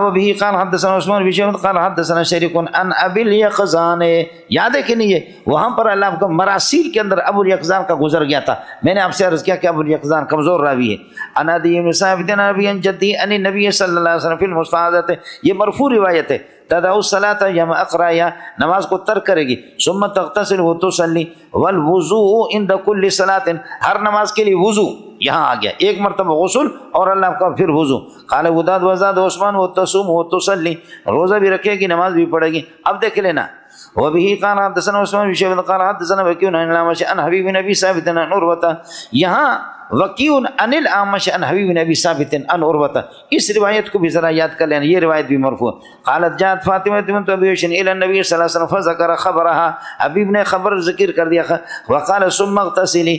وبه قال حدثنا عثمان بن شيبة قال حدثنا شريك عن ابي اليقظان. یاد ہے کہ نہیں؟ ہے وہاں پر اللہ کا مراسیل کے اندر ابو الیقظان کا گزر گیا تھا. میں نے آپ سے عرض کیا کہ ابو الیقظان کمزور راوی ہے. عن عدي بن ثابت عن ابي عن جدي عن النبي صلی اللہ علیہ وسلم في المستحاضة، یہ مرفوع روایت ہے. تدع الصلاة یوم اقرا، نماز کو ترک کرے گی. ثم تغتسل وتصلی والوضوء عند كل صلاة، ہر نماز کے لیے وضو یہاں آ گیا، ایک مرتبہ غسل اور اللہ کا پھر وضو. قال ابو داود وزاد عثمان وتصوم وتصلی، روزہ بھی رکھے گی نماز بھی پڑھے گی. اب دیکھ لینا. وبه قال حدثنا عثمان بن شيبة قال حدثنا وكيع عن الأعمش عن حبيب بن ابي ثابت عن عروة. یہاں وکیع عن الأعمش عن حبیب بن ابی ثابت عن عروة، اس روایت کو بھی ذرا یاد کر لینا، یہ روایت بھی مرفوع. قالت جاءت فاطمہ بنت ابی حبیش الى النبی صلی اللہ علیہ وسلم فذكر خبرها، حبیب نے خبر ذکر کر دیا. وقال ثم اغتسلی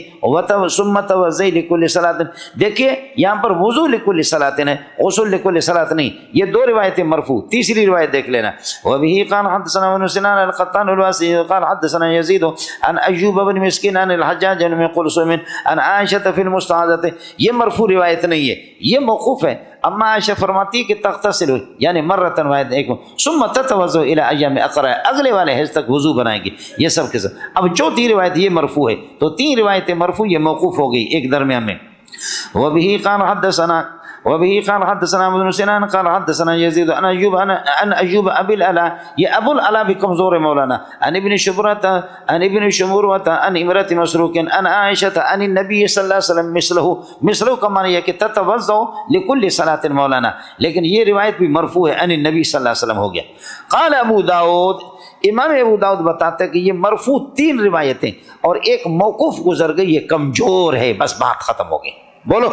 ثم توضئی لكل صلاة. دیکھیے یہاں پر وضو لكل صلاة ہے، غسل لكل صلاة نہیں. یہ 2 روایتیں مرفوع. تیسری روایت دیکھ لینا. وبه قال حدثنا ابن سنان القطان الواسطي قال حدثنا يزيد عن ايوب بن مسكين عن الحجاج بن قلصم عن عائشة في المستحاضة. یہ مرفوع روایت نہیں ہے، یہ موقوف ہے. اما عائشہ فرماتی کہ تغتسل یعنی مرتن واحد ایک ثم تتوضا الى ایام اقرا، اگلے والے حج تک وضو بنائیں گے. یہ سب کے سب. اب چوتھی روایت یہ مرفوع ہے، تو 3 روایتیں مرفوع، یہ موقوف ہو گئی ایک درمیان میں. وبه قال حدثنا ابن سنان قال حدثنا يزيد عن ايوب ابي العلاء. یہ ابو العلاء بھی کمزور ہے مولانا. عن ابن شمورة عن امرأة مسروق عن عائشة عن النبي صلی اللہ علیہ وسلم مثله کا معنی ہے کہ تتوضا لكل صلاة مولانا، لیکن یہ روایت بھی مرفوع ہے عن النبی صلی اللہ علیہ وسلم ہو گیا. قال ابو داود، امام ابو داود بتاتے ہیں کہ یہ مرفوع 3 روایتیں اور ایک موقوف گزر گئی، یہ کمزور ہے، بس بات ختم ہو گئی. بولو.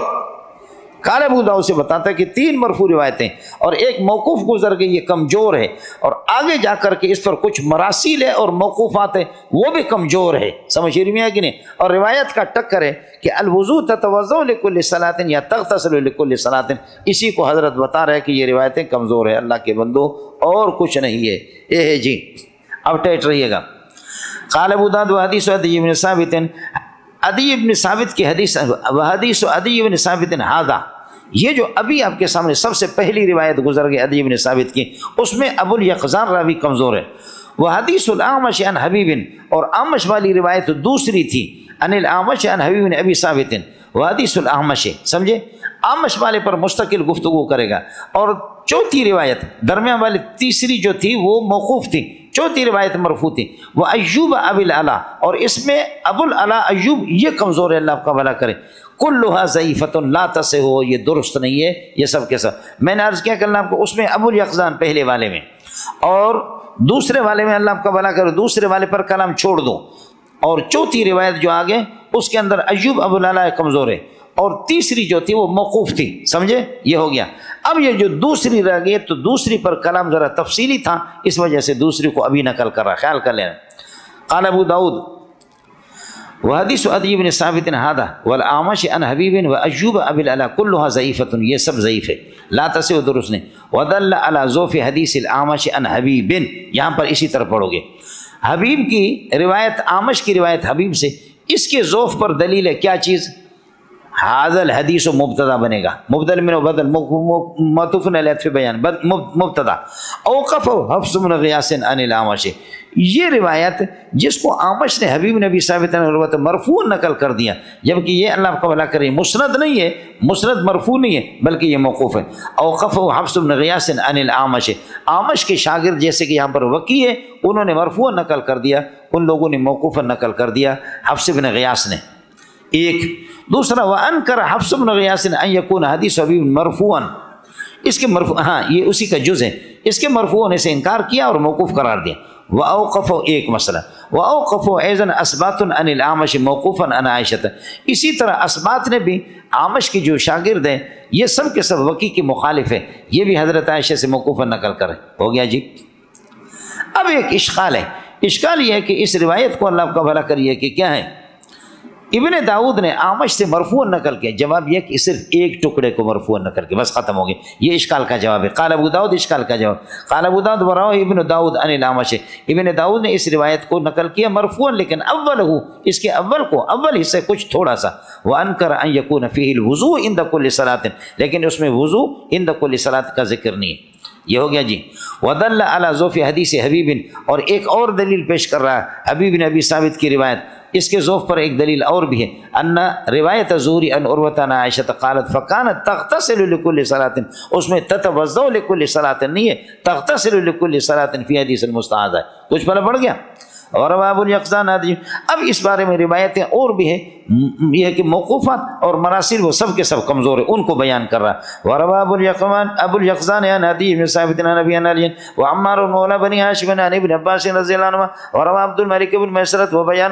قال ابو داؤد سے بتاتا ہے کہ 3 مرفوع روایتیں اور ایک موقوف گزر گئی، یہ کمزور ہے. اور آگے جا کر کے اس پر کچھ مراسیل ہے اور موقوفات ہیں، وہ بھی کمزور ہے. سمجھ رہی ہے کہ نہیں؟ اور روایت کا ٹکر ہے کہ الوضو تتوضا لكل صلاة یا تغتسل لكل صلاة، اسی کو حضرت بتا رہے کہ یہ روایتیں کمزور ہے اللہ کے بندو، اور کچھ نہیں ہے. یہ ہے جی. اب ٹیٹ رہیے گا. قال ابو داود وحدیث عدی بن ثابت، عدی بن ثابت کی حدیث، وحدیث عدی بن ثابت ھذا، یہ جو ابھی آپ کے سامنے سب سے پہلی روایت گزر گئی عدی بن ثابت کی، اس میں ابو الیقظان راوی کمزور ہے. وہ حدیث الاعمش عن حبیب، اور اعمش والی روایت دوسری تھی، عن الاعمش عن حبیب بن ابی ثابت، وہ حدیث الاعمش، سمجھے، اعمش والے پر مستقل گفتگو کرے گا۔ اور چوتھی روایت درمیان والی تیسری جو تھی وہ موقوف تھی، چوتھی روایت مرفوع تھی، وہ ایوب ابی العلا، اور اس میں ابو العلا ایوب یہ کمزور ہے، اللہ آپ کا بھلا کرے، کلھا ضعیفۃ لا تصح، یہ درست نہیں ہے، یہ سب کے سب۔ میں نے عرض کیا کرنا آپ کو، اس میں ابو الیقظان پہلے والے میں، اور دوسرے والے میں اللہ آپ کا بھلا کرے دوسرے والے پر کلام چھوڑ دو، اور چوتھی روایت جو آگے اس کے اندر ایوب ابو العلا کمزور ہے، اور تیسری جو تھی وہ موقوف تھی، سمجھے، یہ ہو گیا۔ اب یہ جو دوسری رہ گئی تو دوسری پر کلام ذرا تفصیلی تھا، اس وجہ سے دوسری کو ابھی نقل کر رہا، خیال کر لینا۔ قال ابو داود وحدیث عدی بن ثابت هذا والاعمش عن حبیب وایوب ابی العلا کلها ضعیفۃ، یہ سب ضعیف ہے، لا تصح، درست نہیں۔ ودل على ضعف حدیث الاعمش عن حبیب، یہاں پر اسی طرح پڑھو گے، حبیب کی روایت، اعمش کی روایت حبیب سے، اس کے ضعف پر دلیل ہے کیا چیز، هذا الحدیث مبتدا بنے گا، مبدل من بدل معطوف علی عطف بیان، مبتدا، اوقف حفص بن غیاث عن الاعمش، یہ روایت جس کو اعمش نے حبیب نبی ثابت روایت مرفوع نقل کر دیا، جبکہ یہ اللہ آپ کا بھلا کرے مسند نہیں ہے، مسند مرفوع نہیں ہے بلکہ یہ موقوف ہے۔ اوقف حفص بن غیاث عن الاعمش، اعمش کے شاگرد جیسے کہ یہاں پر وکی ہے، انہوں نے مرفوع نقل کر دیا، ان لوگوں نے موقوفا نقل کر دیا حفص بن غیاث نے، ایک۔ دوسرا وانکر حفص بن غیاث ان یکون حدیث حبیب مرفوعا، اس کے مرفوع، ہاں یہ اسی کا جز ہے، اس کے مرفوع ہونے سے انکار کیا اور موقوف قرار دیا۔ واوقف، ایک مسئلہ، واوقف ایضا اسبات عن الاعمش موقوفا عن عائشہ، اسی طرح اسبات نے بھی اعمش کی جو شاگرد ہیں یہ سب کے سب وکی کے مخالف ہیں، یہ بھی حضرت عائشہ سے موقوفا نقل کرے، ہو گیا جی۔ اب ایک اشکال ہے، اشکال یہ ہے کہ اس روایت کو اللہ آپ کا بھلا کریے کہ کیا ہے، ابن داؤد نے اعمش سے مرفوع نقل کیا، جواب یہ کہ صرف ایک ٹکڑے کو مرفوع نقل کیا، بس ختم ہو گیا، یہ اشکال کا جواب ہے۔ قال ابو داؤد، اشکال کا جواب، قال ابو داؤد وراہ ابن داؤد عن الاعمش، ابن داؤد نے اس روایت کو نقل کیا مرفوعا، لیکن اولہ، اس کے اول کو، اول حصے کچھ تھوڑا سا، وانکر ان یکون فیہ الوضوء عند کل صلاۃ، لیکن اس میں وضو عند کل صلاۃ کا ذکر نہیں ہے، یہ ہو گیا جی۔ ودل علی ضعف حدیث حبیب، اور ایک اور دلیل پیش کر رہا ہے حبیب بن ابی ثابت کی روایت، اس کے ضعف پر ایک دلیل اور بھی ہے، ان روایت زہری ان عروۃ عن عائشہ قالت فکانت تغتسل لكل صلاۃ، اس میں تتوضا لكل صلاۃ نہیں ہے، تغتسل لكل صلاۃ فی حدیث المستعاذ ہے، کچھ پہلے پڑھ گیا۔ اور ابو الیقظان، اب اس بارے میں روایتیں اور بھی ہیں، یہ ہے کہ موقوفات اور مراسل وہ سب کے سب کمزور ہیں، ان کو بیان کر رہا ہے۔ وروا ابو الیقظان عن عدی بن ثابت عن ابی علی وعمار مولى بني هاشم عن ابن عباس رضی اللہ عنہ، وروا عبد الملك بن میسرۃ وبیان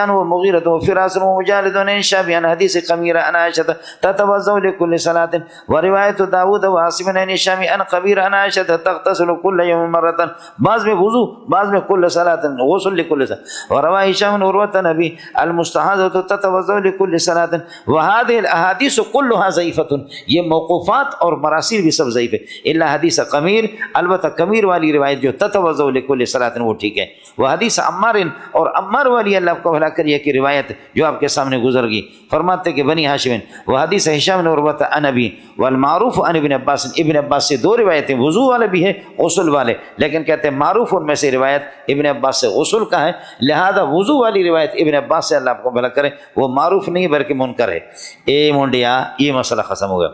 ومغیرۃ وفراس ومجالد عن شعبی عن حدیث قمیرہ عن عائشہ تتوضا لكل صلاۃ، وروایت داؤد وعاصم عن شعبی عن قبیرہ عن عائشہ تغتسل كل يوم مرۃ، بعض میں وضو، بعض میں کل صلاۃ، غسل لكل صلاۃ۔ وروا هشام بن عروۃ نبی المستحاضة تتوضا لكل صلاۃ، وهذه الاحاديث كلها ضعیفۃ، یہ موقوفات اور مراسل بھی سب ضعیف ہے، الا حدیث قمیر، البتہ قمیر والی روایت جو تتوضا لكل صلاۃ وہ ٹھیک ہے، وہ حدیث عمار، اور عمار والی اللہ کو بھلا کریے کہ روایت جو آپ کے سامنے گزر گئی، فرماتے کہ بنی ہاشم، وہ حدیث ہشام بن عروۃ عن ابی والمعروف عن ابن عباس، ابن عباس سے دو روایتیں، وضو والے بھی ہیں غسل والے، لیکن کہتے ہیں معروف ان میں سے روایت ابن عباس سے غسل کا ہے، لہذا وضو والی روایت ابن عباس سے اللہ آپ کو بھلا کرے وہ معروف نہیں بلکہ منکر ہے۔ اے مونڈیا، یہ مسئلہ ختم ہو گیا۔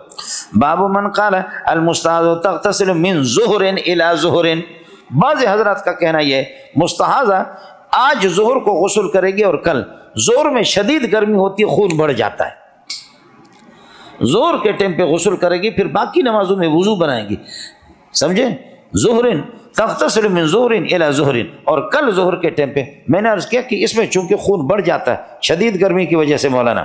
باب من قال المستحاضہ تغتسل من ظہر الی ظہر، بعض حضرات کا کہنا یہ ہے مستحاضہ آج ظہر کو غسل کرے گی اور کل ظہر میں شدید گرمی ہوتی ہے، خون بڑھ جاتا ہے، ظہر کے ٹائم پہ غسل کرے گی، پھر باقی نمازوں میں وضو بنائے گی، سمجھے، ظہر تغتسل من ظہر الی ظہر، اور کل ظہر کے ٹائم پہ میں نے عرض کیا کہ اس میں چونکہ خون بڑھ جاتا ہے شدید گرمی کی وجہ سے مولانا،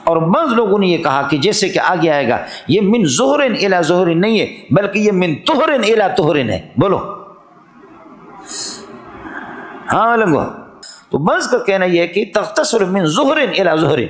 اور بعض لوگوں نے یہ کہا کہ جیسے کہ آگے آئے گا یہ من ظہر الی ظہر نہیں ہے بلکہ یہ من طہر الی طہر ہے، بولو ہاں لنگو، تو بعض کا کہنا یہ ہے کہ تغتسل من ظہر الی ظہر،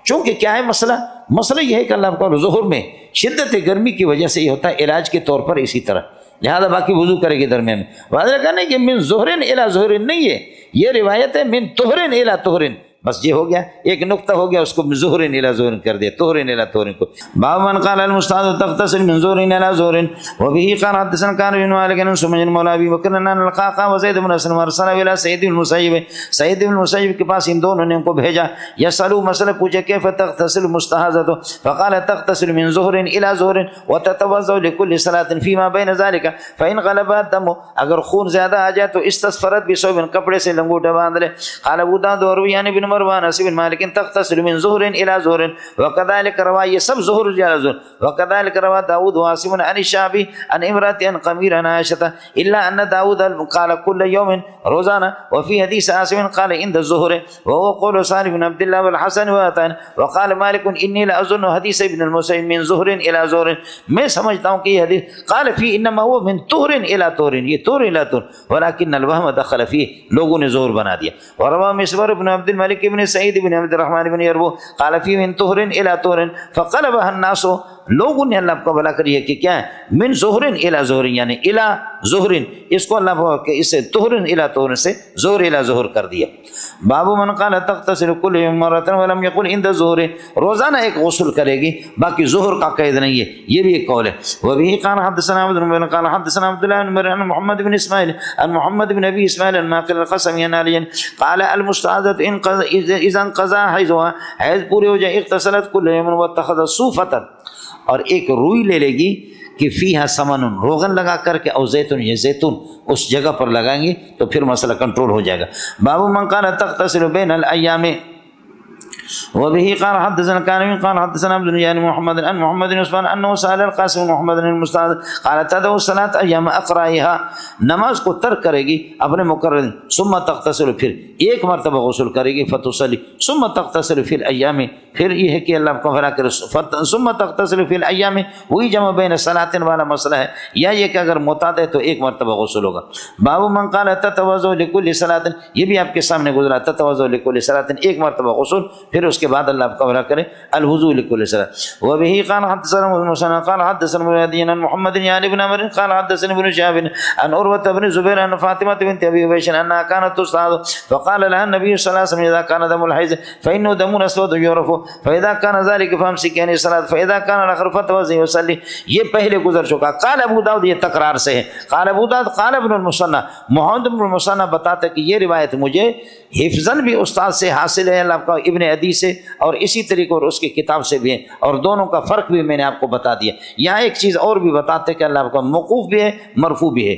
چونکہ کیا ہے مسئلہ یہ ہے کہ اللہ کو ظہر میں شدت گرمی کی وجہ سے یہ ہوتا ہے علاج کے طور پر، اسی طرح لہذا باقی وضو کرے گی درمیان میں، واضح کہنا ہے کہ من ظہر الی ظہر نہیں ہے، یہ روایت ہے من طہر الی طہر، بس یہ ہو گیا، ایک نقطہ ہو گیا، اس کو ظہر الی ظہر کر دیا، طہر الی طہر کو۔ باب من قال المستحاضة تغتسل من ظهر الى ظهر وبه قال حدثنا كان بن مالك بن سمين مولى ابي بكر ان القعقاع وزيد بن اسلم ارسل الى سعيد بن المسيب، سعيد بن المسيب کے پاس ان دونوں نے ان کو بھیجا، يسألوا مسئلہ پوچھے كيف تغتسل المستحاضة فقال تغتسل من ظهر الى ظهر وتتوضا لكل صلاة فيما بين ذلك فان غلب الدم، اگر خون زیادہ آ جائے تو استسفرت بثوب، کپڑے سے لنگوٹا باندھ لے۔ قال ابو داود وروي عن ابن مروان انس بن مالك تغتسل من ظهر الى ظهر وكذلك روى، یہ سب ظہر الى ظہر، وكذلك روى داود وعاصم عن الشعبي عن امرأة عن قمير عن عائشة الا ان داود قال كل يوم روزانہ، وفي حديث عاصم قال عند الظهر وهو قول صالح بن عبد الله والحسن وعطاء، وقال مالك اني لاظن حديث ابن المسيب من ظهر الى ظهر، میں سمجھتا ہوں کہ یہ حدیث قال فيه انما هو من طهر الى طهر، یہ طهر الى طهر، ولكن الوهم دخل فيه، لوگوں نے ظہر بنا دیا۔ وروى مسور بن عبد الملك بن سعيد بن عبد الرحمن بن يربو قال فيه من طهر الى طهر فقلبها الناس، لوگوں نے اللہ کو بلا کری ہے کہ کیا ہے من ظہر الی ظہر، یعنی الی ظہر، اس کو اللہ کہ اسے طہر الی طہر سے ظہر الی ظہر کر دیا۔ باب من قال تغتسل كل يوم مرة ولم يقل عند الظهر، روزانہ ایک غسل کرے گی، باقی ظہر کا قید نہیں ہے، یہ بھی ایک قول ہے۔ وبه قال حدثنا عبد بن قال حدثنا عبد الله بن مريم عن محمد بن اسماعيل عن محمد بن ابي اسماعيل عن ناقل القسم عن علي قال المستحاضة اذا انقضى حيضها، حیض پوری ہو جائے اغتسلت كل يوم واتخذت صوفة، اور ایک روئی لے لے گی کہ فیہا سمن، روغن لگا کر کے، او زیتون، یہ زیتون اس جگہ پر لگائیں گے تو پھر مسئلہ کنٹرول ہو جائے گا۔ باب من قال تغتسل بین الایام وبه قال حدثنا كان قال حدثنا عبد الله بن محمد عن محمد بن عثمان انه سال القاسم بن محمد بن المستعد قال تدعو الصلاه ايام اقرائها، نماز کو ترک کرے گی اپنے مقرر دن، ثم تغتسل، پھر ایک مرتبہ غسل کرے گی، فتصلی، ثم تغتسل فی الايام، پھر یہ ہے کہ اللہ کو فرا کرے، ثم تغتسل فی الايام، وہی جمع بین صلاتین والا مسئلہ ہے، یا یہ کہ اگر معتاد ہے تو ایک مرتبہ غسل ہوگا۔ باب من قال تتوضا لكل صلاه، یہ بھی آپ کے سامنے گزرا، تتوضا لكل صلاه، ایک مرتبہ غسل، پھر اس کے بعد اللہ آپ کا کرے الوضوء لكل صلاة۔ وبه قال حدثنا مسلم قال حدثنا مرادين عن محمد يعني ابن عمر قال حدثنا ابن شهاب عن عروة بن زبير عن فاطمة بنت ابي حبيش انها كانت تستحاض فقال لها النبي صلى الله عليه وسلم اذا كان دم الحيض فانه دم اسود يعرف فاذا كان ذلك فامسكي عن الصلاة فاذا كان الاخر فتوضئي وصلي، یہ پہلے گزر چکا۔ قال ابو داؤد، یہ تکرار سے ہے، قال ابو داؤد قال ابن المثنى، محمد بن المثنى بتاتے کہ یہ روایت مجھے حفظاً بھی استاد سے حاصل ہے، اللہ کا ابن عدی سے، اور اسی طریقے اور اس کی کتاب سے بھی ہے، اور دونوں کا فرق بھی میں نے آپ کو بتا دیا۔ یہاں ایک چیز اور بھی بتاتے کہ اللہ کا موقوف بھی ہے، مرفوع بھی ہے۔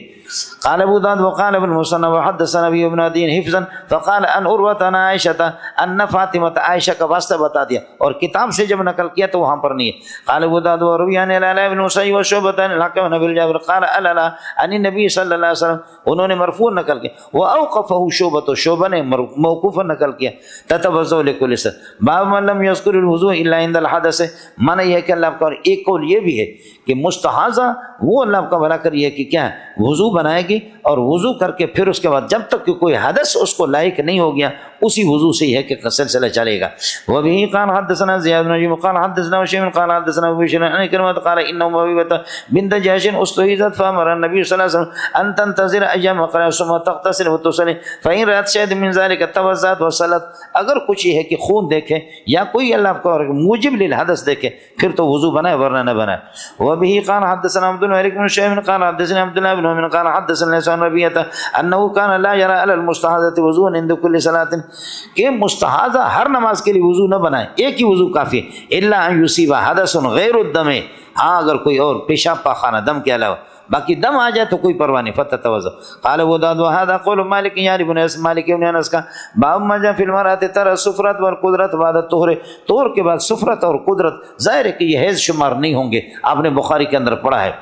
قال ابو داود وقال ابن المثنى وحدثنا ابي بن عدي حفظا فقال ان عروة عن عائشة ان فاطمة، عائشہ کا واسطہ بتا دیا، اور کتاب سے جب نقل کیا تو وہاں پر نہیں ہے۔ قال ابو داود وروي عن العلاء بن مسيب وشعبة عن الحكم بن ابي جابر قال الا عن النبي صلی اللہ علیہ وسلم، انہوں نے مرفوع نقل کیا، واوقفه شعبة، شعبہ نے موقوفا نقل کیا، تتوضا لكل صلاة۔ باب من لم يذكر الوضوء الا عند الحدث، معنی یہ ہے کہ اللہ کا ایک قول یہ بھی ہے کہ مستحاضہ وہ اللہ کا بھلا کر یہ کہ کیا ہے وضو بنائے گی، اور وضو کر کے پھر اس کے بعد جب تک کہ کوئی حدث اس کو لائق نہیں ہو گیا اسی وضو سے ہی ہے کہ سلسلہ چلے گا۔ وبه قال حدثنا زياد بن نجيم قال حدثنا وشيم قال حدثنا ابو بشر عن كلمة قال انه حبيبة بنت جحش استحيضت فامر النبي صلى الله عليه وسلم ان تنتظر ايام قليلة ثم تغتسل وتصلي فان رأت شيئا من ذلك توضأت وصلت، اگر کچھ یہ ہے کہ خون دیکھے یا کوئی اللہ کا موجب للحدث دیکھے پھر تو وضو بنائے ورنہ نہ بنائے۔ وبه قال حدثنا عبد الملك بن شعيب قال حدثنا عبد الله بن عمر قال حدثنا لسان ربيعة انه كان لا يرى على المستحاضة وضوءا عند كل صلاة، کہ مستحاضہ ہر نماز کے لیے وضو نہ بنائے، ایک ہی وضو کافی ہے، الا ان يصيب حدث غیر الدم، ہاں اگر کوئی اور پیشاب پاخانہ دم کے علاوہ، باقی دم آ جائے تو کوئی پرواہ نہیں، فتتوضا۔ قال ابو داود وهذا قول مالك يعني ابن انس، مالک ابن انس کا۔ باب ما جاء في المرأة ترى الصفرة والقدرة بعد الطهر، طہر کے بعد صفرت اور قدرت، ظاہر ہے کہ یہ حیض شمار نہیں ہوں گے، آپ نے بخاری کے اندر پڑھا ہے،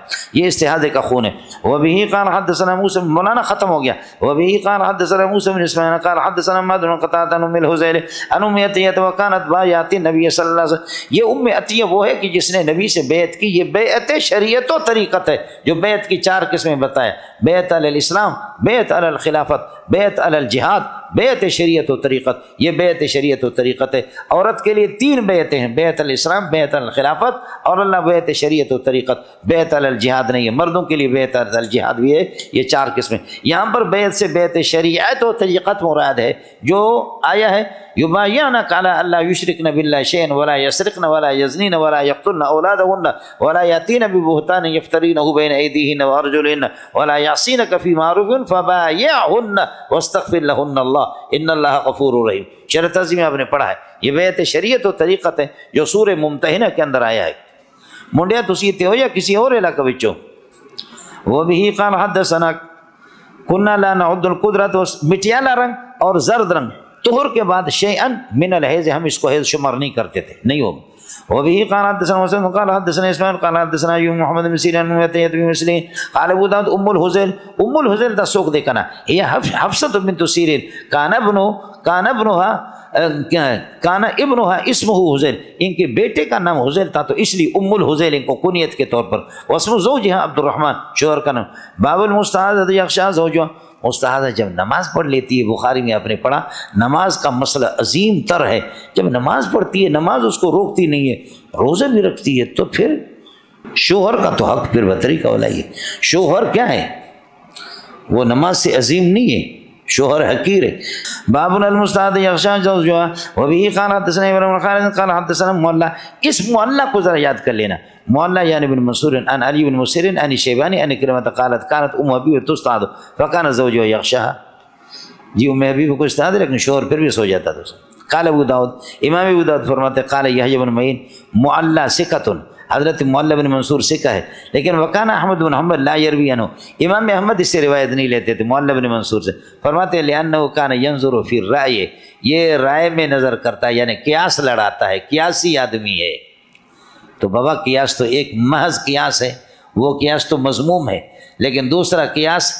یہ استحاضے کا خون ہے۔ وبه قال حدثنا موسى، مولانا ختم ہو گیا۔ وبه قال حدثنا موسى بن اسماعيل قال حدثنا محمد بن قتادة عن ام الهذيل عن ام عطية وكانت بايعة النبي صلی اللہ علیہ وسلم، یہ ام عطیہ وہ ہے کہ جس نے نبی سے بیعت کی، یہ بیعت شریعت و طریقت ہے، جو بیعت کی چار قسمیں بتائے، بیعت علی الاسلام، بیعت علی الخلافت، بیعت علی الجہاد، بیعت شریعت و طریقت، یہ بیعت شریعت و طریقت ہے۔ عورت کے لیے 3 بیعتیں ہیں، بیعت الاسلام، بیعت الخلافت اور اللہ بیعت شریعت و طریقت، بیعت الجہاد نہیں ہے۔ مردوں کے لیے بیعت الجہاد بھی ہے، یہ 4 قسمیں۔ یہاں پر بیعت سے بیعت شریعت و طریقت مراد ہے، جو آیا ہے یبایعنک علی الا یشرکن باللہ شیئا ولا یسرقن ولا یزنین ولا یقتلن اولادہن ولا یاتین ببہتان یفترینہ بین ایدیہن وارجلہن ولا یعصینک فی معروف فبایعہن واستغفر لہن اللہ ان اللہ غفور رحیم۔ شرح تعظیم آپ نے پڑھا ہے، یہ بیعت شریعت و طریقت ہے جو سورہ ممتحنہ کے اندر آیا ہے۔ منڈیا تسی تے ہو یا کسی اور علاقہ وچوں؟ وبہ قال حدثنا کنا لا نعد القدرت، مٹیالہ رنگ اور زرد رنگ طہر کے بعد شیئن من الحیض، ہم اس کو حیض شمار نہیں کرتے تھے، نہیں ہوگا۔ وبہ قال حدثنا حسین قال حدثنا اسماعیل قال حدثنا ایوب محمد بن سیرین وتیت بن مسلم قال ابو داؤد ام الحزیل، ام الحزیل دا سوک دیکھنا یہ حفصۃ بنت سیرین کان ابنها اسمہ حزیل، ان کے بیٹے کا نام حزیل تھا تو اس لیے ام الحزیل ان کو کنیت کے طور پر، واسم زوجها عبد الرحمن، شوہر کا نام۔ باب المستحاضۃ یغشا زوجها، مستحاضہ جب نماز پڑھ لیتی ہے، بخاری میں آپ نے پڑھا نماز کا مسئلہ عظیم تر ہے، جب نماز پڑھتی ہے نماز اس کو روکتی نہیں ہے، روزے بھی رکھتی ہے، تو پھر شوہر کا تو حق پھر بطری کا اولا ہے۔ شوہر کیا ہے؟ وہ نماز سے عظیم نہیں ہے، شوہر حقیر ہے۔ باب المستحاض یغشا زوجها وبه قال حدثنا ابن خالد قال حدثنا معلّہ، اس معلّہ کو ذرا یاد کر لینا، معلّہ یعنی بن منصور عن علی بن مسر عن شیبانی عن کلمۃ قالت كانت ام حبیبہ تستحاض فكان زوجها یغشاها، جی ام حبیبہ کو استحاض لیکن شوہر پھر بھی سو جاتا تھا۔ قال ابو داؤد، امام ابو داؤد فرماتے قال یحیی بن معین معلّہ ثقۃ، حضرت معلّہ بن منصور ثقہ ہے، لیکن وکان احمد بن حنبل لا یروی عنہ، امام احمد اس سے روایت نہیں لیتے تھے معلّہ بن منصور سے۔ فرماتے لأنہ کان ینظر فی الرأی، یہ رائے میں نظر کرتا ہے، یعنی قیاس لڑاتا ہے، قیاسی آدمی ہے۔ تو بابا قیاس تو ایک محض قیاس ہے، وہ قیاس تو مذموم ہے، لیکن دوسرا قیاس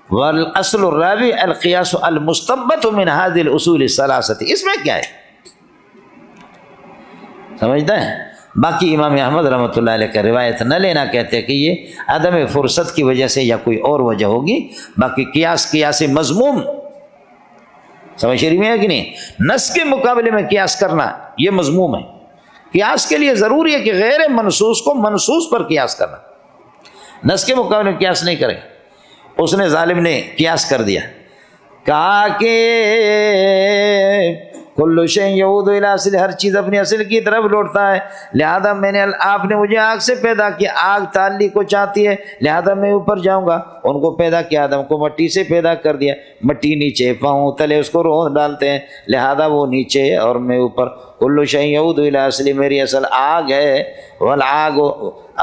والاصل الرابع القیاس المستنبط من هذه الاصول الثلاثه، اس میں کیا ہے سمجھتا ہے؟ باقی امام احمد رحمۃ اللہ علیہ کا روایت نہ لینا، کہتے ہیں کہ یہ عدم فرصت کی وجہ سے یا کوئی اور وجہ ہوگی، باقی قیاس مذموم، سمجھ شریف میں ہے کہ نہیں؟ نص کے مقابلے میں قیاس کرنا یہ مذموم ہے۔ قیاس کے لیے ضروری ہے کہ غیر منصوص کو منصوص پر قیاس کرنا، نص کے مقابلے میں قیاس نہیں کریں۔ اس نے ظالم نے قیاس کر دیا، کہا کہ کل شیء یعود الی اصل، ہر چیز اپنی اصل کی طرف لوٹتا ہے، لہذا میں نے آپ نے مجھے آگ سے پیدا کیا، آگ تعلی کو چاہتی ہے، لہذا میں اوپر جاؤں گا۔ ان کو پیدا کیا، آدم کو مٹی سے پیدا کر دیا، مٹی نیچے، پاؤں تلے اس کو روند ڈالتے ہیں، لہذا وہ نیچے اور میں اوپر۔ کل شیء یعود الی اصل، میری اصل آگ ہے، والآگ،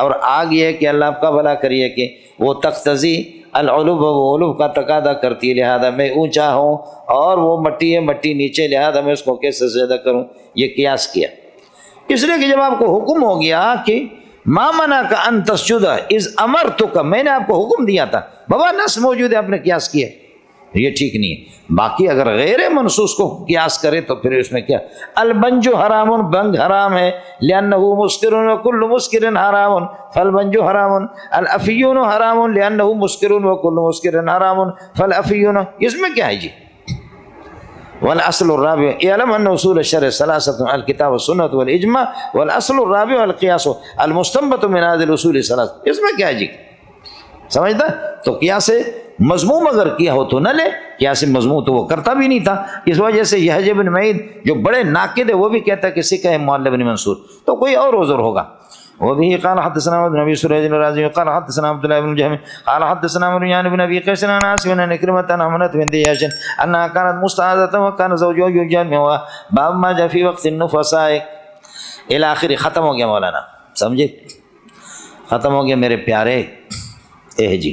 اور آگ یہ ہے کہ اللہ آپ کا بھلا کریے کہ وہ تقتضی العلو، وہ علو کا تقاضا کرتی ہے، لہذا میں اونچا ہوں، اور وہ مٹی ہے، مٹی نیچے، لہذا میں اس کو کیسے سجدہ کروں؟ یہ قیاس کیا، اس لیے کہ جب آپ کو حکم ہو گیا کہ ما منعک ان تسجد اذ امرتک، میں نے آپ کو حکم دیا تھا، بابا نص موجود ہے، آپ نے قیاس کیا، یہ ٹھیک نہیں ہے۔ باقی اگر غیر منصوص کو قیاس کرے تو پھر اس میں کیا؟ البنج حرام، بنگ حرام ہے، لأنہ مسکر وکل مسکر حرام فالبنج حرام، الافیون حرام لأنہ مسکر وکل مسکر حرام فالافیون، اس میں کیا ہے جی؟ والاصل الرابع اعلم ان اصول الشرع ثلاثه الكتاب والسنة والاجماع، والاصل الرابع القياس المستنبط من هذه الاصول الثلاث، اس میں کیا ہے جی؟ سمجھتا؟ تو قیاس مضموم اگر کیا ہو تو نہ لے، قیاس مضموم تو وہ کرتا بھی نہیں تھا، اس وجہ سے یحییٰ بن معین جو بڑے ناقد ہے وہ بھی کہتا ہے کہ سکہ ہے معلّہ بن منصور، تو کوئی اور عذر ہوگا۔ وبه قال حدثنا ابن سريج الرازي قال حدثنا عبد الله بن جهم قال حدثنا مريان بن ابي قيس عن عاصم بن كلمة عن حمنة بنت جحش انها كانت مستعاذة وكان زوجها يجامعها، باب ما جاء في وقت النفساء الى آخر۔ ختم ہو گیا مولانا، سمجھے؟ ختم ہو گیا میرے پیارے۔ جی